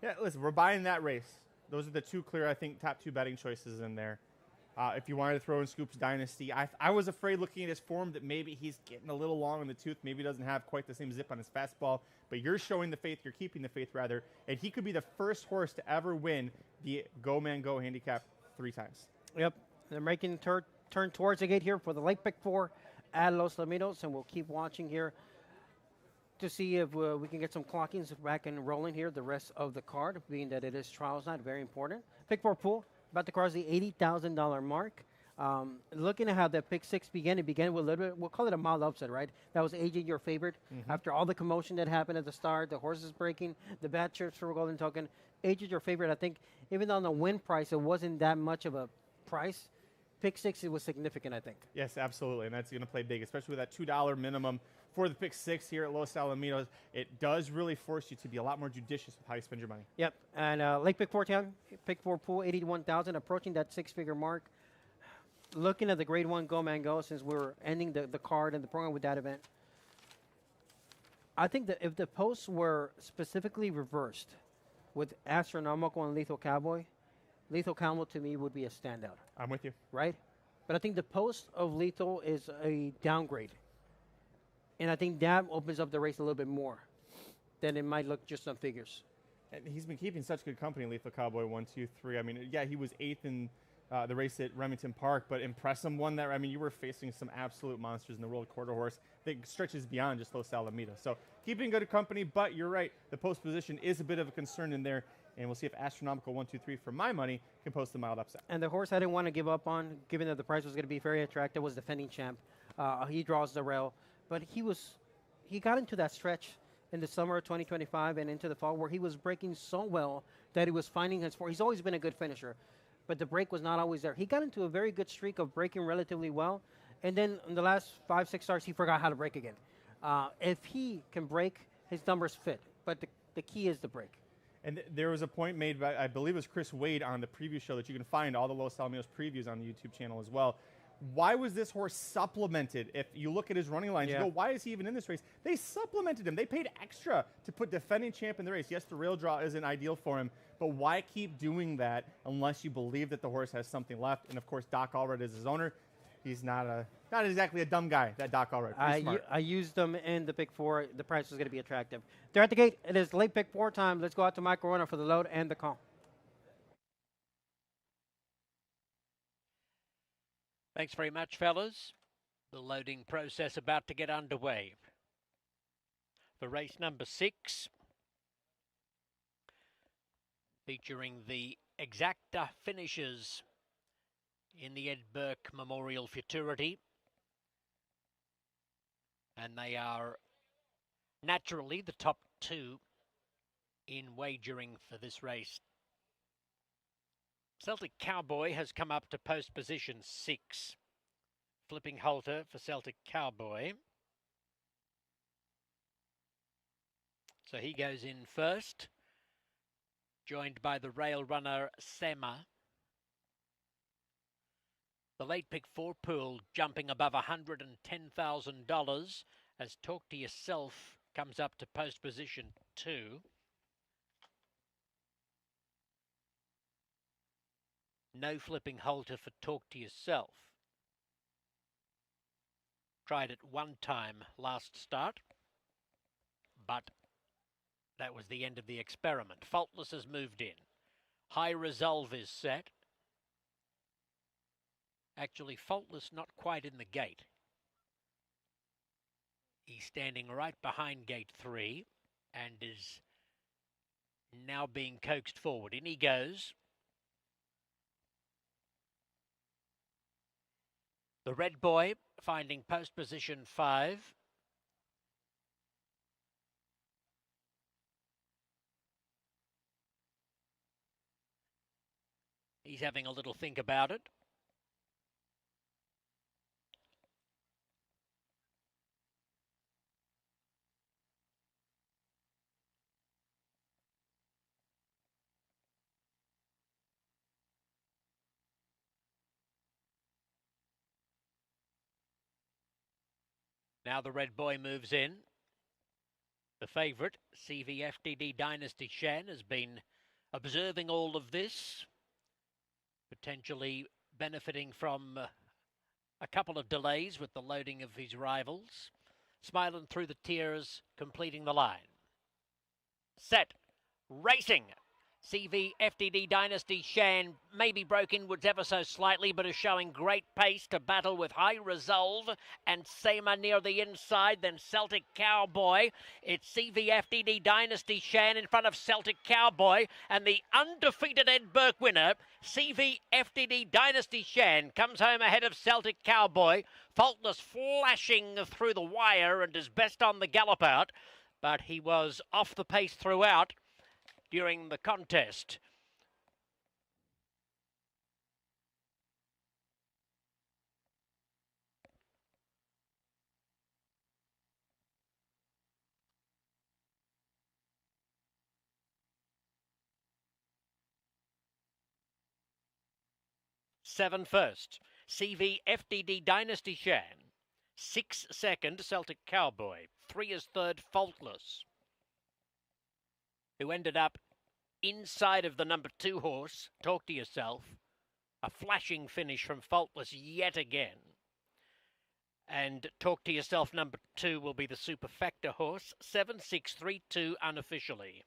Yeah, listen, we're buying that race. Those are the 2 clear, I think, top 2 betting choices in there. If you wanted to throw in Scoops Dynasty, I was afraid looking at his form that maybe he's getting a little long in the tooth. Maybe he doesn't have quite the same zip on his fastball. But you're showing the faith. You're keeping the faith, rather. And he could be the first horse to ever win the Go Man Go handicap 3 times. Yep. They're making turn towards the gate here for the late pick 4 at Los Alamitos. And we'll keep watching here to see if we can get some clockings back and rolling here the rest of the card, being that it is trials night. Very important. Pick 4 pool. About to cross the $80,000 mark. Looking at how the pick six began, it began with a little bit, we'll call it a mild upset, right? That was aging your favorite. After all the commotion that happened at the start, the horses breaking, the bad trips for Golden Token, aged your favorite. I think even though on the win price, it wasn't that much of a price. Pick six, it was significant, I think. Yes, absolutely, and that's going to play big, especially with that $2 minimum for the pick six here at Los Alamitos. It does really force you to be a lot more judicious with how you spend your money. Yep, and Lake Pick 4 town, Pick 4 pool, 81,000, approaching that six-figure mark. Looking at the grade one go man go, since we're ending the card and the program with that event, I think that if the posts were specifically reversed with Astronomical and Lethal Cowboy to me would be a standout. I'm with you. Right? But I think the post of Lethal is a downgrade. And I think that opens up the race a little bit more than it might look just on figures. And he's been keeping such good company, Lethal Cowboy 1, 2, 3. I mean, yeah, he was 8th in the race at Remington Park, but Impressum won that. I mean, you were facing some absolute monsters in the world quarter horse that stretches beyond just Los Alamitos. So keeping good company, but you're right. The post position is a bit of a concern in there. And we'll see if Astronomical 1, 2, 3 for my money can post a mild upset. And the horse I didn't want to give up on, given that the price was going to be very attractive, was defending champ. He draws the rail, but he got into that stretch in the summer of 2025 and into the fall where he was breaking so well that he was finding his form. He's always been a good finisher, but the break was not always there. He got into a very good streak of breaking relatively well, and then in the last 5-6 starts, he forgot how to break again. If he can break, his numbers fit, but the key is the break. And there was a point made by, I believe it was Chris Wade on the preview show that you can find all the Los Alamitos previews on the YouTube channel as well. Why was this horse supplemented? If you look at his running lines, you go, why is he even in this race? They supplemented him. They paid extra to put defending champ in the race. Yes, the rail draw isn't ideal for him, but why keep doing that unless you believe that the horse has something left? And, of course, Doc Allred is his owner. He's not exactly a dumb guy, that Doc Allred. I used them in the pick four. The price was going to be attractive. They're at the gate. It is late pick four time. Let's go out to Mike Corona for the load and the call. Thanks very much, fellas. The loading process about to get underway. For race number 6, featuring the exacta finishers in the Ed Burke Memorial Futurity. And they are naturally the top 2 in wagering for this race. Celtic Cowboy has come up to post position 6. Flipping halter for Celtic Cowboy. So he goes in first, joined by the rail runner Sema. The late pick 4 pool jumping above $110,000 as Talk to Yourself comes up to post position 2. No flipping halter for Talk to Yourself. Tried it one time last start, but that was the end of the experiment. Faultless has moved in. High Resolve is set. Actually, Faultless not quite in the gate. He's standing right behind gate 3 and is now being coaxed forward. In he goes. The Red Boy finding post position 5. He's having a little think about it. Now the Red Boy moves in. The favourite, CVFDD Dynasty Shan, has been observing all of this, potentially benefiting from a couple of delays with the loading of his rivals. Smiling through the tears, completing the line. Set, racing. CV FDD Dynasty Shan maybe broke inwards ever so slightly, but is showing great pace to battle with High Resolve and Sema near the inside, then Celtic Cowboy. It's CV FDD Dynasty Shan in front of Celtic Cowboy, and the undefeated Ed Burke winner, CV FDD Dynasty Shan, comes home ahead of Celtic Cowboy. Faultless flashing through the wire and is best on the gallop out, but he was off the pace throughout during the contest. Seven first, CV FDD Dynasty Shan. 6 second, Celtic Cowboy. 3 is third, Faultless, who ended up inside of the number 2 horse, Talk to Yourself. A flashing finish from Faultless yet again. And Talk to Yourself number 2 will be the Superfecta horse, 7-6-3-2 unofficially.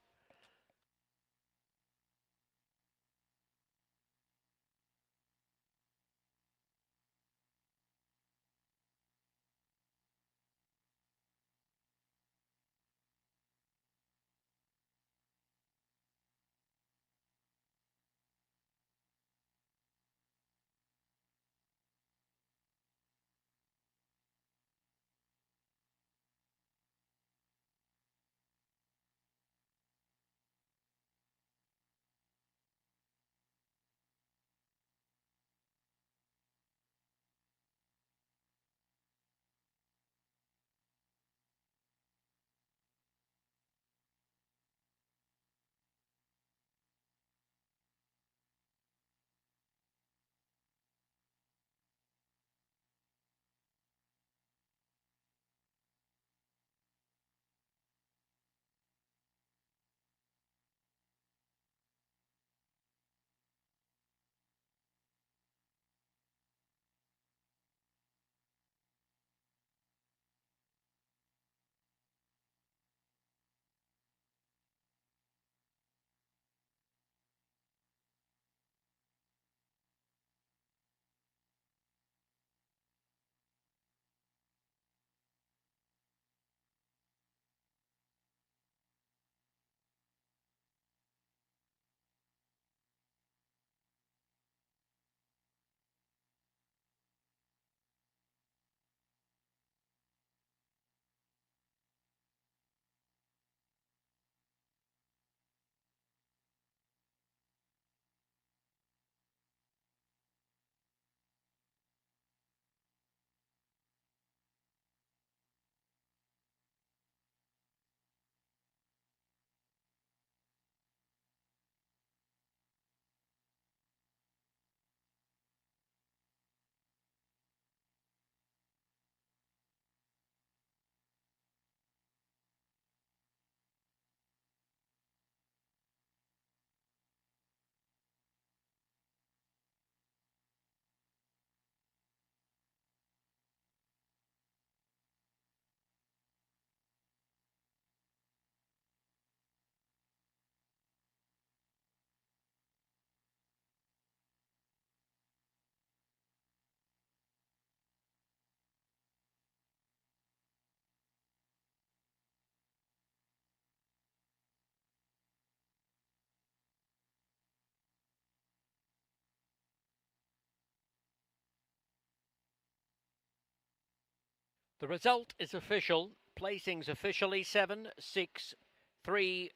The result is official. Placings officially 7-6-3-2.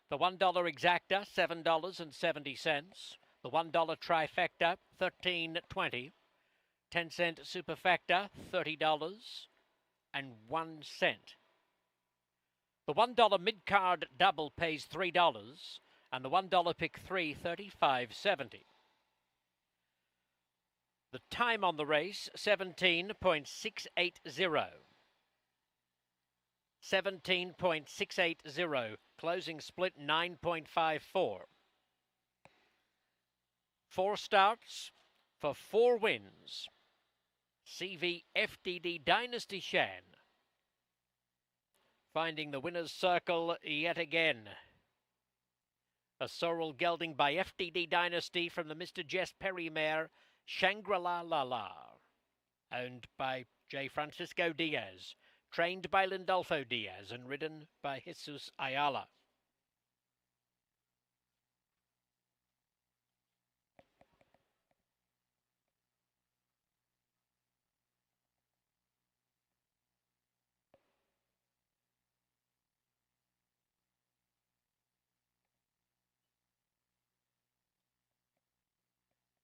The $1 exacta, $7.70. The $1 trifecta, $13.20. 10-cent superfecta, $30.01. The $1 mid-card double pays $3, and the $1 pick 3, $35.70. The time on the race, 17.680. 17.680. Closing split, 9.54. 4 starts for 4 wins. CV FDD Dynasty Shan finding the winner's circle yet again. A sorrel gelding by FDD Dynasty from the Mr. Jess Perry mare, Shangri-La La La, owned by J. Francisco Diaz, trained by Lindolfo Diaz and ridden by Jesus Ayala.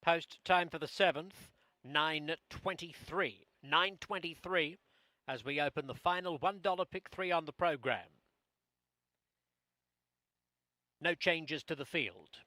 Post time for the 7th, 9:23. 9:23 as we open the final $1 pick 3 on the program. No changes to the field.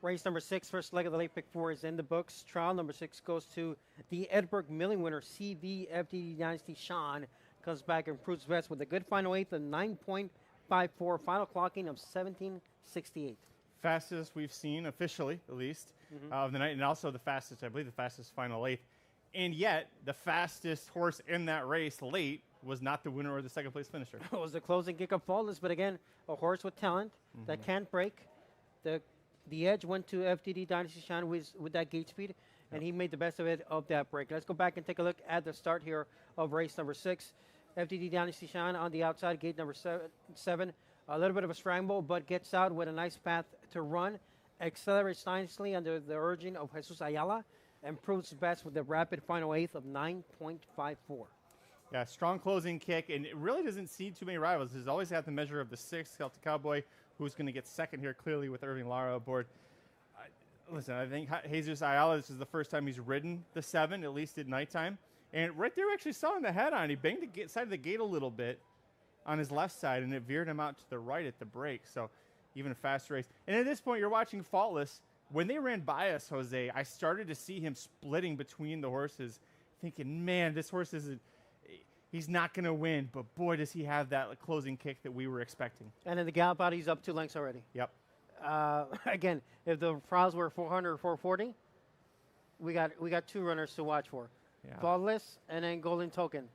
Race number 6, first leg of the late pick 4 is in the books. Trial number 6 goes to the Edinburgh Milling winner, CV FDD Dynasty Sean. Comes back and proves best with a good final eighth of 9.54, final clocking of 17:68. Fastest we've seen, officially at least, of the night, and also the fastest, I believe, the fastest final eighth. And yet, the fastest horse in that race late was not the winner or the second place finisher. It was the closing kick of faultless, but again, a horse with talent that can't break. The edge went to FDD Dynasty Shine with that gate speed, and he made the best of it of that break. Let's go back and take a look at the start here of race number 6. FDD Dynasty Shine on the outside, gate number 7. A little bit of a scramble, but gets out with a nice path to run. Accelerates nicely under the urging of Jesus Ayala, and proves best with the rapid final eighth of 9.54. Yeah, strong closing kick, and it really doesn't see too many rivals. He's always had the measure of the 6th, Celtic Cowboy, who's going to get second here clearly with Irving Lara aboard. Listen, I think Jesus Ayala, this is the first time he's ridden the 7, at least at nighttime. And right there, we actually saw him the head on. He banged the side of the gate a little bit on his left side, and it veered him out to the right at the break. So even a fast race. And at this point, you're watching Faultless. When they ran by us, Jose, I started to see him splitting between the horses, thinking, man, this horse isn't. He's not going to win, but boy, does he have that closing kick that we were expecting. And in the gallop out, he's up 2 lengths already. Yep. Again, if the trials were 400 or 440, we got 2 runners to watch for. Yeah. Faultless and then Golden Token.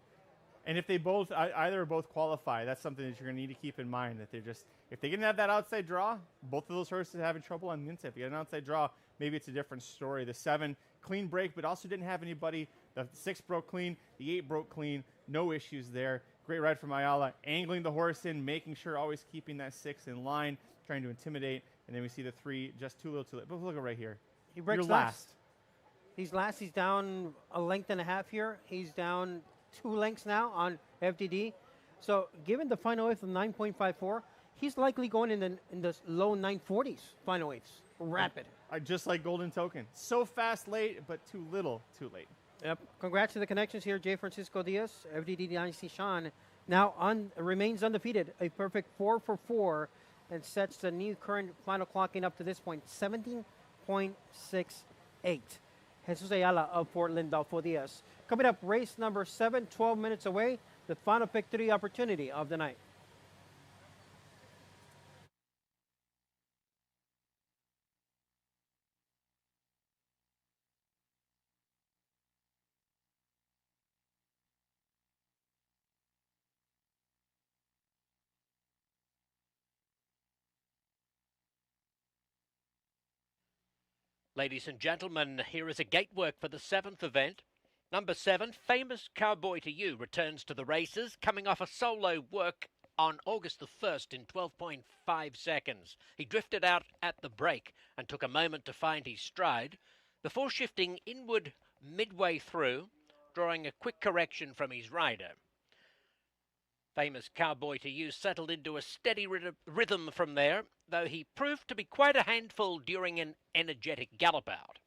And if they both, either or both qualify, that's something that you're going to need to keep in mind, that they're just, if they can have that outside draw, both of those horses are having trouble on the inside. If you get an outside draw, maybe it's a different story. The 7, clean break, but also didn't have anybody. The 6 broke clean. The 8 broke clean. No issues there. Great ride from Ayala, angling the horse in, making sure always keeping that 6 in line, trying to intimidate. And then we see the 3 just too little too late. But look at right here. He breaks You're last. He's last. He's down a length and a half here. He's down 2 lengths now on FDD. So given the final eighth of 9.54, he's likely going in the low 940s final eighths. Rapid. Just like Golden Token. So fast late, but too little too late. Yep. Congrats to the connections here, J. Francisco Diaz, FDD Dynasty Sean. Now remains undefeated, a perfect 4 for 4, and sets the new current final clocking up to this point, 17.68. Jesus Ayala of Fort Lindolfo Diaz. Coming up, race number 7, 12 minutes away, the final pick 3 opportunity of the night. Ladies and gentlemen, here is a gate work for the 7th event. Number 7, Famous Cowboy to You, returns to the races, coming off a solo work on August the 1st in 12.5 seconds. He drifted out at the break and took a moment to find his stride, before shifting inward midway through, drawing a quick correction from his rider. Famous cowboy to use settled into a steady rhythm from there, though he proved to be quite a handful during an energetic gallop out.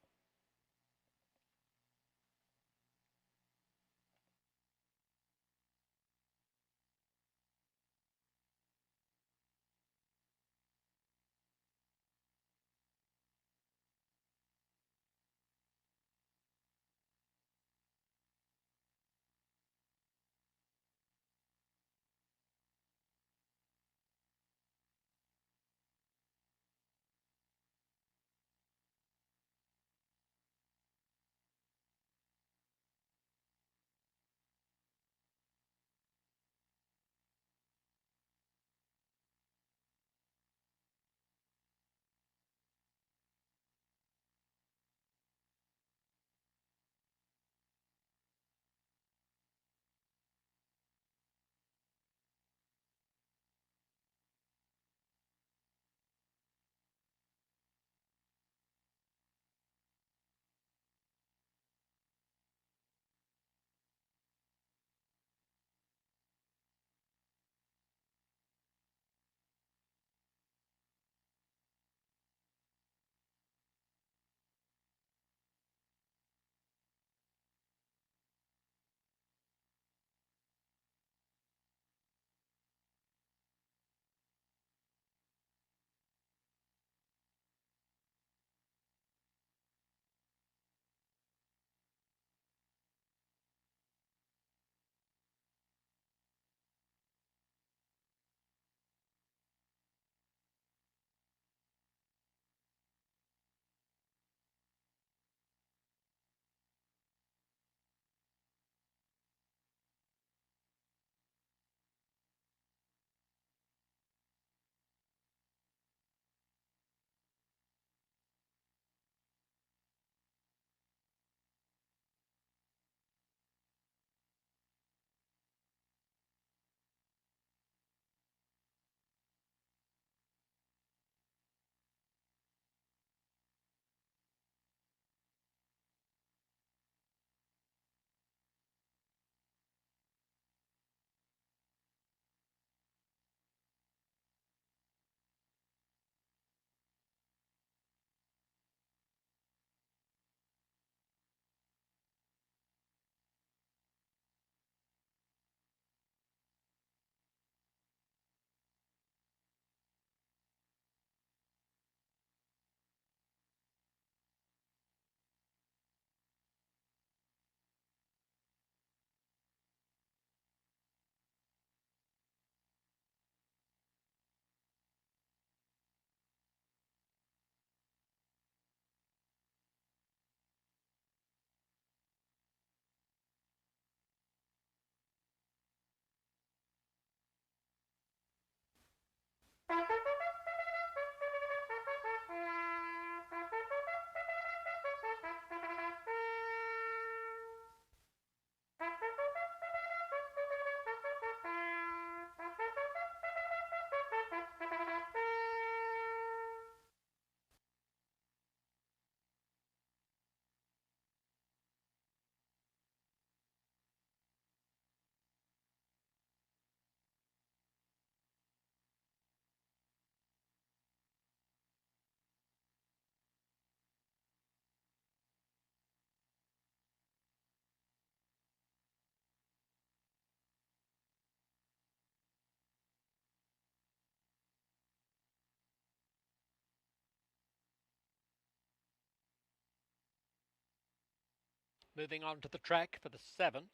Moving on to the track for the 7th.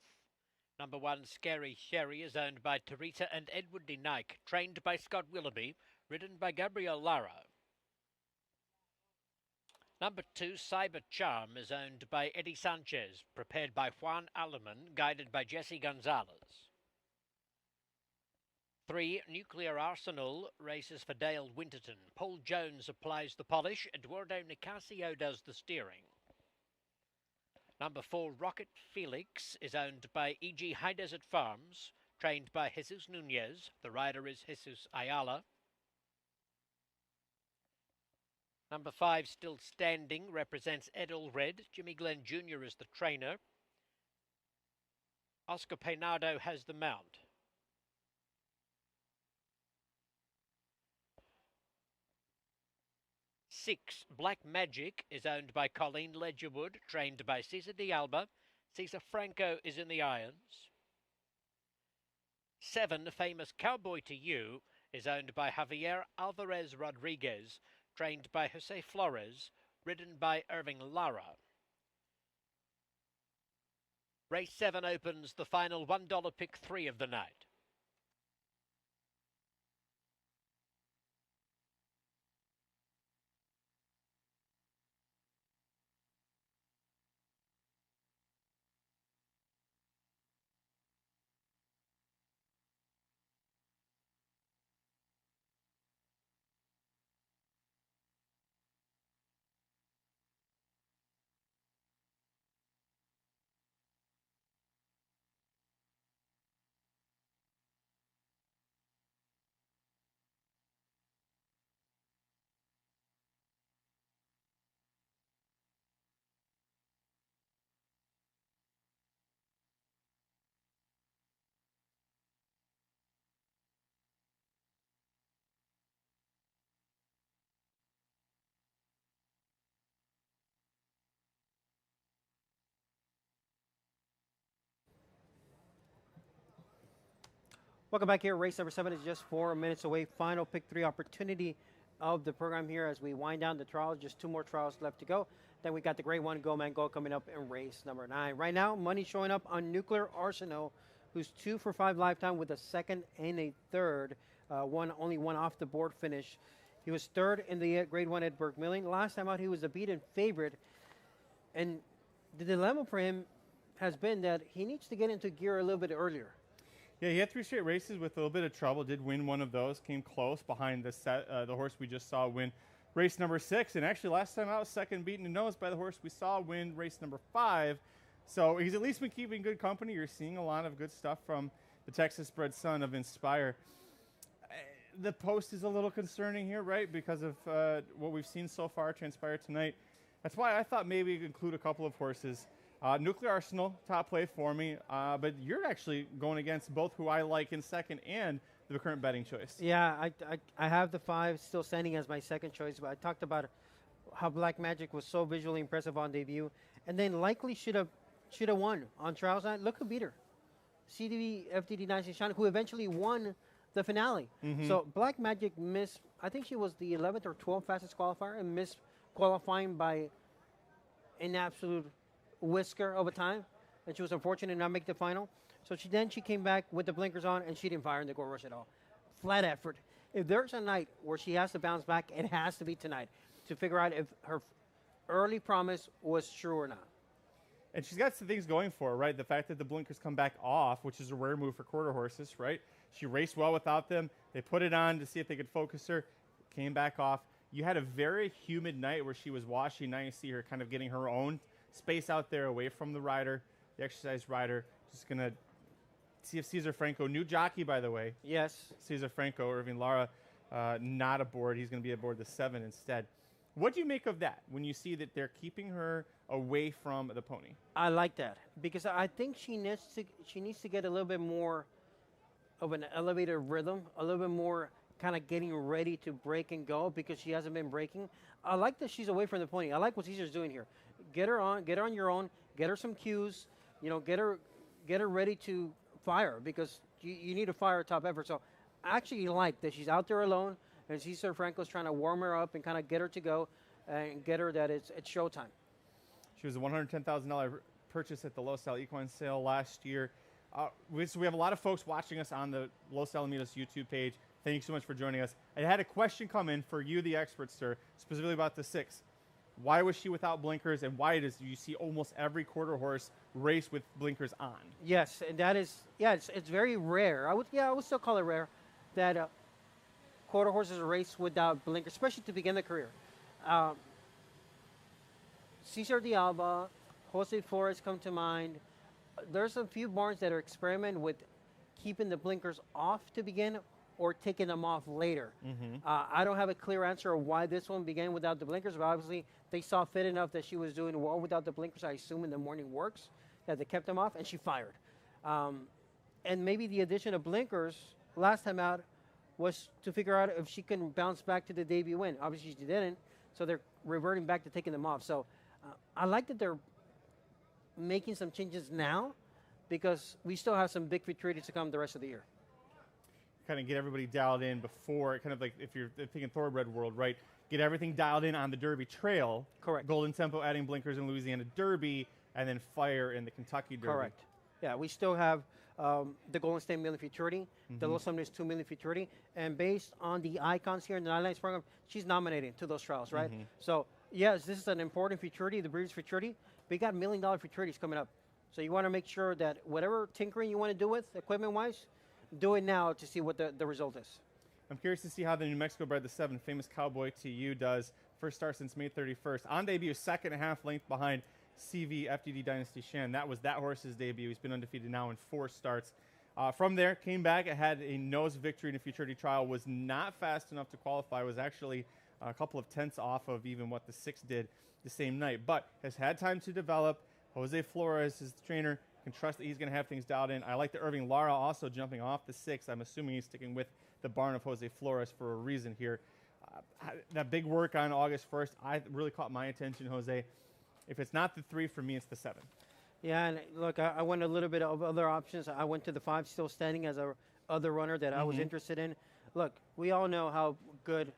Number 1, Scary Sherry, is owned by Teresa and Edward D. Nike, trained by Scott Willoughby, ridden by Gabriel Lara. Number 2, Cyber Charm, is owned by Eddie Sanchez, prepared by Juan Aleman, guided by Jesse Gonzalez. 3, Nuclear Arsenal, races for Dale Winterton. Paul Jones applies the polish, Eduardo Nicasio does the steering. Number 4, Rocket Felix, is owned by E.G. High Desert Farms, trained by Jesus Nunez. The rider is Jesus Ayala. Number 5, Still Standing, represents Ed Allred. Jimmy Glenn Jr. is the trainer. Oscar Peinado has the mount. 6, Black Magic, is owned by Colleen Ledgerwood, trained by Cesar de Alba. Cesar Franco is in the irons. 7, Famous Cowboy to You, is owned by Javier Alvarez Rodriguez, trained by Jose Flores, ridden by Irving Lara. Race 7 opens the final $1 pick 3 of the night. Welcome back here. Race number 7 is just 4 minutes away. Final pick 3 opportunity of the program here as we wind down the trials. Just 2 more trials left to go. Then we got the Grade 1 Go Man Go coming up in race number 9. Right now, money showing up on Nuclear Arsenal, who's 2 for 5 lifetime with a second and a third. Only one off the board finish. He was third in the Grade 1 at Burke Milling. Last time out, he was a beaten favorite. And the dilemma for him has been that he needs to get into gear a little bit earlier. Yeah, he had 3 straight races with a little bit of trouble. Did win one of those. Came close behind the horse we just saw win race number 6. And actually, last time out, second beaten to nose by the horse we saw win race number 5. So he's at least been keeping good company. You're seeing a lot of good stuff from the Texas-bred son of Inspire. The post is a little concerning here, right, because of what we've seen so far transpire tonight. That's why I thought maybe you could include a couple of horses. Nuclear Arsenal, top play for me, but you're actually going against both who I like in second and the current betting choice. Yeah, I have the 5 still standing as my second choice, but I talked about how Black Magic was so visually impressive on debut, and then likely should have won on trials night. Look who beat her, CDV FTD 19 Shine, who eventually won the finale. So Black Magic missed, I think she was the 11th or 12th fastest qualifier and missed qualifying by an absolute whisker of a time, and she was unfortunate to not make the final. So she came back with the blinkers on, and she didn't fire in the Gold Rush at all. Flat effort. If there's a night where she has to bounce back, it has to be tonight to figure out if her early promise was true or not. And she's got some things going for her, right? The fact that the blinkers come back off, which is a rare move for quarter horses, right? She raced well without them. They put it on to see if they could focus her. Came back off. You had a very humid night where she was washing. Now you see her kind of getting her own space out there away from the rider, the exercise rider. Just going to see if Cesar Franco, new jockey, by the way. Yes. Cesar Franco, Irving Lara, not aboard. He's going to be aboard the 7 instead. What do you make of that when you see that they're keeping her away from the pony? I like that because I think she needs to get a little bit more of an elevated rhythm, a little bit more kind of getting ready to break and go because she hasn't been breaking. I like that she's away from the pony. I like what Cesar's doing here. Get her on your own, get her some cues, get her ready to fire because you need to fire a top effort. So I actually like that she's out there alone and Cesar Franco's trying to warm her up and kind of get her to go and get her that it's showtime. She was a $110,000 purchase at the Los Al Equine sale last year. So we have a lot of folks watching us on the Los Alamitos YouTube page. Thank you so much for joining us. I had a question come in for you, the expert, sir, specifically about the 6. Why was she without blinkers, and why do you see almost every quarter horse race with blinkers on? Yes, and that is, it's very rare. I would still call it rare that quarter horses race without blinkers, especially to begin the career. Cesar de Alba, Jose Flores come to mind. There's a few barns that are experimenting with keeping the blinkers off to begin or taking them off later. I don't have a clear answer of why this one began without the blinkers, but obviously they saw fit enough that she was doing well without the blinkers. I assume in the morning works that they kept them off, and she fired. And maybe the addition of blinkers last time out was to figure out if she can bounce back to the debut win. Obviously she didn't, so they're reverting back to taking them off. So I like that they're making some changes now, because we still have some big futurities to come the rest of the year. Kind of get everybody dialed in before, kind of like if you're thinking thoroughbred world, right? Get everything dialed in on the Derby Trail. Correct. Golden Tempo adding blinkers in Louisiana Derby, and then Fire in the Kentucky Derby. Correct. Yeah, we still have the Golden State Million Futurity, the Los Angeles 2 Million Futurity, and based on the icons here in the Nine program, she's nominated to those trials, right? So, yes, this is an important futurity, the Breeders' Futurity. We got $1 million futurities coming up. So you want to make sure that whatever tinkering you want to do with, equipment-wise, do it now to see what the result is. I'm curious to see how the New Mexico bred, the 7, Famous Cowboy to You, does. First start since May 31st. On debut, second and a half length behind CV FDD Dynasty Shan. That was that horse's debut. He's been undefeated now in 4 starts. From there, came back, had a nose victory in a futurity trial, was not fast enough to qualify, was actually a couple of tenths off of even what the 6 did the same night, but has had time to develop. Jose Flores is the trainer, can trust that he's going to have things dialed in. I like the Irving Lara also jumping off the 6. I'm assuming he's sticking with the barn of Jose Flores for a reason here. That big work on August 1st, I really caught my attention, Jose. If it's not the 3, for me, it's the 7. Yeah, and look, I went a little bit of other options. I went to the 5, still standing as a other runner that I was interested in. Look, we all know how good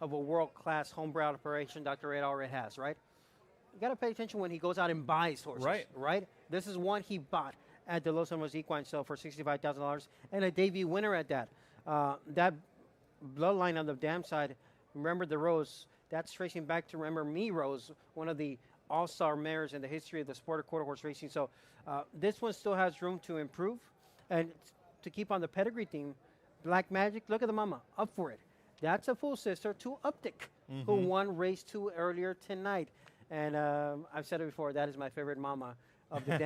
of a world-class homebred operation Dr. Ed already has, right? You got to pay attention when he goes out and buys horses, right? This is one he bought at the Los Angeles Equine Sale for $65,000, and a debut winner at that. That bloodline on the dam side, remember the Rose, that's tracing back to Remember Me Rose, one of the all-star mares in the history of the sport of quarter horse racing. So this one still has room to improve. And to keep on the pedigree theme, Black Magic, look at the mama, up for it. That's a full sister to Uptick, who won race 2 earlier tonight. And I've said it before, that is my favorite mama of the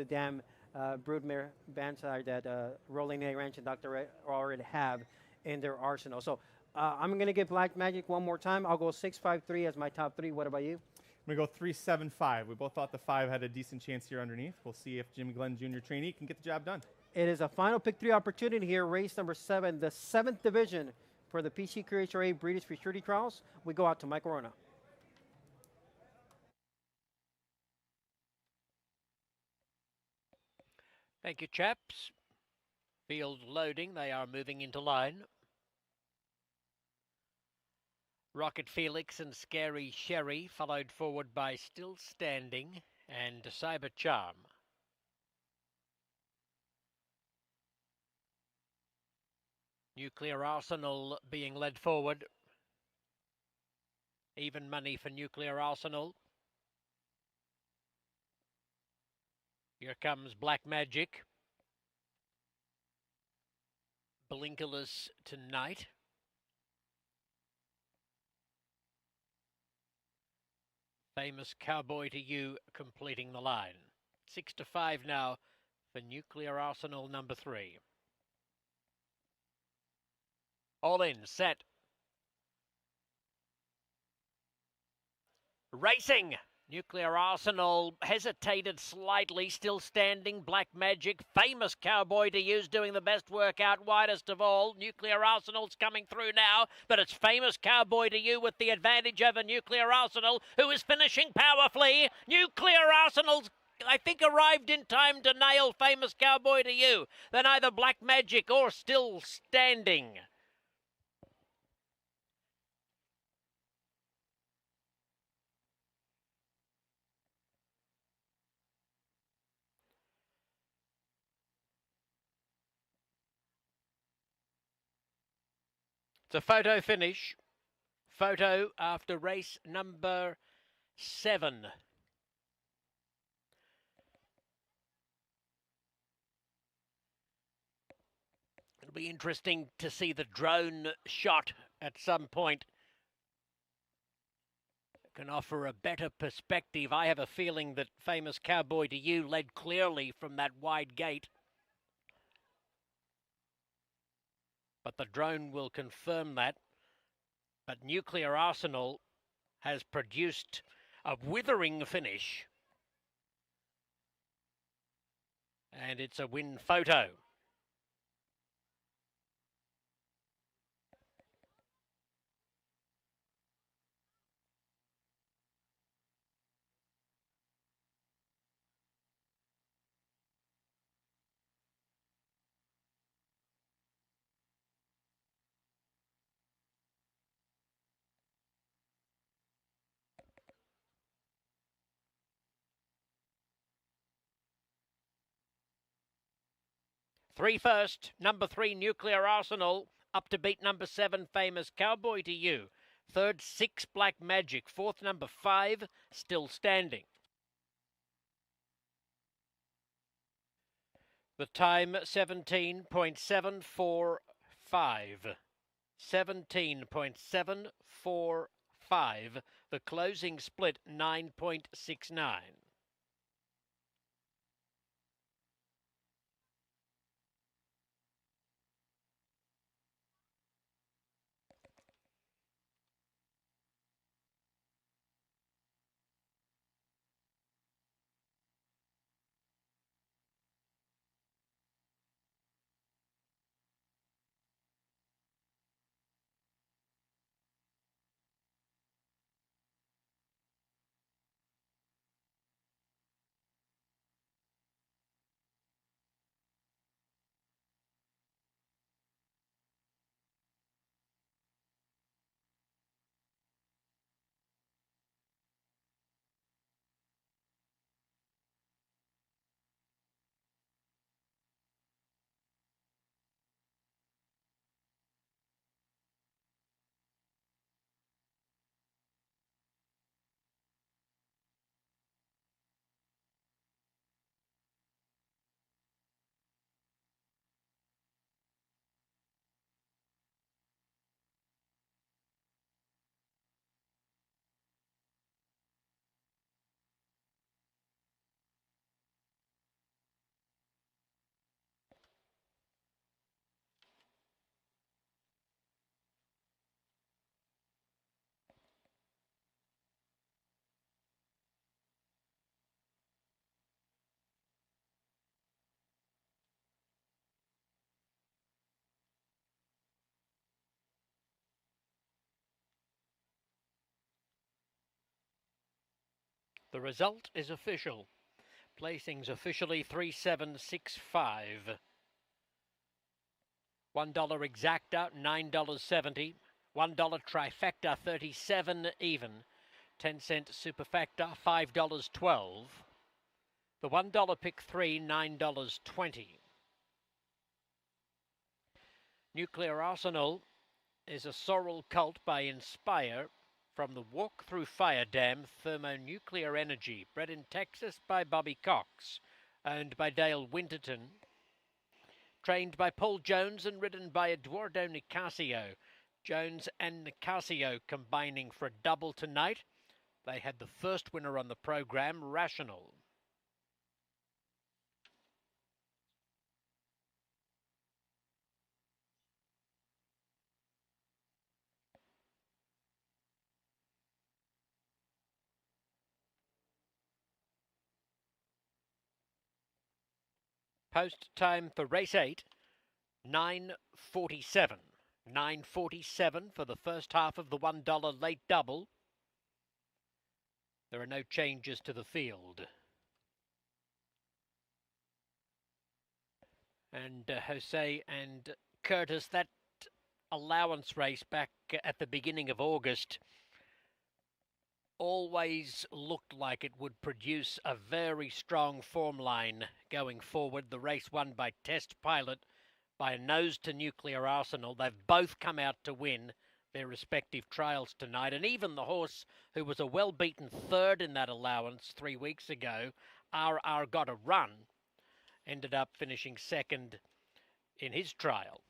dam broodmare bandside that Rolling A Ranch and Dr. Ray already have in their arsenal. So I'm going to get Black Magic one more time. I'll go 6-5-3 as my top 3. What about you? I'm going to go 3-7-5. We both thought the 5 had a decent chance here underneath. We'll see if Jimmy Glenn Jr. trainee can get the job done. It is a final pick 3 opportunity here, race number 7, the 7th division for the PCQHRA Breeders' Futurity Trials. We go out to Mike Corona. Thank you, chaps. Field loading. They are moving into line. Rocket Felix and Scary Sherry, followed forward by Still Standing and Cyber Charm. Nuclear Arsenal being led forward. Even money for Nuclear Arsenal. Here comes Black Magic. Blinkerless Tonight. Famous Cowboy to You completing the line. 6-5 now for Nuclear Arsenal number 3. All in, set. Racing! Nuclear Arsenal hesitated slightly, Still Standing. Black Magic, Famous Cowboy to Use doing the best work out widest of all. Nuclear Arsenal's coming through now, but it's Famous Cowboy to You with the advantage over Nuclear Arsenal, who is finishing powerfully. Nuclear Arsenal's, I think, arrived in time to nail Famous Cowboy to You. Then either Black Magic or Still Standing. It's a photo finish. Photo after race number 7. It'll be interesting to see the drone shot at some point. It can offer a better perspective. I have a feeling that Famous Cowboy to You led clearly from that wide gate. But the drone will confirm that. But Nuclear Arsenal has produced a withering finish. And it's a win photo. 3 first, number 3, Nuclear Arsenal, up to beat number 7, Famous Cowboy to You. Third, 6, Black Magic. Fourth, number 5, Still Standing. The time, 17.745. 17.745. The closing split, 9.69. The result is official. Placings officially 3765. $1 exacta, $9.70. $1 trifecta, 37 even. 10-cent superfecta, $5.12. The $1 pick 3, $9.20. Nuclear Arsenal is a sorrel cult by Inspire from the Walk Through Fire Dam Thermonuclear Energy, bred in Texas by Bobby Cox, owned by Dale Winterton, trained by Paul Jones and ridden by Eduardo Nicasio. Jones and Nicasio combining for a double tonight. They had the first winner on the program, Rational. Post time for race 8, 9:47. 9:47 for the first half of the $1 late double. There are no changes to the field. And Jose and Curtis, that allowance race back at the beginning of August always looked like it would produce a very strong form line going forward. The race won by Test Pilot by a nose to Nuclear Arsenal. They've both come out to win their respective trials tonight, and even the horse who was a well-beaten third in that allowance 3 weeks ago, RR Got a Run, ended up finishing second in his trial.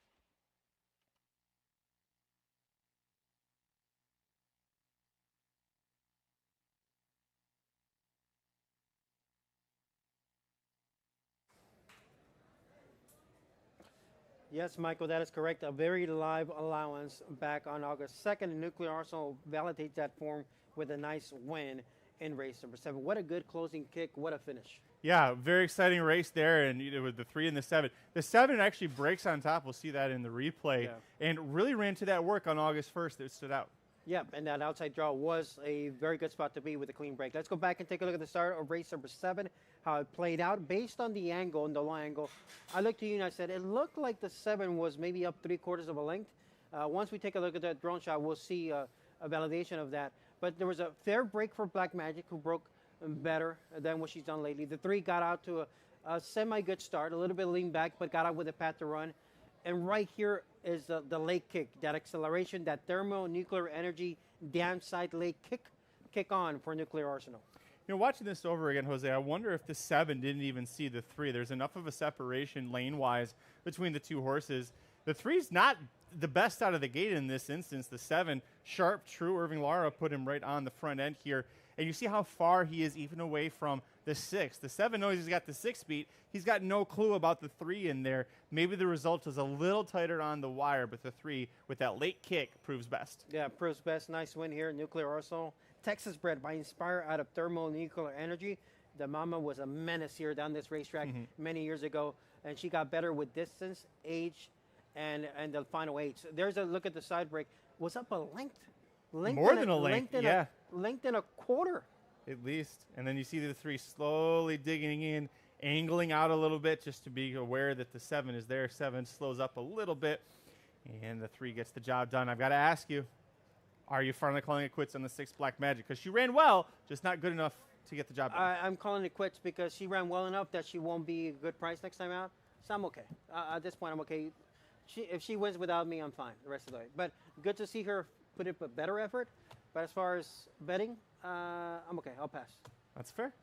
Yes, Michael, that is correct. A very live allowance back on August 2nd. Nuclear Arsenal validates that form with a nice win in race number 7. What a good closing kick. What a finish. Yeah, very exciting race there, and with the 3 and the 7. The 7 actually breaks on top. We'll see that in the replay, and really ran to that work on August 1st that stood out. Yep, and that outside draw was a very good spot to be with a clean break. Let's go back and take a look at the start of race number 7, how it played out. Based on the angle and the low angle, I looked at you and I said, it looked like the 7 was maybe up 3/4 of a length. Once we take a look at that drone shot, we'll see a validation of that. But there was a fair break for Black Magic, who broke better than what she's done lately. The 3 got out to A semi-good start, a little bit lean back, but got out with a path to run. And right here is the late kick, that acceleration, that thermonuclear energy downside late kick on for Nuclear Arsenal. You know, watching this over again, Jose, I wonder if the 7 didn't even see the 3. There's enough of a separation lane-wise between the two horses. The 3's not the best out of the gate in this instance. The 7, sharp, true Irving Lara put him right on the front end here. And you see how far he is even away from the 6. The 7 knows he's got the 6 beat. He's got no clue about the 3 in there. Maybe the result is a little tighter on the wire, but the 3 with that late kick proves best. Yeah, proves best. Nice win here. Nuclear Arsenal. Texas bred by Inspire out of thermonuclear energy. The mama was a menace here down this racetrack many years ago, and she got better with distance, age, and the final 8. So there's a look at the side break. Was up a length. More than a length, yeah. Length and a quarter. At least. And then you see the 3 slowly digging in, angling out a little bit just to be aware that the 7 is there. 7 slows up a little bit, and the 3 gets the job done. I've got to ask you, are you finally calling it quits on the 6 Black Magic? Because she ran well, just not good enough to get the job done. I'm calling it quits because she ran well enough that she won't be a good price next time out. So I'm okay. At this point, I'm okay. If she wins without me, I'm fine the rest of the way. But good to see her put up a better effort. But as far as betting, I'm okay. I'll pass. That's fair.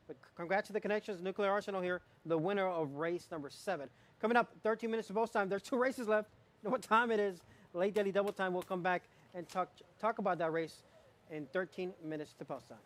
But congrats to the Connections, Nuclear Arsenal here, the winner of race number 7. Coming up, 13 minutes to post time. There's 2 races left. You know what time it is? Late daily double time. We'll come back and talk about that race in 13 minutes to post time.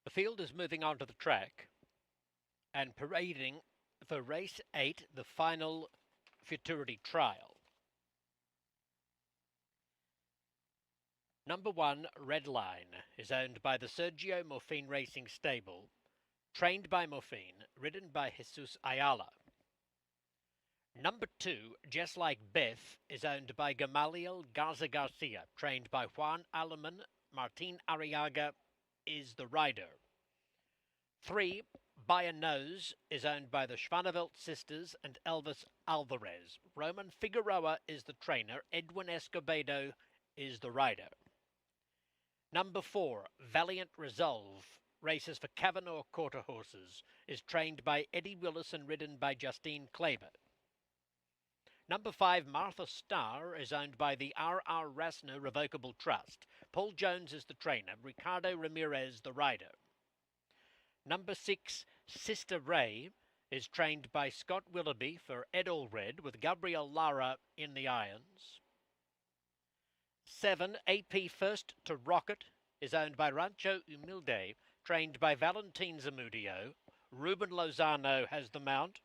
The field is moving onto the track and parading for race 8, the final futurity trial. Number 1, Red Line, is owned by the Sergio Morfin Racing Stable, trained by Morfin, ridden by Jesus Ayala. Number 2, Just Like Beth, is owned by Gamaliel Garza Garcia, trained by Juan Aleman. Martin Arriaga is the rider. 3, By a Nose, is owned by the Schwanevelt sisters and Elvis Alvarez. Roman Figueroa is the trainer. Edwin Escobedo is the rider. Number 4, Valiant Resolve, races for Kavanaugh Quarter Horses, is trained by Eddie Willis and ridden by Justine Kleber. Number 5, Martha Starr, is owned by the R.R. Rassner Revocable Trust. Paul Jones is the trainer. Ricardo Ramirez the rider. Number 6, Sister Ray, is trained by Scott Willoughby for Ed Allred with Gabriel Lara in the irons. 7, AP First to Rocket, is owned by Rancho Humilde, trained by Valentin Zamudio. Ruben Lozano has the mount.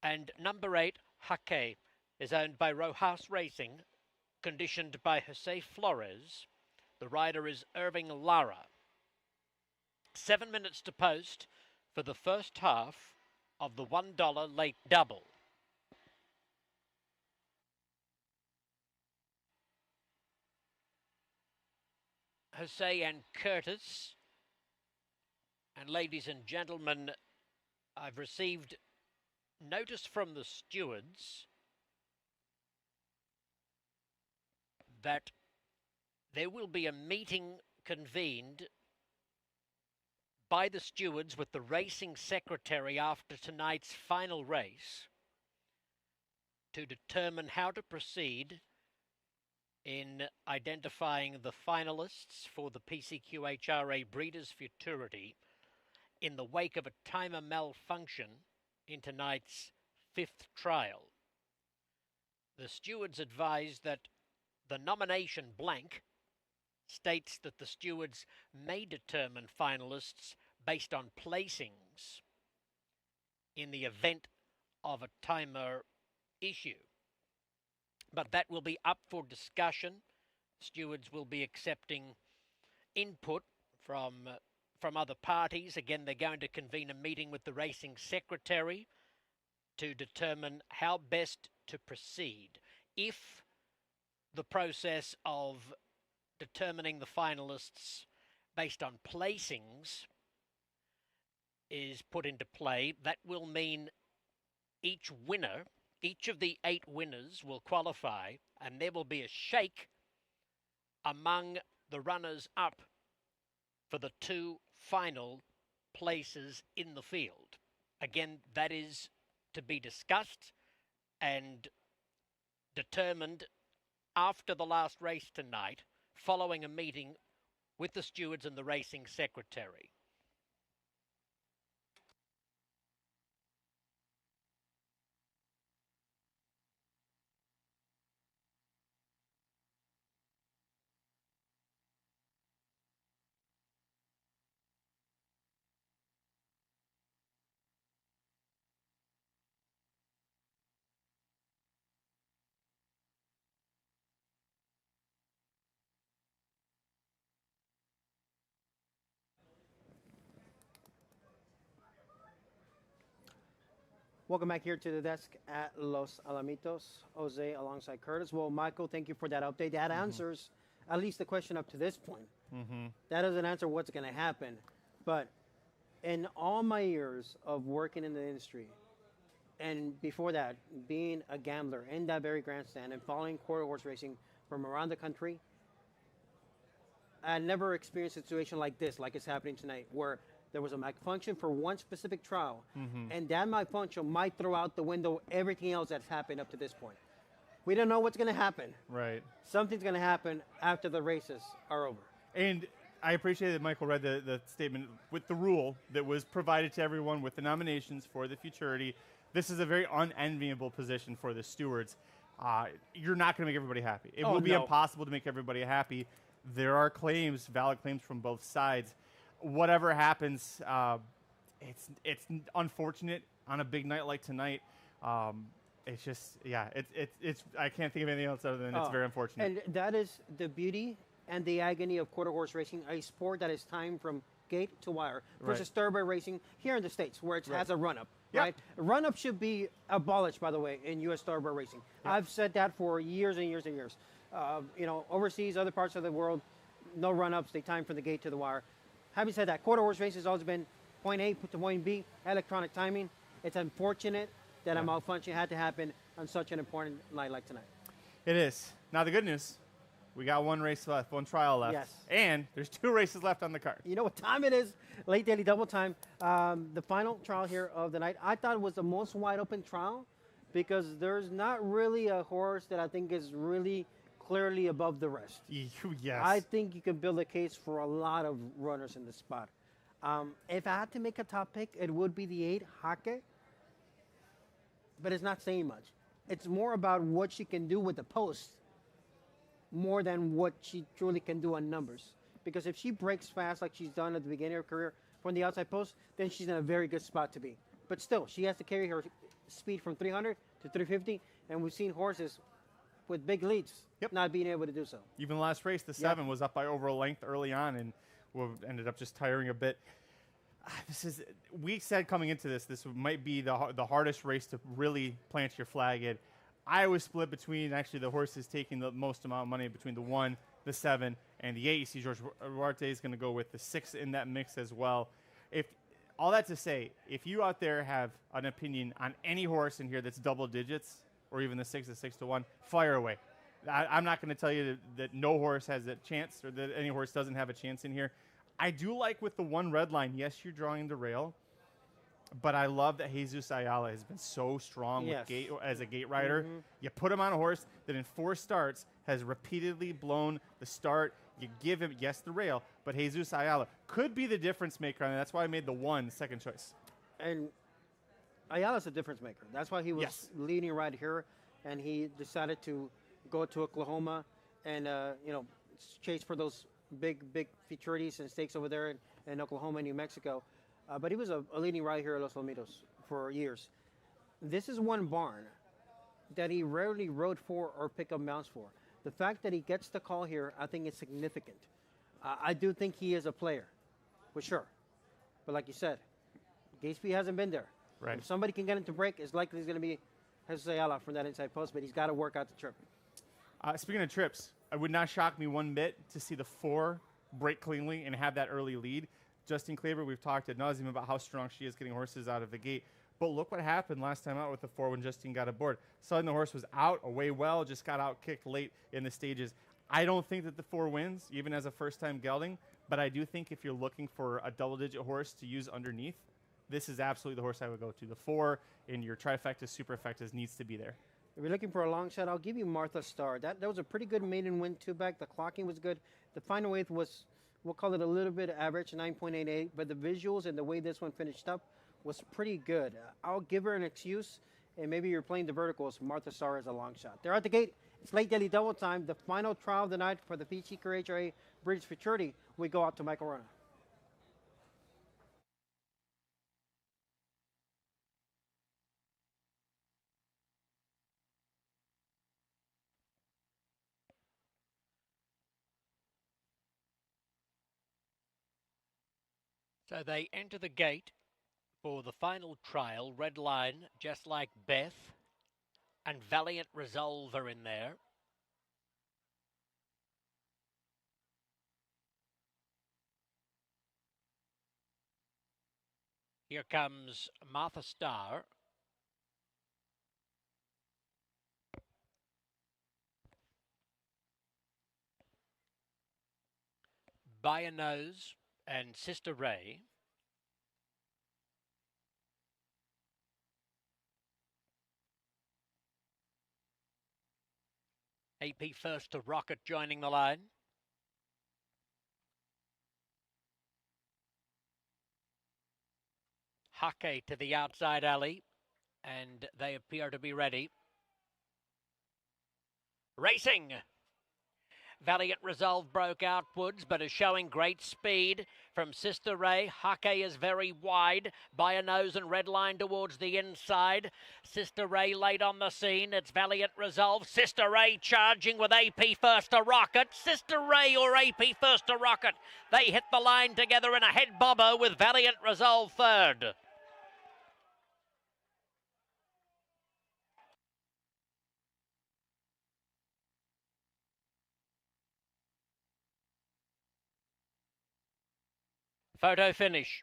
And number 8, Hake, is owned by Rojas Racing, conditioned by Jose Flores. The rider is Irving Lara. 7 minutes to post for the first half of the $1 late double. Jose and Curtis, and ladies and gentlemen, I've received notice from the stewards that there will be a meeting convened by the stewards with the racing secretary after tonight's final race to determine how to proceed in identifying the finalists for the PCQHRA Breeders' Futurity in the wake of a timer malfunction in tonight's 5th trial. The stewards advised that the nomination blank states that the stewards may determine finalists based on placings in the event of a timer issue. But that will be up for discussion. Stewards will be accepting input from other parties. Again, they're going to convene a meeting with the racing secretary to determine how best to proceed. If the process of determining the finalists based on placings is put into play, that will mean each winner, each of the 8 winners will qualify, and there will be a shake among the runners-up for the 2 final places in the field. Again, that is to be discussed and determined after the last race tonight, following a meeting with the stewards and the racing secretary. Welcome back here to the desk at Los Alamitos. Jose alongside Curtis. Well, Michael, thank you for that update. That answers at least the question up to this point. That doesn't answer what's going to happen. But In all my years of working in the industry, and before that, being a gambler in that very grandstand and following quarter horse racing from around the country, I never experienced a situation like this, like it's happening tonight, where there was a malfunction for one specific trial, and that malfunction might throw out the window everything else that's happened up to this point. We don't know what's going to happen. Right. Something's going to happen after the races are over. And I appreciate that Michael read the statement with the rule that was provided to everyone with the nominations for the futurity. This is a very unenviable position for the stewards. You're not going to make everybody happy. It will be impossible to make everybody happy. There are claims, valid claims from both sides. Whatever happens, it's unfortunate on a big night like tonight. It's just, it's I can't think of anything else other than it's very unfortunate. And that is the beauty and the agony of quarter horse racing, a sport that is timed from gate to wire versus thoroughbred racing here in the States where it has a run-up. Yep. Right? Run-up should be abolished, by the way, in U.S. thoroughbred racing. Yep. I've said that for years and years and years. Overseas, other parts of the world, no run-ups. They time from the gate to the wire. Having said that, quarter horse racing has always been point A to point B, electronic timing. It's unfortunate that a malfunction had to happen on such an important night like tonight. It is. Now, the good news, we got one race left, one trial left. Yes. And there's 2 races left on the card. You know what time it is? Late daily double time. The final trial here of the night. I thought it was the most wide open trial because there's not really a horse that I think is really clearly above the rest. Yes. I think you can build a case for a lot of runners in the spot. If I had to make a top pick, it would be the 8, Hake. But it's not saying much. It's more about what she can do with the post more than what she truly can do on numbers. Because if she breaks fast like she's done at the beginning of her career from the outside post, then she's in a very good spot to be. But still, she has to carry her speed from 300 to 350, and we've seen horses with big leads not being able to do so. Even the last race, the 7 was up by over a length early on and ended up just tiring a bit. We said coming into this might be the hardest race to really plant your flag in. I was split between actually the horses taking the most amount of money between the 1, the 7, and the 8. You see George Duarte is going to go with the 6 in that mix as well. If all that to say, if you out there have an opinion on any horse in here that's double digits, or even the 6 to 1, fire away. I'm not going to tell you that no horse has a chance or that any horse doesn't have a chance in here. I do like with the 1 red line, yes, you're drawing the rail, but I love that Jesus Ayala has been so strong with gate, as a gate rider. You put him on a horse that in 4 starts has repeatedly blown the start. You give him, yes, the rail, but Jesus Ayala could be the difference maker, and that's why I made the 1 second choice. And Ayala's a difference maker. That's why he was leading right here, and he decided to go to Oklahoma and chase for those big futurities and stakes over there in Oklahoma and New Mexico. But he was a leading right here at Los Alamitos for years. This is one barn that he rarely rode for or picked up mounts for. The fact that he gets the call here, I think is significant. I do think he is a player, for sure. But like you said, gate speed hasn't been there. Right. If somebody can get him to break, it's likely he's going to be Jesus Ayala from that inside post, but he's got to work out the trip. Speaking of trips, it would not shock me one bit to see the 4 break cleanly and have that early lead. Justin Kleber, we've talked ad nauseum about how strong she is getting horses out of the gate. But look what happened last time out with the 4 when Justine got aboard. Suddenly the horse was out, away well, just got out kicked late in the stages. I don't think that the 4 wins, even as a first-time gelding, but I do think if you're looking for a double-digit horse to use underneath, this is absolutely the horse I would go to. The 4 in your trifecta, superfectas needs to be there. If you're looking for a long shot, I'll give you Martha Starr. That was a pretty good maiden win 2-back. The clocking was good. The final weight was, we'll call it a little bit average, 9.88. But the visuals and the way this one finished up was pretty good. I'll give her an excuse, and maybe you're playing the verticals. Martha Starr is a long shot. They're at the gate. It's late daily double time. The final trial of the night for the PCQHRA British Futurity. We go out to Michael Rona. So they enter the gate for the final trial. Red Line, Just Like Beth, and Valiant Resolve are in there. Here comes Martha Starr. By a Nose and Sister Ray. AP First to Rocket joining the line. Hake to the outside alley, and they appear to be ready. Racing. Valiant Resolve broke outwards, but is showing great speed from Sister Ray. Hake is very wide. By a Nose and Red Line towards the inside. Sister Ray late on the scene. It's Valiant Resolve. Sister Ray charging with AP First to Rocket. Sister Ray or AP First to Rocket. They hit the line together in a head bobber with Valiant Resolve third. Photo finish.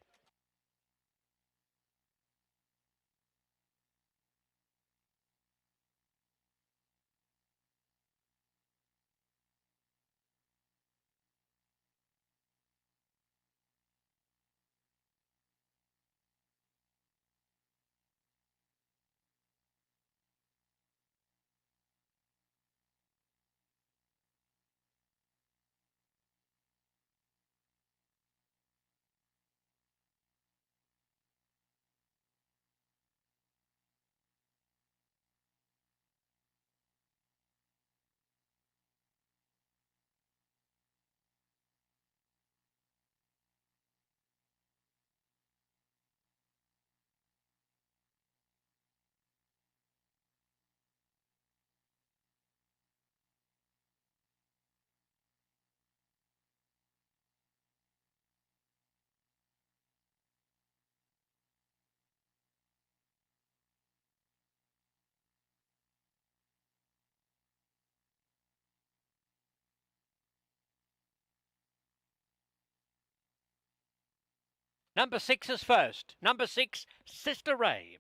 Number 6 is first. Number 6, Sister Ray,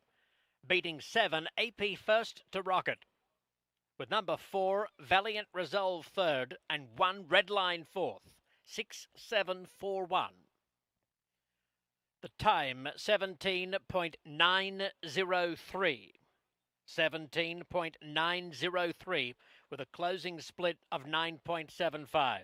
beating 7, AP First to Rocket. With number 4, Valiant Resolve third, and 1, Red Line fourth. 6-7-4-1. The time, 17.903. 17.903, with a closing split of 9.75.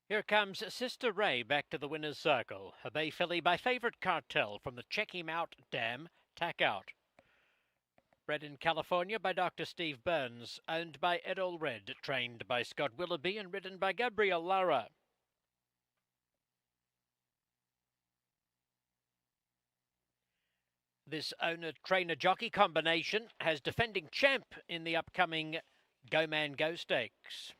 Here comes Sister Ray back to the winner's circle. A bay filly by Favorite Cartel from the Check Him Out dam, Tack Out. Bred in California by Dr. Steve Burns, owned by Ed Allred, trained by Scott Willoughby and ridden by Gabriel Lara. This owner-trainer-jockey combination has defending champ in the upcoming Go Man Go Stakes.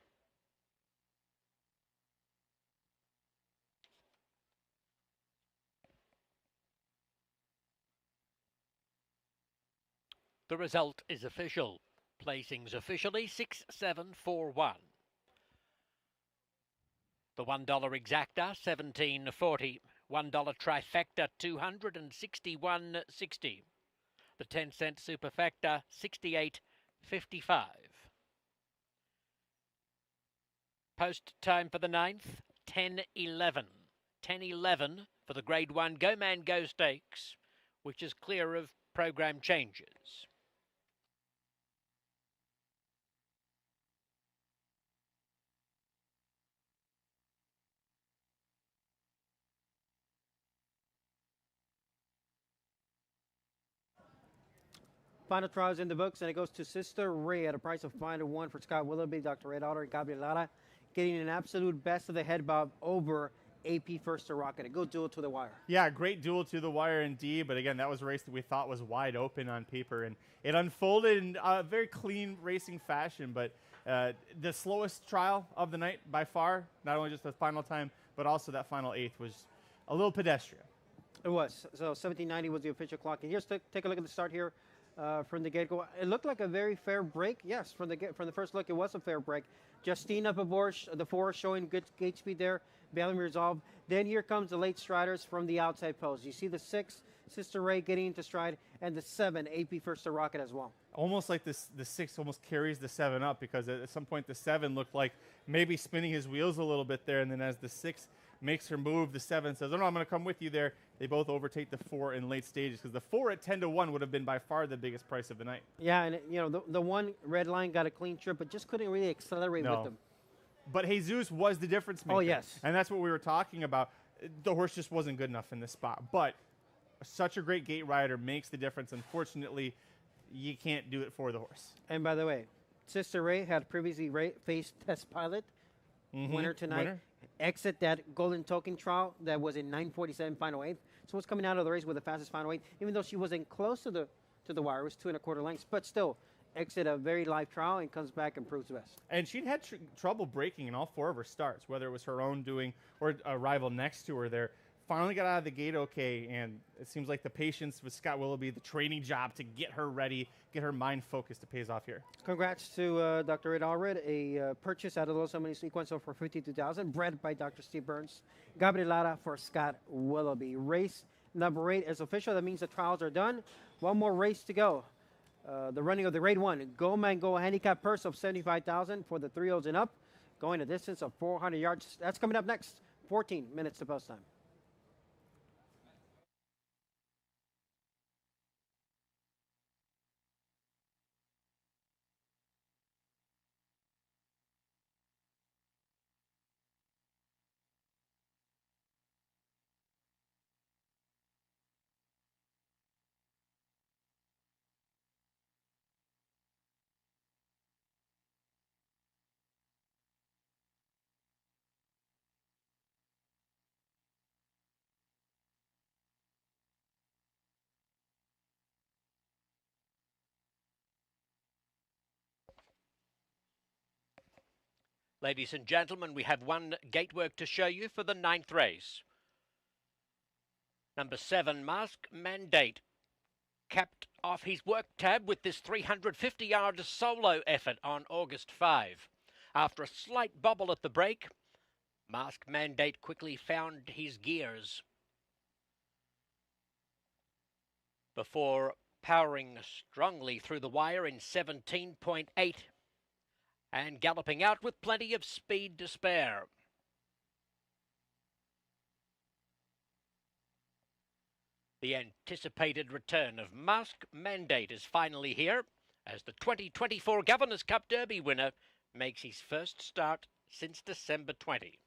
The result is official. Placings officially 6-7-4-1. The $1 exacta 17.40. $1 trifecta 261.60. The 10-cent superfecta 68.55. Post time for the 9th 10:11. 10:11 for the Grade 1 Go Man Go Stakes, which is clear of program changes. Final trials in the books, and it goes to Sister Ray at a price of 5-1 for Scott Willoughby, Dr. Red Otter, and Gabriel Lara, getting an absolute best of the head bob over AP First to Rocket. A good duel to the wire. Yeah, great duel to the wire indeed. But again, that was a race that we thought was wide open on paper, and it unfolded in a very clean racing fashion. But the slowest trial of the night by far, not only just the final time, but also that final eighth was a little pedestrian. It was. So 1790 was the official clock. And here's take a look at the start here. From the get-go, it looked like a very fair break. Yes, from the first look, it was a fair break. Justine up aboard, the 4 showing good gate speed there, bailing resolve. Then here comes the late striders from the outside post. You see the 6, Sister Ray getting into stride, and the 7, AP First to Rocket as well. Almost like the 6 almost carries the 7 up, because at some point the 7 looked like maybe spinning his wheels a little bit there, and then as the 6 makes her move, the 7 says, "Oh no, I'm going to come with you there." They both overtake the 4 in late stages, because the 4 at 10-1 would have been by far the biggest price of the night. Yeah, and the one red line got a clean trip, but just couldn't really accelerate with them. But Jesus was the difference maker. Oh, yes. And that's what we were talking about. The horse just wasn't good enough in this spot. But such a great gate rider makes the difference. Unfortunately, you can't do it for the horse. And by the way, Sister Ray had previously faced Test Pilot, winner tonight. Exit that Golden Token trial that was in 9:47 final 8th. So was coming out of the race with the fastest final 8th, even though she wasn't close to the wire. It was 2 1/4 lengths, but still exit a very live trial and comes back and proves best. And she'd had trouble breaking in all 4 of her starts, whether it was her own doing or a rival next to her there. Finally got out of the gate okay, and it seems like the patience with Scott Willoughby, the training job to get her ready, get her mind focused, it pays off here. Congrats to Dr. Ed Allred, a purchase out of the Los Angeles Sequential for $52,000, bred by Dr. Steve Burns. Gabriel Lara for Scott Willoughby. Race number 8 is official. That means the trials are done. One more race to go. The running of the Grade 1 Go Man Go handicap purse of $75,000 for the 3-year-olds and up, going a distance of 400 yards. That's coming up next. 14 minutes to post time. Ladies and gentlemen, we have one gatework to show you for the 9th race. Number 7, Mask Mandate, capped off his work tab with this 350-yard solo effort on August 5. After a slight bobble at the break, Mask Mandate quickly found his gears before powering strongly through the wire in 17.8. and galloping out with plenty of speed to spare. The anticipated return of Mask Mandate is finally here, as the 2024 Governor's Cup Derby winner makes his first start since December 20.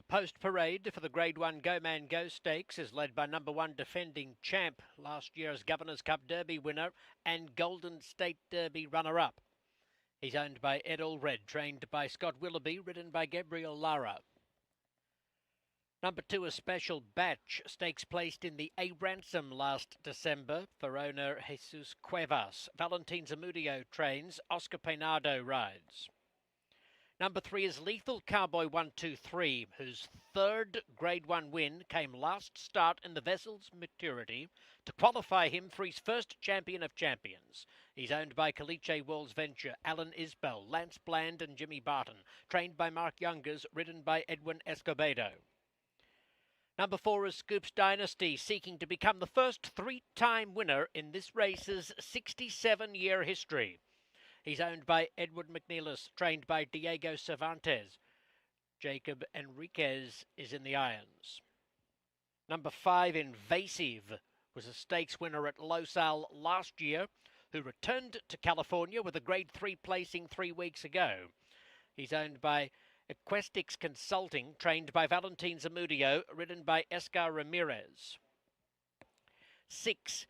Post parade for the Grade 1 Go Man Go Stakes is led by number 1 defending champ, last year's Governor's Cup Derby winner and Golden State Derby runner-up. He's owned by Ed Allred, trained by Scott Willoughby, ridden by Gabriel Lara. Number 2, a special batch, stakes placed in the A Ransom last December for owner Jesus Cuevas. Valentin Zamudio trains, Oscar Peinado rides. Number 3 is Lethal Cowboy 123, whose third Grade 1 win came last start in the vessel's maturity to qualify him for his first Champion of Champions. He's owned by Caliche Walls Venture, Alan Isbell, Lance Bland and Jimmy Barton, trained by Mark Youngers, ridden by Edwin Escobedo. Number 4 is Scoops Dynasty, seeking to become the first 3-time winner in this race's 67-year history. He's owned by Edward McNeilis, trained by Diego Cervantes. Jacob Enriquez is in the irons. Number 5, Invasive, was a stakes winner at Losal last year, who returned to California with a Grade 3 placing 3 weeks ago. He's owned by Equestix Consulting, trained by Valentin Zamudio, ridden by Escar Ramirez. 6,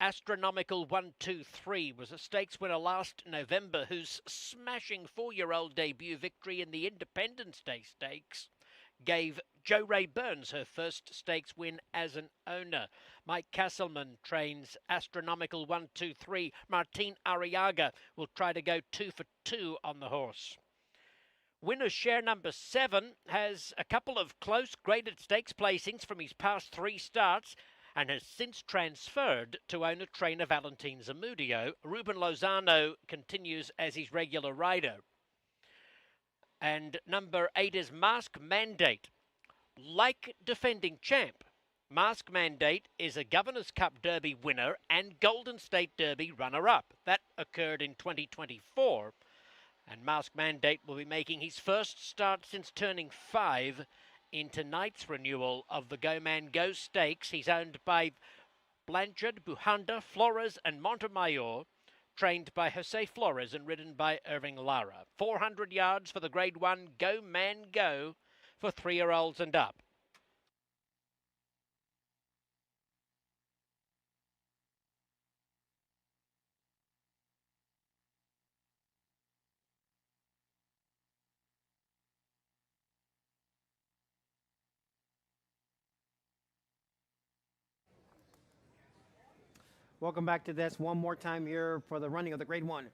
Astronomical 123 was a stakes winner last November, whose smashing 4-year-old debut victory in the Independence Day Stakes gave Jo Ray Burns her first stakes win as an owner. Mike Castleman trains Astronomical 123. Martin Arriaga will try to go 2 for 2 on the horse. Winner's share number 7 has a couple of close graded stakes placings from his past 3 starts, and has since transferred to owner-trainer Valentin Zamudio. Ruben Lozano continues as his regular rider. And number 8 is Mask Mandate. Like defending champ, Mask Mandate is a Governor's Cup Derby winner and Golden State Derby runner-up. That occurred in 2024. And Mask Mandate will be making his first start since turning 5 in tonight's renewal of the Go Man Go Stakes. He's owned by Blanchard, Buhanda, Flores and Montemayor, trained by Jose Flores and ridden by Irving Lara. 400 yards for the Grade 1 Go Man Go for 3-year-olds and up. Welcome back to this one more time here for the running of the Grade 1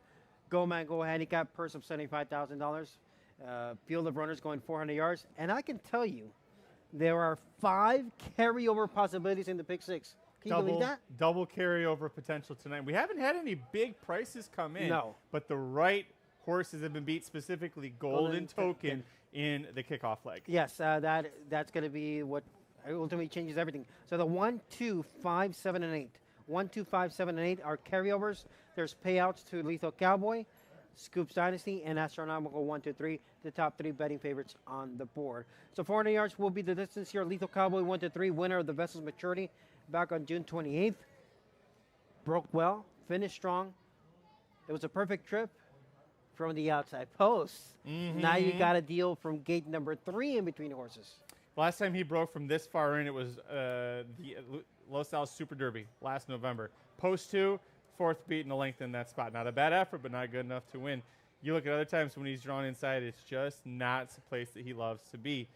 Go Man Go Handicap, purse of $75,000. Field of runners going 400 yards. And I can tell you, there are 5 carryover possibilities in the Pick 6. Can you believe that? Double carryover potential tonight. We haven't had any big prices come in. No. But the right horses have been beat, specifically Golden Token in the kickoff leg. Yes, that's going to be what ultimately changes everything. So the 1, 2, 5, 7, and 8. 1, 2, 5, 7, and 8 are carryovers. There's payouts to Lethal Cowboy, Scoops Dynasty, and Astronomical 1, 2, 3, the top 3 betting favorites on the board. So 400 yards will be the distance here. Lethal Cowboy 1, 2, 3, winner of the vessel's maturity back on June 28th. Broke well, finished strong. It was a perfect trip from the outside post. Now you got a deal from gate number 3 in between the horses. Last time he broke from this far in, it was the Los Alamos Super Derby last November. Post 2, 4th beat in the length in that spot. Not a bad effort, but not good enough to win. You look at other times when he's drawn inside, it's just not the place that he loves to be.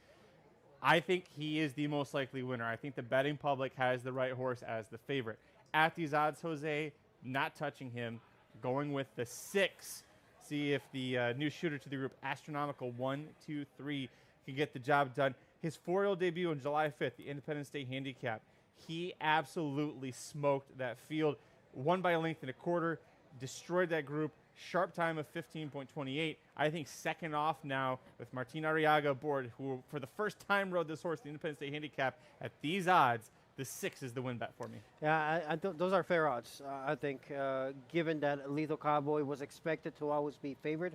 I think he is the most likely winner. I think the betting public has the right horse as the favorite. At these odds, Jose, not touching him, going with the 6. See if the new shooter to the group, Astronomical 1, 2, 3, can get the job done. His 4-year-old debut on July 5th, the Independence Day Handicap, he absolutely smoked that field. Won by a length and a quarter, destroyed that group. Sharp time of 15.28. I think second off now with Martin Arriaga aboard, who for the first time rode this horse, the Independence Day Handicap. At these odds, the 6 is the win bet for me. Yeah, those are fair odds, I think, given that Lethal Cowboy was expected to always be favored.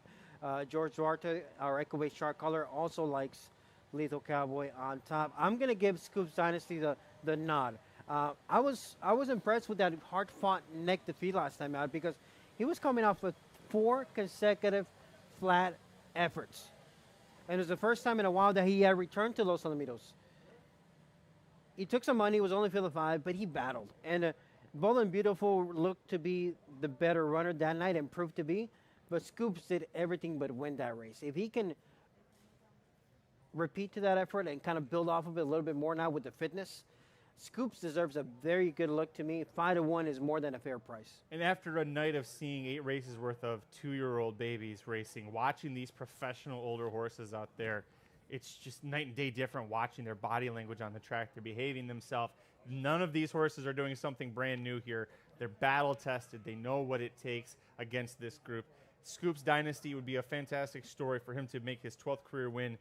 George Duarte, our Echo-based chart caller, also likes Lethal Cowboy on top. I'm going to give Scoops Dynasty the nod. I was impressed with that hard-fought neck defeat last time out because he was coming off with 4 consecutive flat efforts. And it was the first time in a while that he had returned to Los Alamitos. He took some money, was only field of 5, but he battled. And Bold and Beautiful looked to be the better runner that night and proved to be. But Scoops did everything but win that race. If he can repeat to that effort and kind of build off of it a little bit more now with the fitness, Scoops deserves a very good look to me. 5-1 is more than a fair price. And after a night of seeing 8 races worth of 2-year-old babies racing, watching these professional older horses out there, it's just night and day different watching their body language on the track. They're behaving themselves. None of these horses are doing something brand new here. They're battle tested. They know what it takes against this group. Scoops Dynasty would be a fantastic story for him to make his 12th career win,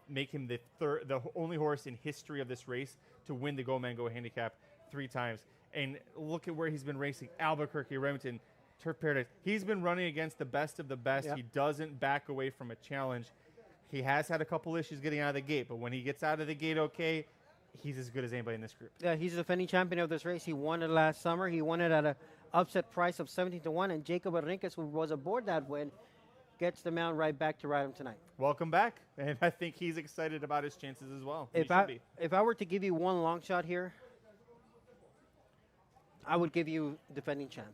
make him the only horse in history of this race to win the Go Man Go Handicap 3 times. And look at where he's been racing: Albuquerque, Remington, Turf Paradise. He's been running against the best of the best. Yep. He doesn't back away from a challenge. He has had a couple issues getting out of the gate, but when he gets out of the gate okay, he's as good as anybody in this group. Yeah, he's the defending champion of this race. He won it last summer. He won it at an upset price of 17-1, and Jacob Enriquez, who was aboard that win, gets the mount right back to ride him tonight. Welcome back, and I think he's excited about his chances as well. If I were to give you one long shot here, I would give you defending champ.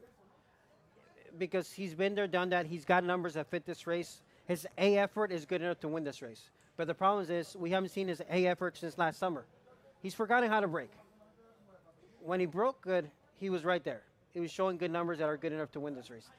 Because he's been there, done that. He's got numbers that fit this race. His A effort is good enough to win this race. But the problem is we haven't seen his A effort since last summer. He's forgotten how to break. When he broke good, he was right there. He was showing good numbers that are good enough to win this race.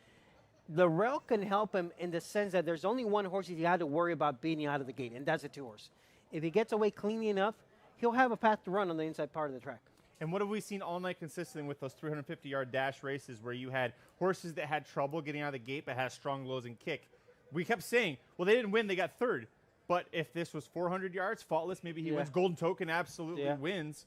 The rail can help him in the sense that there's only one horse he had to worry about beating out of the gate, and that's a 2-horse. If he gets away cleanly enough, he'll have a path to run on the inside part of the track. And what have we seen all night consistently with those 350-yard dash races where you had horses that had trouble getting out of the gate but had strong lows and kick? We kept saying, well, they didn't win, they got 3rd. But if this was 400 yards, faultless, maybe he wins. Golden Token absolutely wins.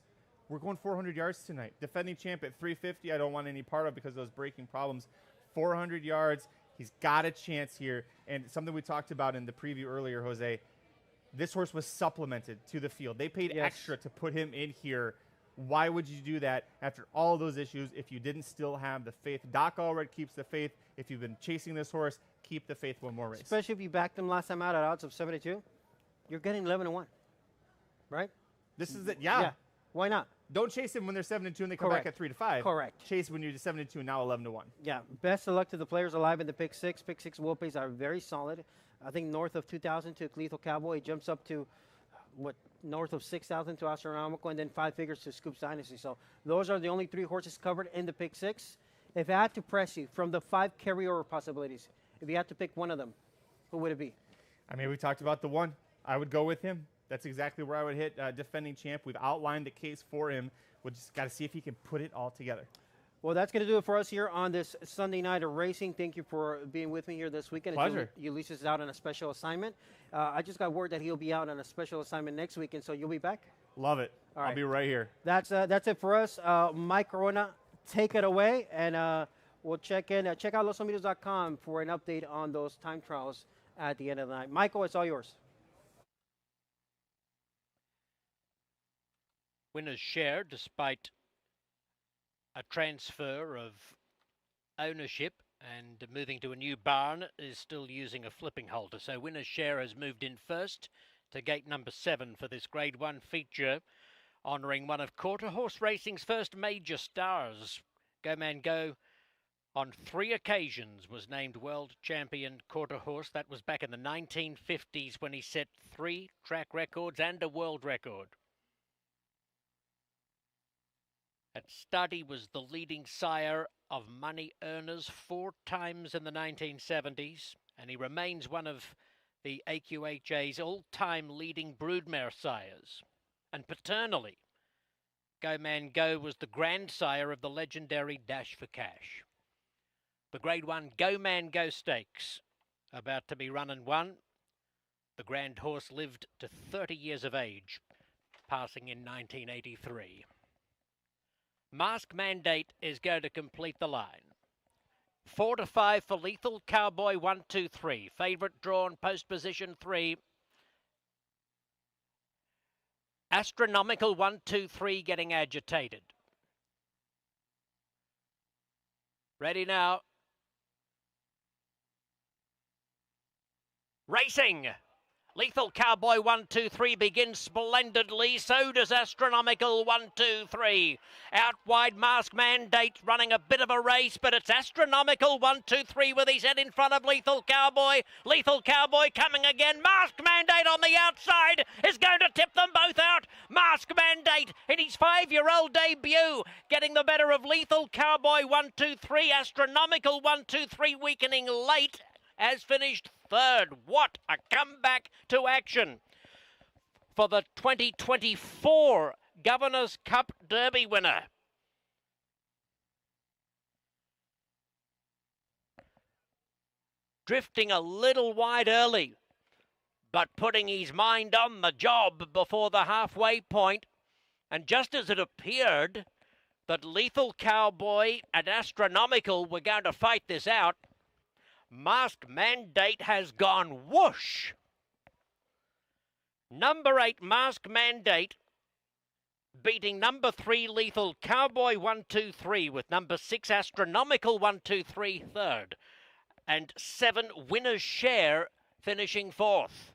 We're going 400 yards tonight. Defending champ at 350, I don't want any part of because of those braking problems. 400 yards, he's got a chance here. And something we talked about in the preview earlier, Jose, this horse was supplemented to the field. They paid extra to put him in here. Why would you do that after all those issues if you didn't still have the faith? Doc Allred keeps the faith. If you've been chasing this horse, keep the faith one more race. Especially if you backed him last time out at odds of 72, you're getting 11-1, right? This is it, yeah. Why not? Don't chase him when they're 7-2 and they come back at 3-5. Correct. Chase when you're 7-2 and now 11-1. Yeah. Best of luck to the players alive in the pick 6. Pick 6 wheel pays are very solid. I think north of 2,000 to Lethal Cowboy. It jumps up to north of 6,000 to Astronomical, and then 5 figures to Scoops Dynasty. So those are the only 3 horses covered in the pick 6. If I had to press you from the 5 carryover possibilities, if you had to pick one of them, who would it be? I mean, we talked about the one. I would go with him. That's exactly where I would hit defending champ. We've outlined the case for him. We'll just got to see if he can put it all together. Well, that's going to do it for us here on this Sunday night of racing. Thank you for being with me here this weekend. Pleasure. Ulysses is out on a special assignment. I just got word that he'll be out on a special assignment next week, and so you'll be back? Love it. All right. I'll be right here. That's it for us. Mike Corona, take it away, and we'll check out losalamitos.com for an update on those time trials at the end of the night. Michael, it's all yours. Winners share despite a transfer of ownership and moving to a new barn is still using a flipping halter. So Winners Share has moved in first to gate number 7 for this Grade 1 feature, honouring one of Quarter Horse Racing's first major stars. Go Man Go on 3 occasions was named world champion quarter horse. That was back in the 1950s when he set 3 track records and a world record. At stud, he was the leading sire of Money Earners 4 times in the 1970s, and he remains one of the AQHA's all-time leading broodmare sires. And paternally, Go Man Go was the grandsire of the legendary Dash for Cash. The Grade 1 Go Man Go Stakes, about to be run and won. The grand horse lived to 30 years of age, passing in 1983. Mask Mandate is going to complete the line. 4 to 5 for Lethal Cowboy 1, 2, 3. Favourite drawn post position 3. Astronomical 1, 2, 3 getting agitated. Ready now. Racing. Lethal Cowboy 1, 2, 3 begins splendidly. So does Astronomical 1, 2, 3. Out wide, Mask Mandate running a bit of a race, but it's Astronomical 1, 2, 3 with his head in front of Lethal Cowboy. Lethal Cowboy coming again. Mask Mandate on the outside is going to tip them both out. Mask Mandate in his 5-year-old debut, getting the better of Lethal Cowboy 1, 2, 3. Astronomical 1, 2, 3 weakening late. Has finished third. What a comeback to action for the 2024 Governor's Cup Derby winner. Drifting a little wide early, but putting his mind on the job before the halfway point. And just as it appeared that Lethal Cowboy and Astronomical were going to fight this out, Mask Mandate has gone whoosh. Number 8, Mask Mandate, beating number 3, Lethal Cowboy 1, 2, 3, with number 6, Astronomical 1, 2, 3, third, and 7, Winner's Share, finishing fourth.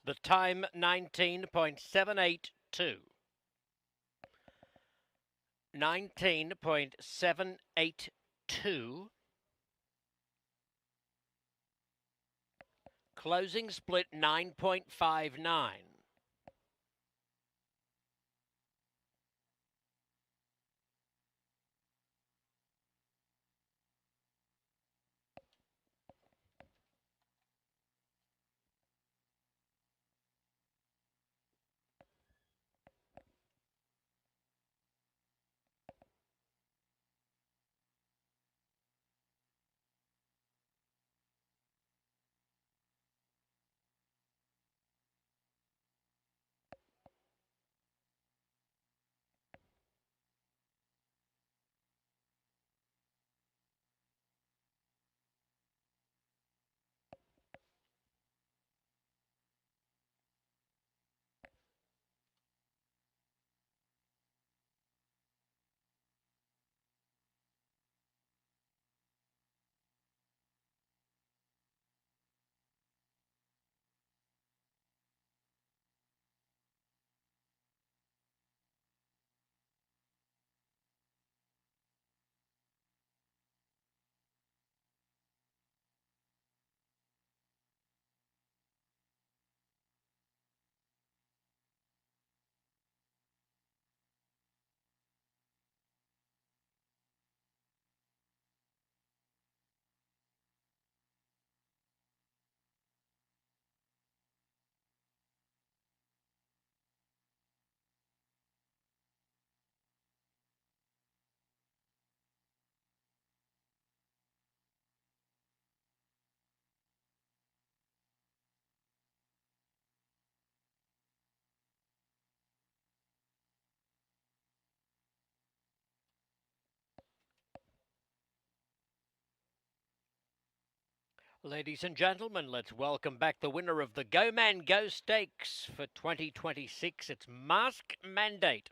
The time 19.782. 19.782. Closing split 9.59. Ladies and gentlemen, let's welcome back the winner of the Go Man Go Stakes for 2026. It's Mask Mandate.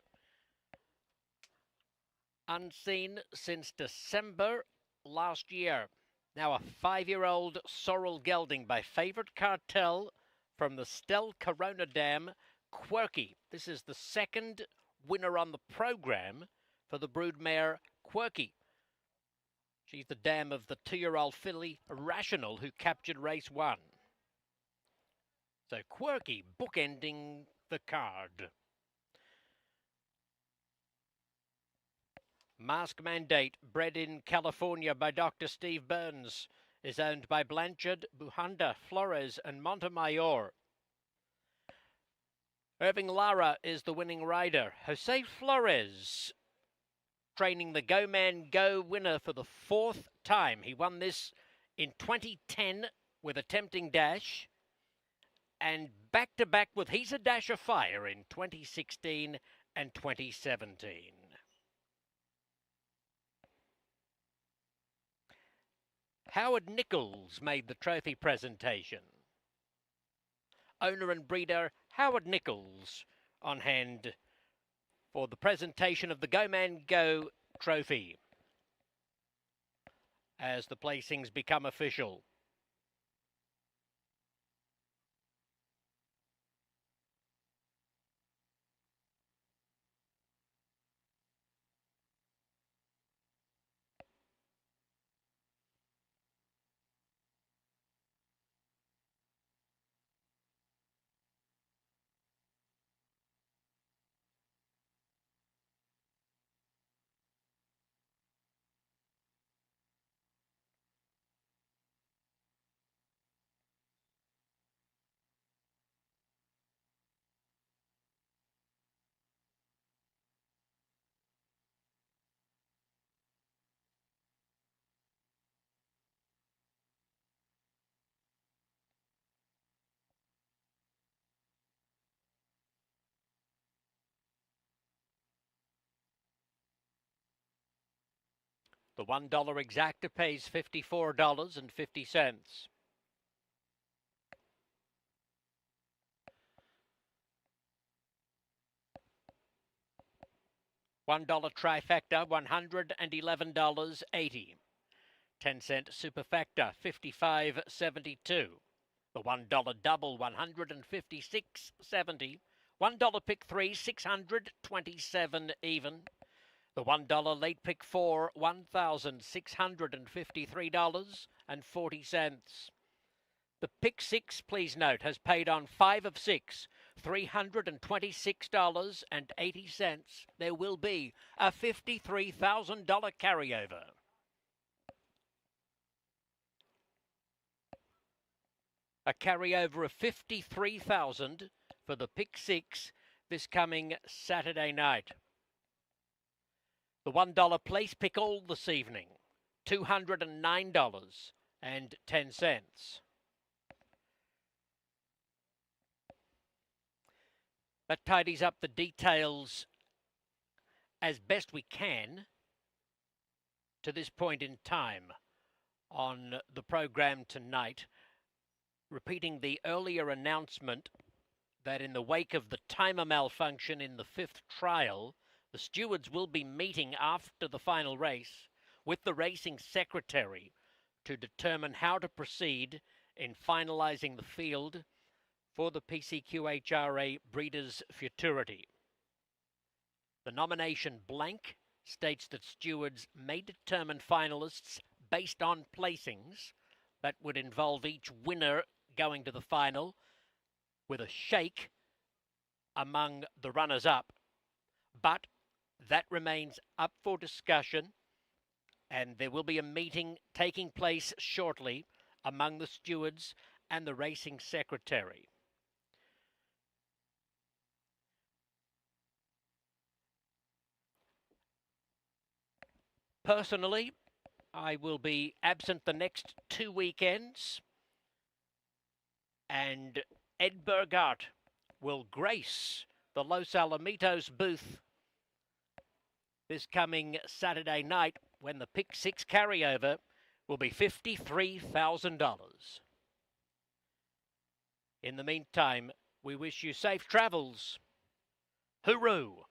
Unseen since December last year. Now a 5-year-old Sorrel gelding by Favourite Cartel from the Stel Corona Dam, Quirky. This is the second winner on the programme for the broodmare Quirky. She's the dam of the 2-year-old filly Rational, who captured race 1. So Quirky bookending the card. Mask Mandate, bred in California by Dr. Steve Burns, is owned by Blanchard, Buhanda, Flores, and Montemayor. Irving Lara is the winning rider. Jose Flores, training the Go Man Go winner for the 4th time. He won this in 2010 with a tempting dash, and back-to-back with He's a Dash of Fire in 2016 and 2017. Howard Nichols made the trophy presentation. Owner and breeder Howard Nichols on hand for the presentation of the Go Man Go trophy as the placings become official. The $1 exacta pays $54.50. $1 trifecta, $111.80. 10-cent superfecta, $55.72. The $1 double, $156.70. $1 pick 3, $627 even. The $1 late pick 4, $1,653.40. The pick 6, please note, has paid on 5 of 6, $326.80. There will be a $53,000 carryover. A carryover of $53,000 for the pick 6 this coming Saturday night. The $1 place pick all this evening, $209.10. That tidies up the details as best we can to this point in time on the program tonight. Repeating the earlier announcement that in the wake of the timer malfunction in the 5th trial, the stewards will be meeting after the final race with the racing secretary to determine how to proceed in finalising the field for the PCQHRA Breeders' Futurity. The nomination blank states that stewards may determine finalists based on placings. That would involve each winner going to the final with a shake among the runners-up. But that remains up for discussion, and there will be a meeting taking place shortly among the stewards and the racing secretary. Personally, I will be absent the next 2 weekends, and Ed Burgart will grace the Los Alamitos booth this coming Saturday night when the pick 6 carryover will be $53,000. In the meantime, we wish you safe travels. Hooroo!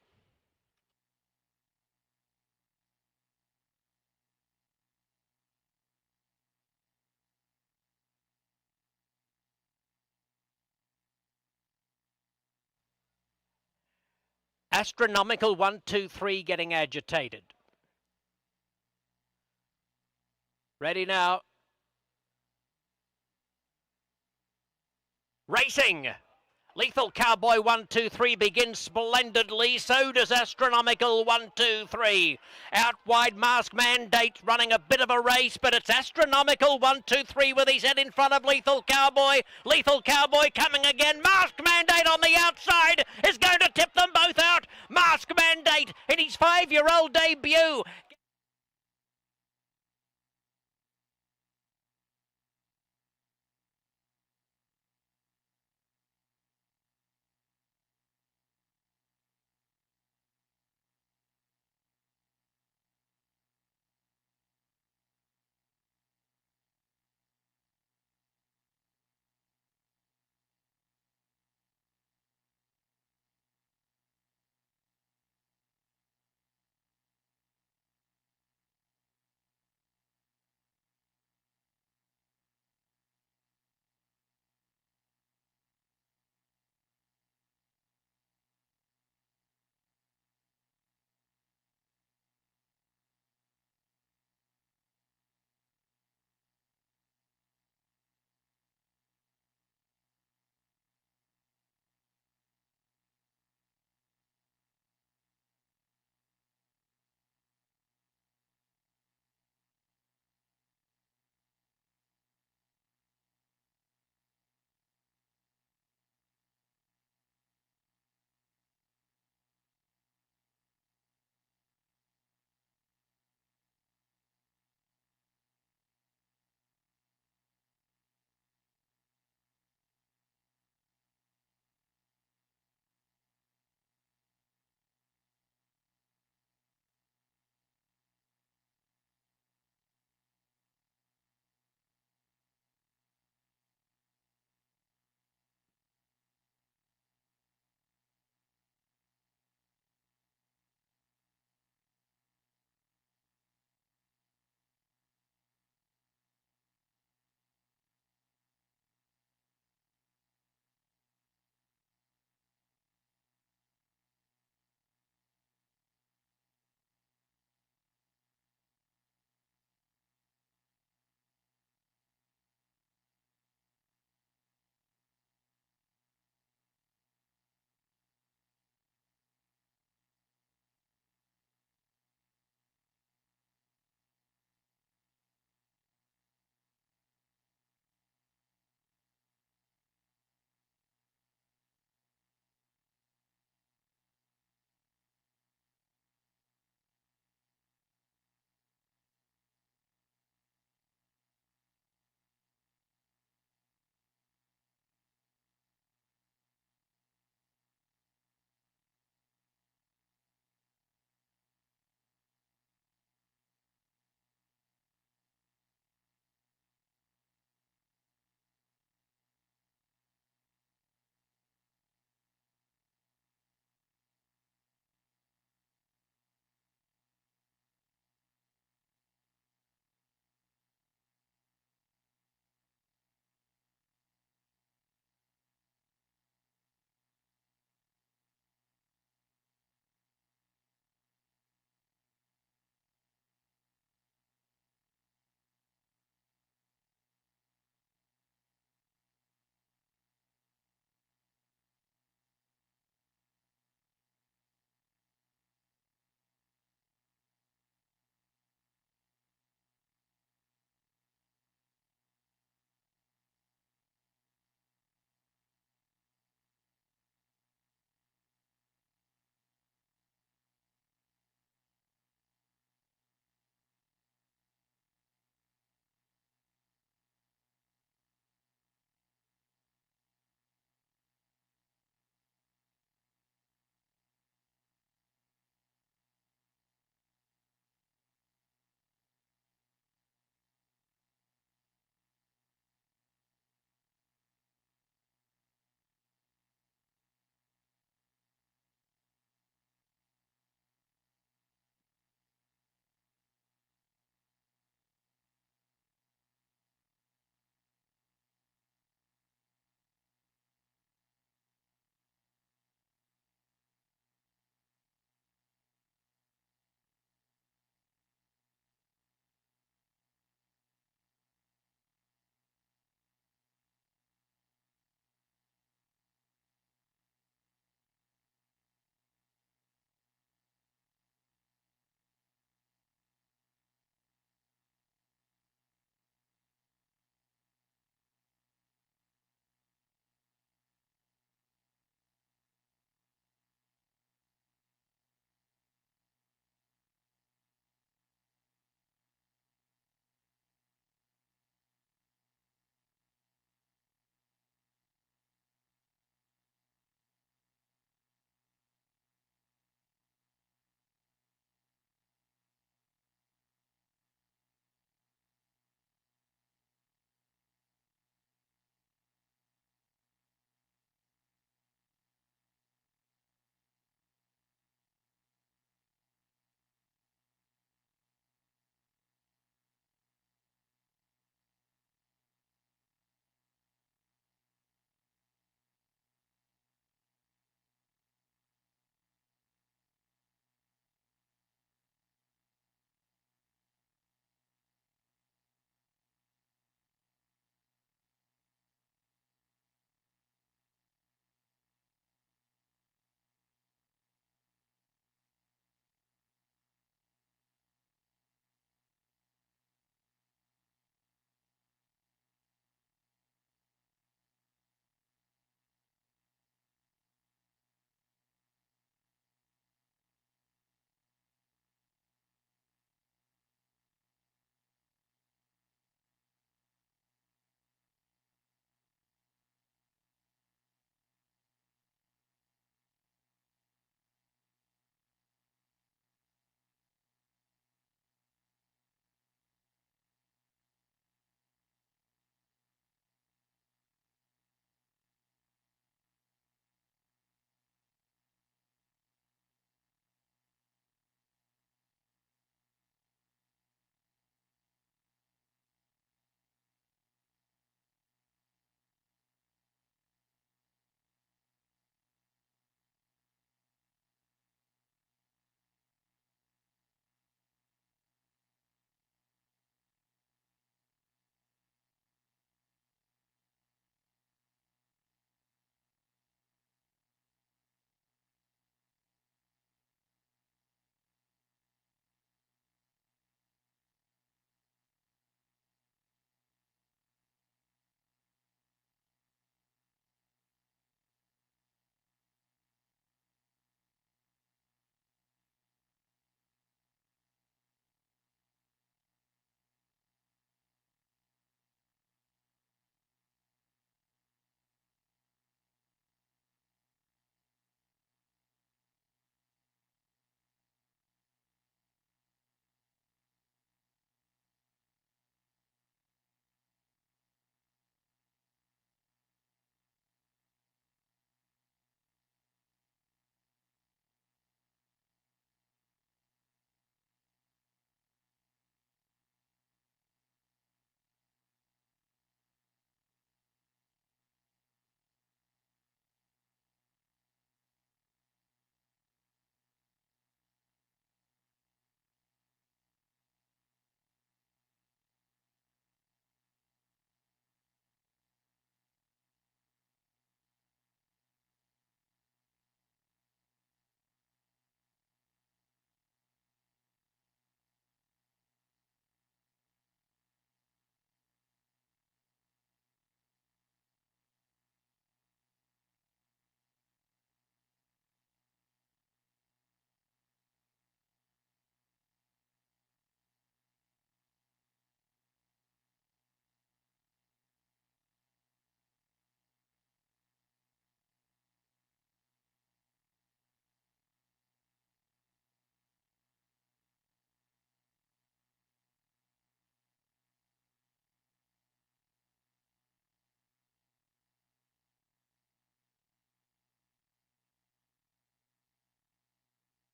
Astronomical 1, 2, 3 getting agitated. Ready now. Racing. Lethal Cowboy 1, 2, 3 begins splendidly. So does Astronomical 1, 2, 3. Out wide, Mask Mandate running a bit of a race, but it's Astronomical 1, 2, 3 with his head in front of Lethal Cowboy. Lethal Cowboy coming again. Mask Mandate on the outside is going to tip them both out. Mask Mandate in his 5-year-old debut